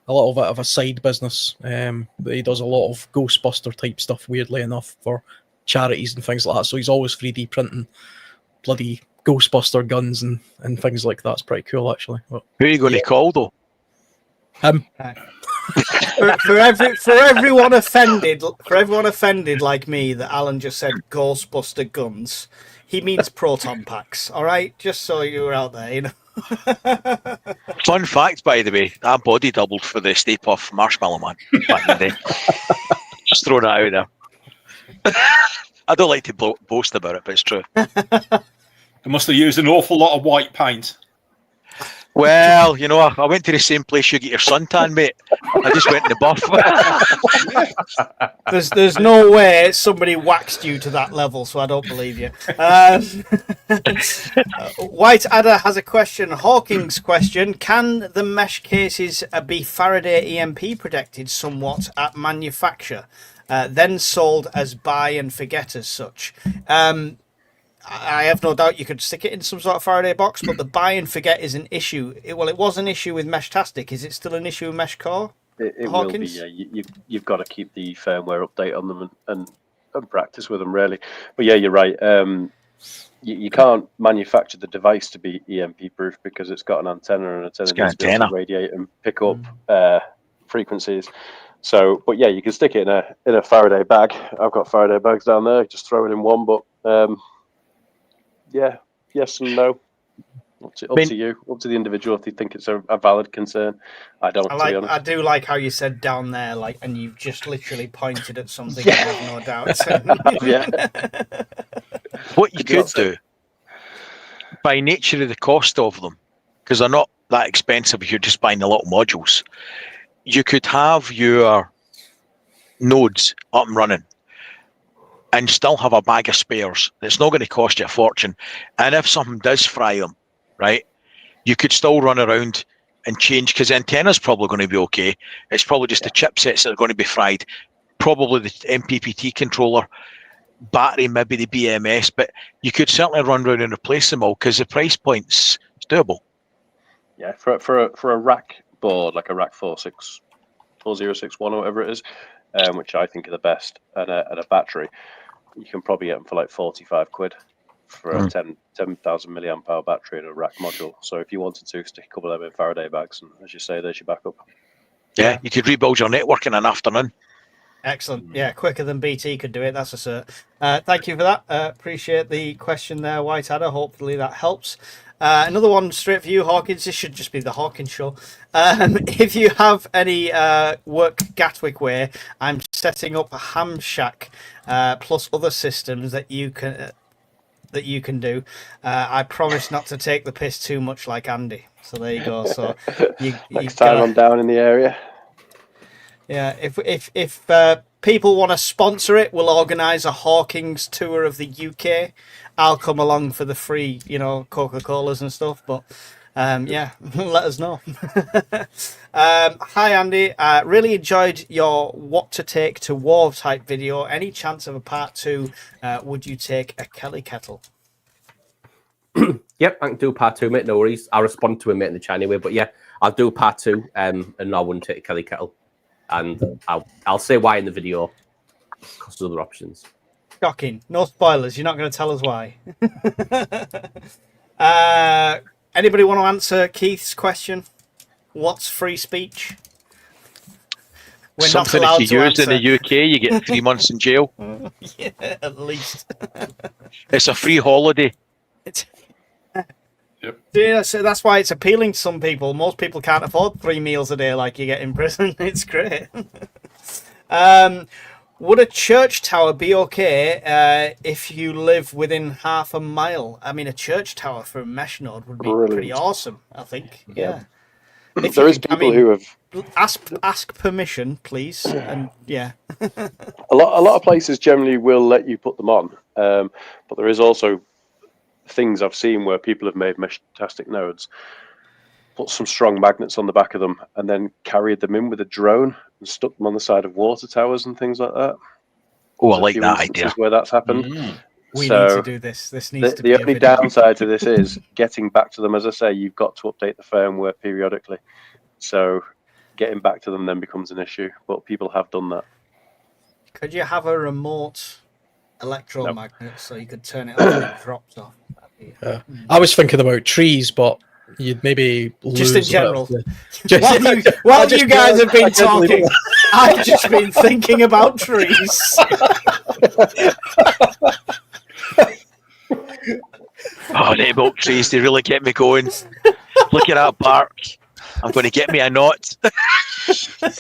S2: a little bit of a side business. He does a lot of Ghostbuster type stuff, weirdly enough, for charities and things like that. So he's always 3D printing bloody Ghostbuster guns and things like that. It's pretty cool, actually. But,
S6: who are you going to call, though?
S2: Him.
S1: for everyone offended like me that Alan just said Ghostbuster guns, he means proton packs. All right, just so you're out there,
S6: Fun fact, by the way, I body doubled for the Stay Puft Marshmallow Man back in the day. Just throwing it out there. I don't like to boast about it, but it's true.
S4: They must have used an awful lot of white paint.
S6: Well, you know, I went to the same place you get your suntan, mate. I just went in the buff.
S1: There's no way somebody waxed you to that level, so I don't believe you. White Adder has a question. Hawking's question: can the mesh cases be Faraday EMP protected somewhat at manufacture, then sold as buy and forget as such? I have no doubt you could stick it in some sort of Faraday box, but the buy and forget is an issue. Well, it was an issue with Meshtastic. Is it still an issue with Mesh Core?
S5: It will be. Yeah, you've got to keep the firmware update on them and practice with them, really. But yeah, you're right. You can't manufacture the device to be EMP proof because it's got an antenna, and antenna needs to be able to radiate and pick up frequencies. So, but yeah, you can stick it in a Faraday bag. I've got Faraday bags down there. Just throw it in one, but yeah, yes and no. Up to you, up to the individual if they think it's a valid concern. I don't.
S1: I do like how you said down there, like, and you've just literally pointed at something. Yeah. I have no doubt.
S5: Yeah.
S6: What you could do, by nature of the cost of them, because they're not that expensive if you're just buying the little modules, you could have your nodes up and running and still have a bag of spares. It's not going to cost you a fortune. And if something does fry them, right, you could still run around and change, because the antenna's probably going to be okay. It's probably just the chipsets that are going to be fried. Probably the MPPT controller, battery, maybe the BMS, but you could certainly run around and replace them all because the price point's doable.
S5: Yeah, for a rack board, like a rack 4061 or whatever it is, which I think are the best, and a battery, you can probably get them for like 45 quid for a 10,000 milliamp hour battery and a rack module. So if you wanted to, stick a couple of them in Faraday bags, and as you say, there's your backup.
S6: Yeah, you could rebuild your network in an afternoon.
S1: Excellent. Yeah, quicker than BT could do it. That's a cert. Thank you for that. Appreciate the question there, White Adder. Hopefully that helps. Another one straight for you, Hawkins. This should just be the Hawkins show. If you have any work Gatwick way, I'm setting up a ham shack plus other systems that you can do. I promise not to take the piss too much like Andy. So there you go. So
S5: next time I'm down in the area.
S1: Yeah, if people want to sponsor it, we'll organise a Hawkins tour of the UK. I'll come along for the free, Coca-Colas and stuff. But yeah, let us know. Hi Andy, really enjoyed your what to take to war type video. Any chance of a part 2? Would you take a Kelly kettle?
S3: Yep, I can do part 2, mate. No worries. I'll respond to him, mate, in the chat anyway. But yeah, I'll do part 2, and I wouldn't take a Kelly kettle. And I'll say why in the video, because there's other options.
S1: Shocking. No spoilers. You're not going to tell us why. Anybody want to answer Keith's question? What's free speech?
S6: We're something not if you use in the UK, you get 3 months in jail.
S1: Yeah, at least.
S6: It's a free holiday.
S4: Yep.
S1: Yeah, so that's why it's appealing to some people. Most people can't afford 3 meals a day like you get in prison. It's great. Would a church tower be okay if you live within half a mile? I mean, a church tower for a mesh node would be pretty awesome, I think. Yeah.
S5: There is people who have
S1: ask permission, please, and yeah.
S5: a lot of places generally will let you put them on, but there is also things I've seen where people have made Meshtastic nodes, put some strong magnets on the back of them, and then carried them in with a drone and stuck them on the side of water towers and things like that.
S6: Oh, I like that idea.
S5: Where that's happened.
S1: We need to do this. This needs to be
S5: the only downside to this is getting back to them. As I say, you've got to update the firmware periodically, so getting back to them then becomes an issue. But people have done that.
S1: Could you have a remote electromagnet so you could turn it on and it drops off?
S2: I was thinking about trees, but you'd maybe lose
S1: just in general.
S2: While
S1: you guys have been talking, I've just been thinking about trees.
S6: Oh, the oak trees, they really get me going. Look at that bark. I'm going to get me a knot.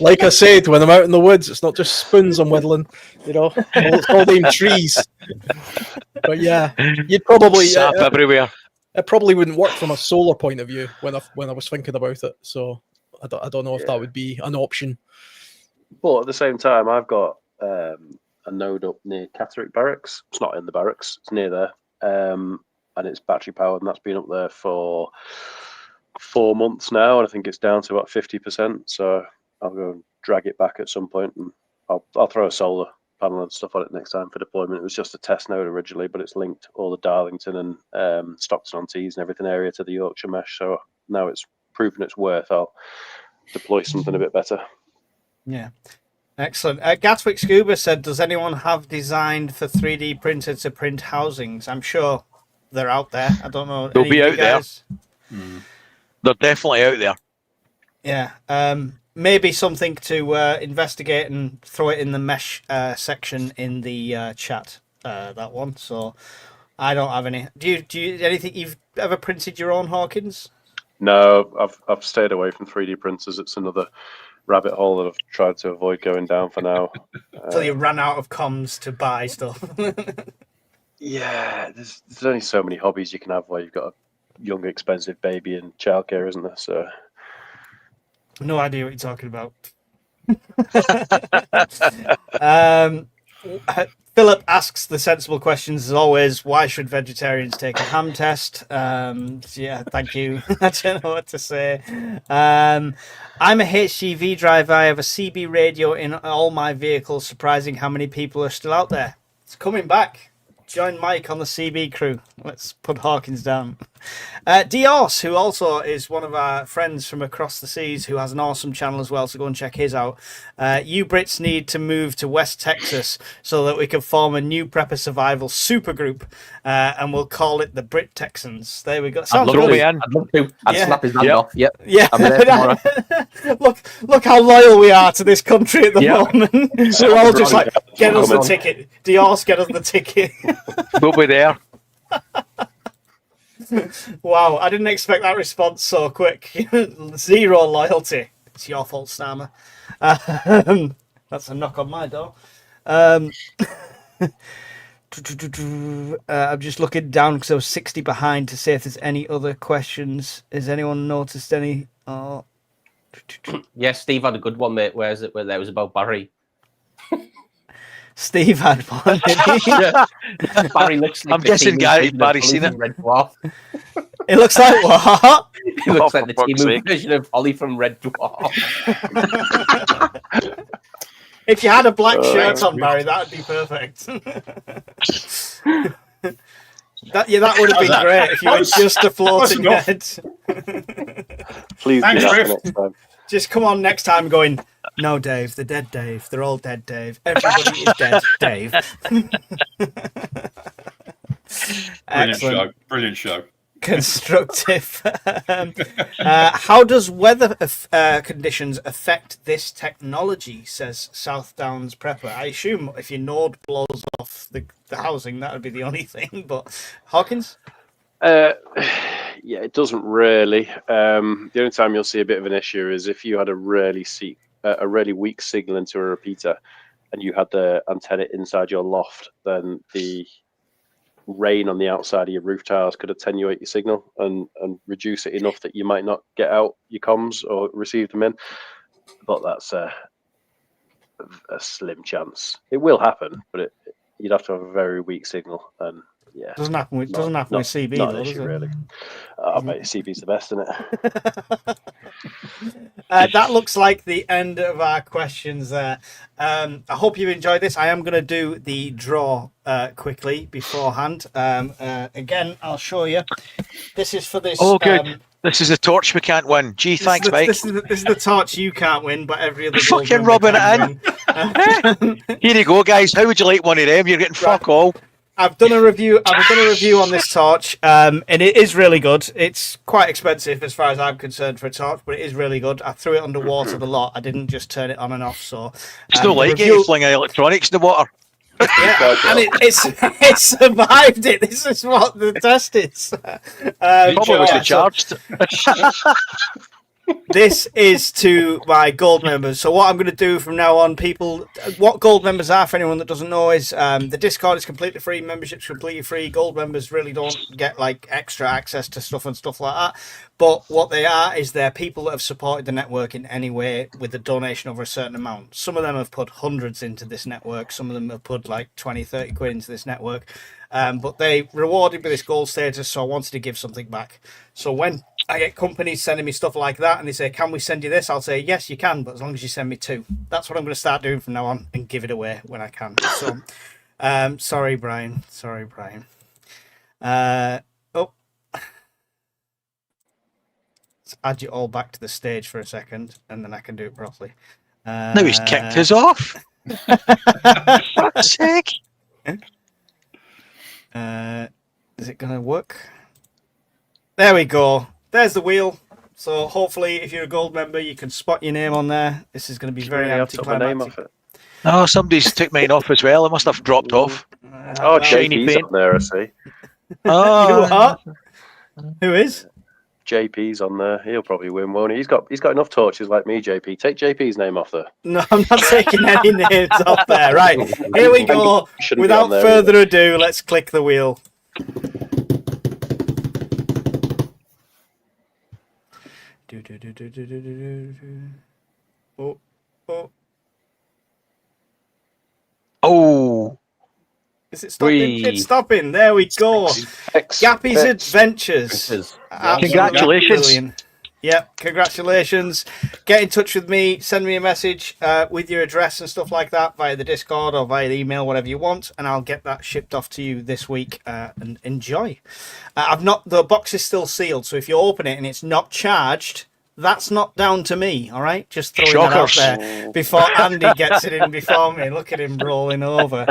S2: Like I said, when I'm out in the woods, it's not just spoons I'm whittling, it's all them trees. But yeah, you'd probably
S6: sap everywhere.
S2: it probably wouldn't work from a solar point of view when I was thinking about it. So I don't know if that would be an option.
S5: But at the same time, I've got a node up near Catterick Barracks. It's not in the barracks; it's near there, and it's battery powered, and that's been up there for 4 months now, and I think it's down to about 50%. So I'll go and drag it back at some point, and I'll throw a solar panel and stuff on it next time for deployment. It was just a test node originally, but it's linked all the Darlington and Stockton-on-Tees and everything area to the Yorkshire mesh. So now it's proven its worth. I'll deploy something a bit better.
S1: Yeah. Excellent. Gatwick Scuba said, does anyone have designed for 3D printed to print housings? I'm sure they're out there. I don't know.
S6: They'll be out there. They're definitely out there.
S1: Yeah. Maybe something to investigate and throw it in the mesh section in the chat. That one. So I don't have any. Do you anything you've ever printed your own, Hawkins?
S5: No, I've stayed away from 3D printers. It's another rabbit hole that I've tried to avoid going down for now.
S1: Until you ran out of comms to buy stuff.
S5: Yeah, there's only so many hobbies you can have where you've got a young, expensive baby and childcare, isn't there? So,
S1: No idea what you're talking about. Philip asks the sensible questions as always. Why should vegetarians take a ham test? Yeah, thank you. I don't know what to say. I'm a HGV driver. I have a CB radio in all my vehicles. Surprising how many people are still out there. It's coming back. Join Mike on the CB crew. Let's put Hawkins down. Dios, who also is one of our friends from across the seas, who has an awesome channel as well, so go and check his out. You Brits need to move to West Texas so that we can form a new prepper survival supergroup, and we'll call it the Brit Texans. There we go. Sounds
S6: love
S1: good.
S6: it.
S3: I'd love to. I'd
S1: Yeah.
S3: snap his hand off. Yep.
S1: Yeah.
S3: I'm there tomorrow.
S1: look how loyal we are to this country at the
S6: Yeah.
S1: moment. We're all just like, get us the ticket. Dios, get us the ticket.
S6: They'll be there.
S1: Wow, I didn't expect that response so quick. Zero loyalty. It's your fault, Starmer. That's a knock on my door. I'm just looking down because I was 60 behind to see if there's any other questions. Has anyone noticed any? Oh.
S3: Yeah, Steve had a good one, mate. Where is it? Where that was about Barry.
S1: Steve had one. Didn't he?
S3: Yeah. Barry looks like
S6: I'm
S3: the
S6: guessing
S3: T-movie
S6: Barry's
S3: version
S6: seen
S3: of
S6: it.
S3: Holly from Red Dwarf.
S1: It looks like what?
S3: He looks like
S6: for
S3: the
S6: fuck's
S3: T-movie
S6: sake.
S3: version of Holly from Red Dwarf.
S1: If you had a black shirt on, Barry, that would be perfect. That would have been great if you were just a floating
S4: enough.
S1: head.
S5: please do
S4: Thanks,
S5: that
S4: Griff.
S5: for next time.
S1: Just come on next time going, no, Dave, they're dead, Dave. They're all dead, Dave. Everybody is dead, Dave. Excellent.
S4: Brilliant show.
S1: Constructive. How does weather conditions affect this technology, says South Downs Prepper? I assume if your node blows off the housing, that would be the only thing. But Hawkins?
S5: Yeah, it doesn't really. The only time you'll see a bit of an issue is if you had a really weak signal into a repeater and you had the antenna inside your loft, then the rain on the outside of your roof tiles could attenuate your signal and reduce it enough that you might not get out your comms or receive them in. But that's a slim chance. It will happen, but you'd have to have a very weak signal, and yeah,
S1: Doesn't happen with CB,
S5: not
S1: though,
S5: an
S1: does
S5: issue,
S1: it?
S5: really. Oh, mate, CB's the best, isn't it?
S1: That looks like the end of our questions there. I hope you enjoyed this. I am going to do the draw quickly beforehand. Again, I'll show you. This is for this.
S6: Oh, good. This is a torch we can't win. Gee, thanks, mate.
S1: This is the torch you can't win, but every other
S6: Fucking
S1: gold
S6: rubbing
S1: member can win.
S6: Here you go, guys. How would you like one of them? You're getting fuck all.
S1: I've done a review on this torch, and it is really good. It's quite expensive as far as I'm concerned for a torch, but it is really good. I threw it underwater the lot. I didn't just turn it on and off. So
S6: It's not like it. You fling electronics in the water.
S1: Yeah, and it survived it. This is what the test is.
S6: Probably was the charged.
S1: This is to my gold members. So what I'm going to do from now on, people, what gold members are, for anyone that doesn't know, is the Discord is completely free, membership's completely free. Gold members really don't get like extra access to stuff and stuff like that. But what they are is they're people that have supported the network in any way with a donation over a certain amount. Some of them have put hundreds into this network. Some of them have put like 20, 30 quid into this network. But they rewarded with this gold status, so I wanted to give something back. So when I get companies sending me stuff like that and they say, can we send you this? I'll say, yes, you can, but as long as you send me 2. That's what I'm going to start doing from now on and give it away when I can. So, sorry, Brian. Let's add you all back to the stage for a second and then I can do it properly.
S6: Now he's kicked us off. Fuck's sake.
S1: Is it going to work? There we go. There's the wheel. So hopefully, if you're a gold member, you can spot your name on there. This is going to be very
S5: I've took my name off
S1: anticlimactic.
S5: it.
S6: Oh, somebody's took mine off as well. I must have dropped off.
S5: Oh,
S6: shiny
S5: JP's
S6: paint.
S5: on there, I see.
S6: Oh,
S1: Who is?
S5: JP's on there. He'll probably win, won't he? He's got enough torches like me, JP. Take JP's name off there.
S1: No, I'm not taking any names off there. Right, here we go.
S5: Shouldn't be
S1: Without
S5: on there
S1: further ado, let's click the wheel. Oh, oh.
S6: oh.
S1: Is it stopping?
S3: 3.
S1: It's stopping. There we go. Gappy's Adventures. Absolutely
S6: Congratulations.
S1: brilliant. Yep, congratulations. Get in touch with me. Send me a message with your address and stuff like that via the Discord or via the email, whatever you want, and I'll get that shipped off to you this week. And enjoy. The box is still sealed, so if you open it and it's not charged, that's not down to me. All right, just throwing
S6: Shockers.
S1: that out there before Andy gets it in before me. Look at him rolling over.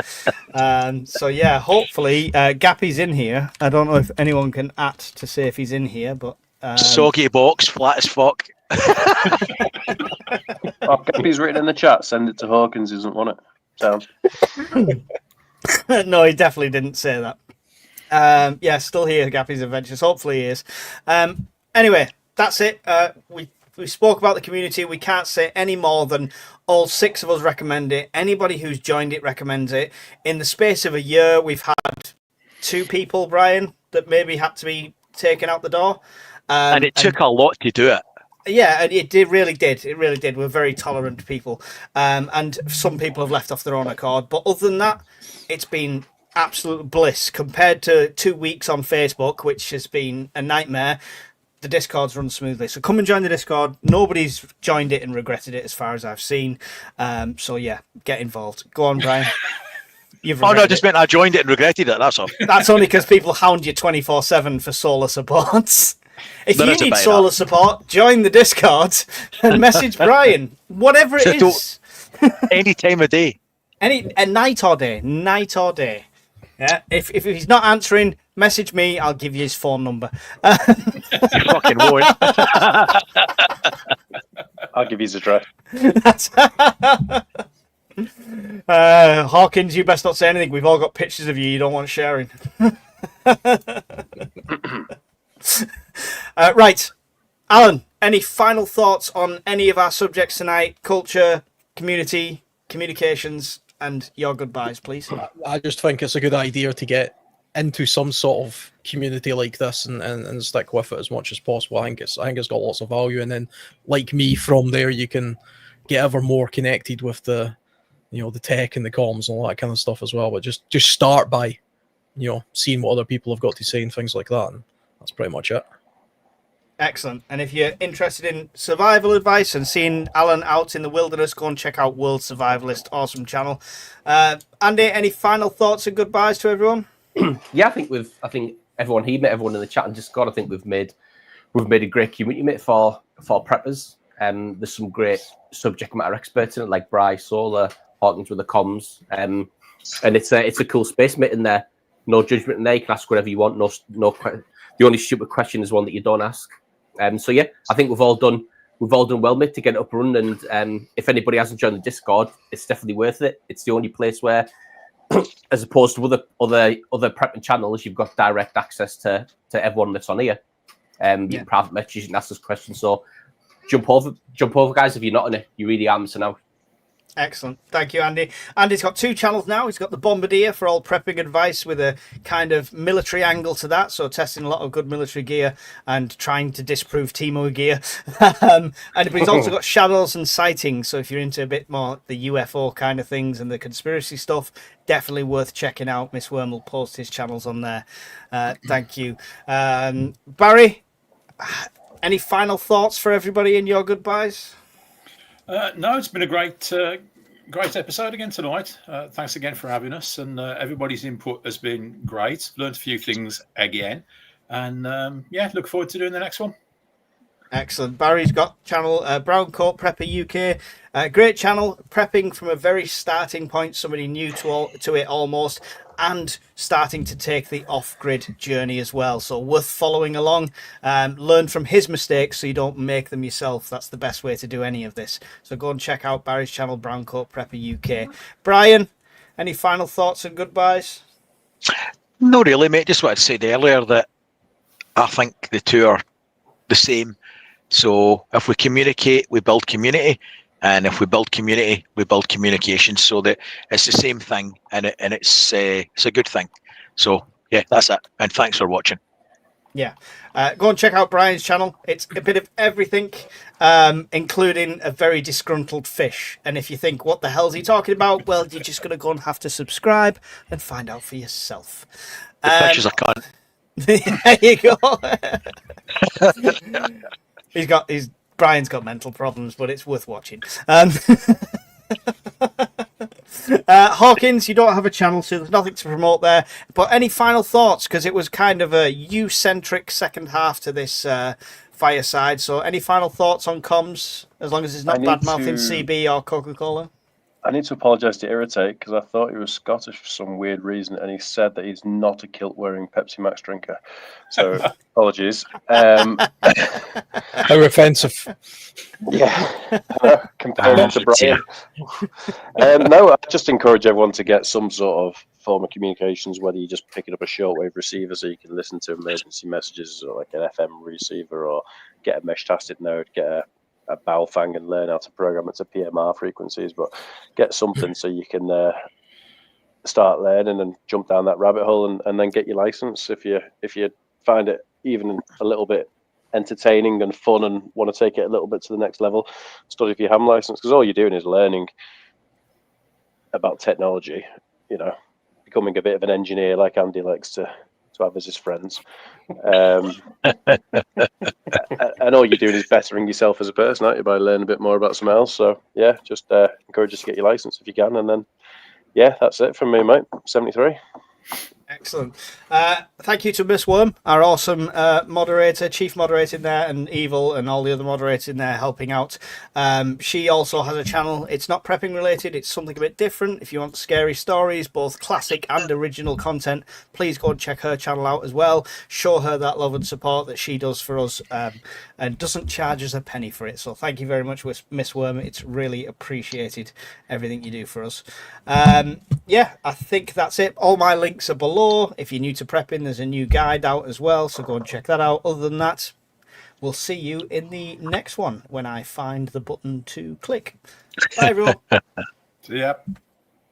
S1: So yeah, hopefully Gappy's in here. I don't know if anyone can to say if he's in here, but.
S6: Soggy box, flat as fuck.
S5: Gappy's written in the chat. Send it to Hawkins. He doesn't want it. Sound.
S1: No, he definitely didn't say that. Yeah, still here, Gappy's Adventures. Hopefully he is. Anyway, that's it. We spoke about the community. We can't say any more than all 6 of us recommend it. Anybody who's joined it recommends it. In the space of a year, we've had 2 people, Brian, that maybe had to be taken out the door.
S6: And it took a lot to do it.
S1: Yeah, and it really did. It really did. We're very tolerant people. And some people have left off their own accord. But other than that, it's been absolute bliss compared to 2 weeks on Facebook, which has been a nightmare. The Discord's run smoothly. So come and join the Discord. Nobody's joined it and regretted it as far as I've seen. So yeah, get involved. Go on, Brian.
S6: Oh no, I just meant I joined it and regretted it. That's all.
S1: That's only because people hound you 24/7 for solar supports. If
S6: There
S1: you
S6: is a
S1: need
S6: bit of
S1: solar support, join the Discord and message Brian. Whatever it
S6: So
S1: is.
S6: Any time of day.
S1: A night or day. Yeah. If he's not answering, message me. I'll give you his phone number.
S6: You fucking won't.
S5: I'll give you his address.
S1: Hawkins, you best not say anything. We've all got pictures of you. You don't want sharing. Right. Alan, any final thoughts on any of our subjects tonight? Culture, community, communications, and your goodbyes, please.
S2: I just think it's a good idea to get into some sort of community like this and stick with it as much as possible. I think it's got lots of value, and then like me, from there you can get ever more connected with the tech and the comms and all that kind of stuff as well. But just start by seeing what other people have got to say and things like that, and that's pretty much it.
S1: Excellent. And if you're interested in survival advice and seeing Alan out in the wilderness, go and check out World Survivalist. Awesome channel. Andy, any final thoughts and goodbyes to everyone?
S3: Yeah, I think everyone here, met everyone in the chat and Discord. I think we've made a great community, mate, for preppers. There's some great subject matter experts in it, like Bryce, Solar, Hawkins with the comms. And it's a cool space, mate, in there. No judgment in there. You can ask whatever you want. No. The only stupid question is one that you don't ask. So yeah, I think we've all done well, mate, to get it up and running. And if anybody hasn't joined the Discord, it's definitely worth it. It's the only place where, as opposed to other prepping channels, you've got direct access to everyone that's on here. You can private message, you can ask us questions. So jump over, guys. If you're not in it, you really are missing out.
S1: Excellent. Thank you, Andy. Andy's got 2 channels now. He's got the Bombardier for all prepping advice with a kind of military angle to that. So testing a lot of good military gear and trying to disprove Timo gear. But he's also got Shadows and Sightings. So if you're into a bit more the UFO kind of things and the conspiracy stuff, definitely worth checking out. Miss Worm will post his channels on there. Thank you. Barry, any final thoughts for everybody in your goodbyes?
S4: No, it's been a great episode again tonight. Thanks again for having us, and everybody's input has been great. Learned a few things again, and look forward to doing the next one.
S1: Excellent. Barry's got channel Brown Coat Prepper UK. Great channel, prepping from a very starting point, somebody new to it almost, and starting to take the off-grid journey as well. So worth following along. Learn from his mistakes so you don't make them yourself. That's the best way to do any of this. So go and check out Barry's channel, Brown Coat Prepper UK. Brian, any final thoughts and goodbyes?
S6: No, really, mate. Just what I said earlier, that I think the two are the same. So if we communicate, we build community, and if we build community, we build communication. So that it's the same thing, and it's a good thing. So yeah, that's it. And thanks for watching.
S1: Yeah, go and check out Brian's channel. It's a bit of everything, including a very disgruntled fish. And if you think, what the hell's he talking about? Well, you're just going to go and have to subscribe and find out for yourself.
S6: The fish is a cunt.
S1: There you go. Brian's got mental problems, but it's worth watching. Hawkins, you don't have a channel, so there's nothing to promote there. But any final thoughts? Because it was kind of a you-centric second half to this Fireside. So any final thoughts on comms, as long as it's not bad-mouthing CB or Coca-Cola?
S5: I need to apologise to Irritate, because I thought he was Scottish for some weird reason, and he said that he's not a kilt-wearing Pepsi Max drinker. So, apologies.
S2: How offensive.
S5: Yeah, compared to Brian. No, I just encourage everyone to get some sort of form of communications, whether you're just picking up a shortwave receiver so you can listen to emergency messages, or like an FM receiver, or get a mesh-tasted node, get a Baofeng and learn how to program it to PMR frequencies, but get something so you can start learning and jump down that rabbit hole, and then get your license if you find it even a little bit entertaining and fun and want to take it a little bit to the next level. Study for your ham license, because all you're doing is learning about technology, becoming a bit of an engineer like Andy likes to have as his friends. And all you're doing is bettering yourself as a person, aren't you, by learning a bit more about something else. So yeah, just encourage us to get your license if you can, and then yeah, that's it from me, mate. 73.
S1: Excellent. Thank you to Miss Worm, our awesome moderator, chief moderator in there, and Evil and all the other moderators in there helping out. She also has a channel. It's not prepping related. It's something a bit different. If you want scary stories, both classic and original content, please go and check her channel out as well. Show her that love and support that she does for us, and doesn't charge us a penny for it. So thank you very much, Miss Worm. It's really appreciated, everything you do for us. Yeah, I think that's it. All my links are below. If you're new to prepping, there's a new guide out as well, so go and check that out. Other than that, we'll see you in the next one when I find the button to click. Bye, everyone.
S4: See ya.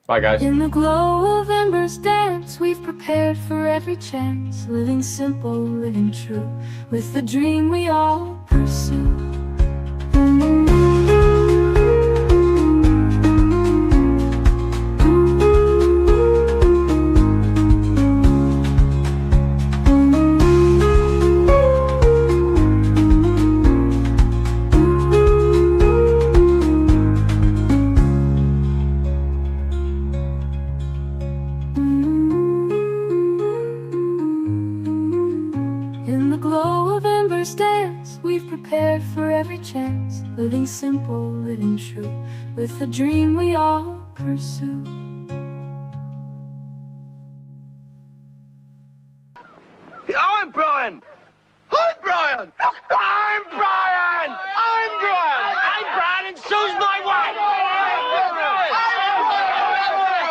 S3: Bye, guys.
S7: In the glow of embers dance, we've prepared for every chance, living simple, living true, with the dream we all pursue. Prepared for every chance, living simple, living true, with the dream we all pursue.
S8: I'm Brian! I'm Brian! I'm Brian! I'm Brian! I'm Brian, and so's my wife!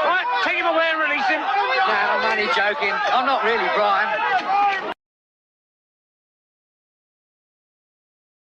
S8: Right, take him away and release him. No, I'm only joking. I'm not really Brian.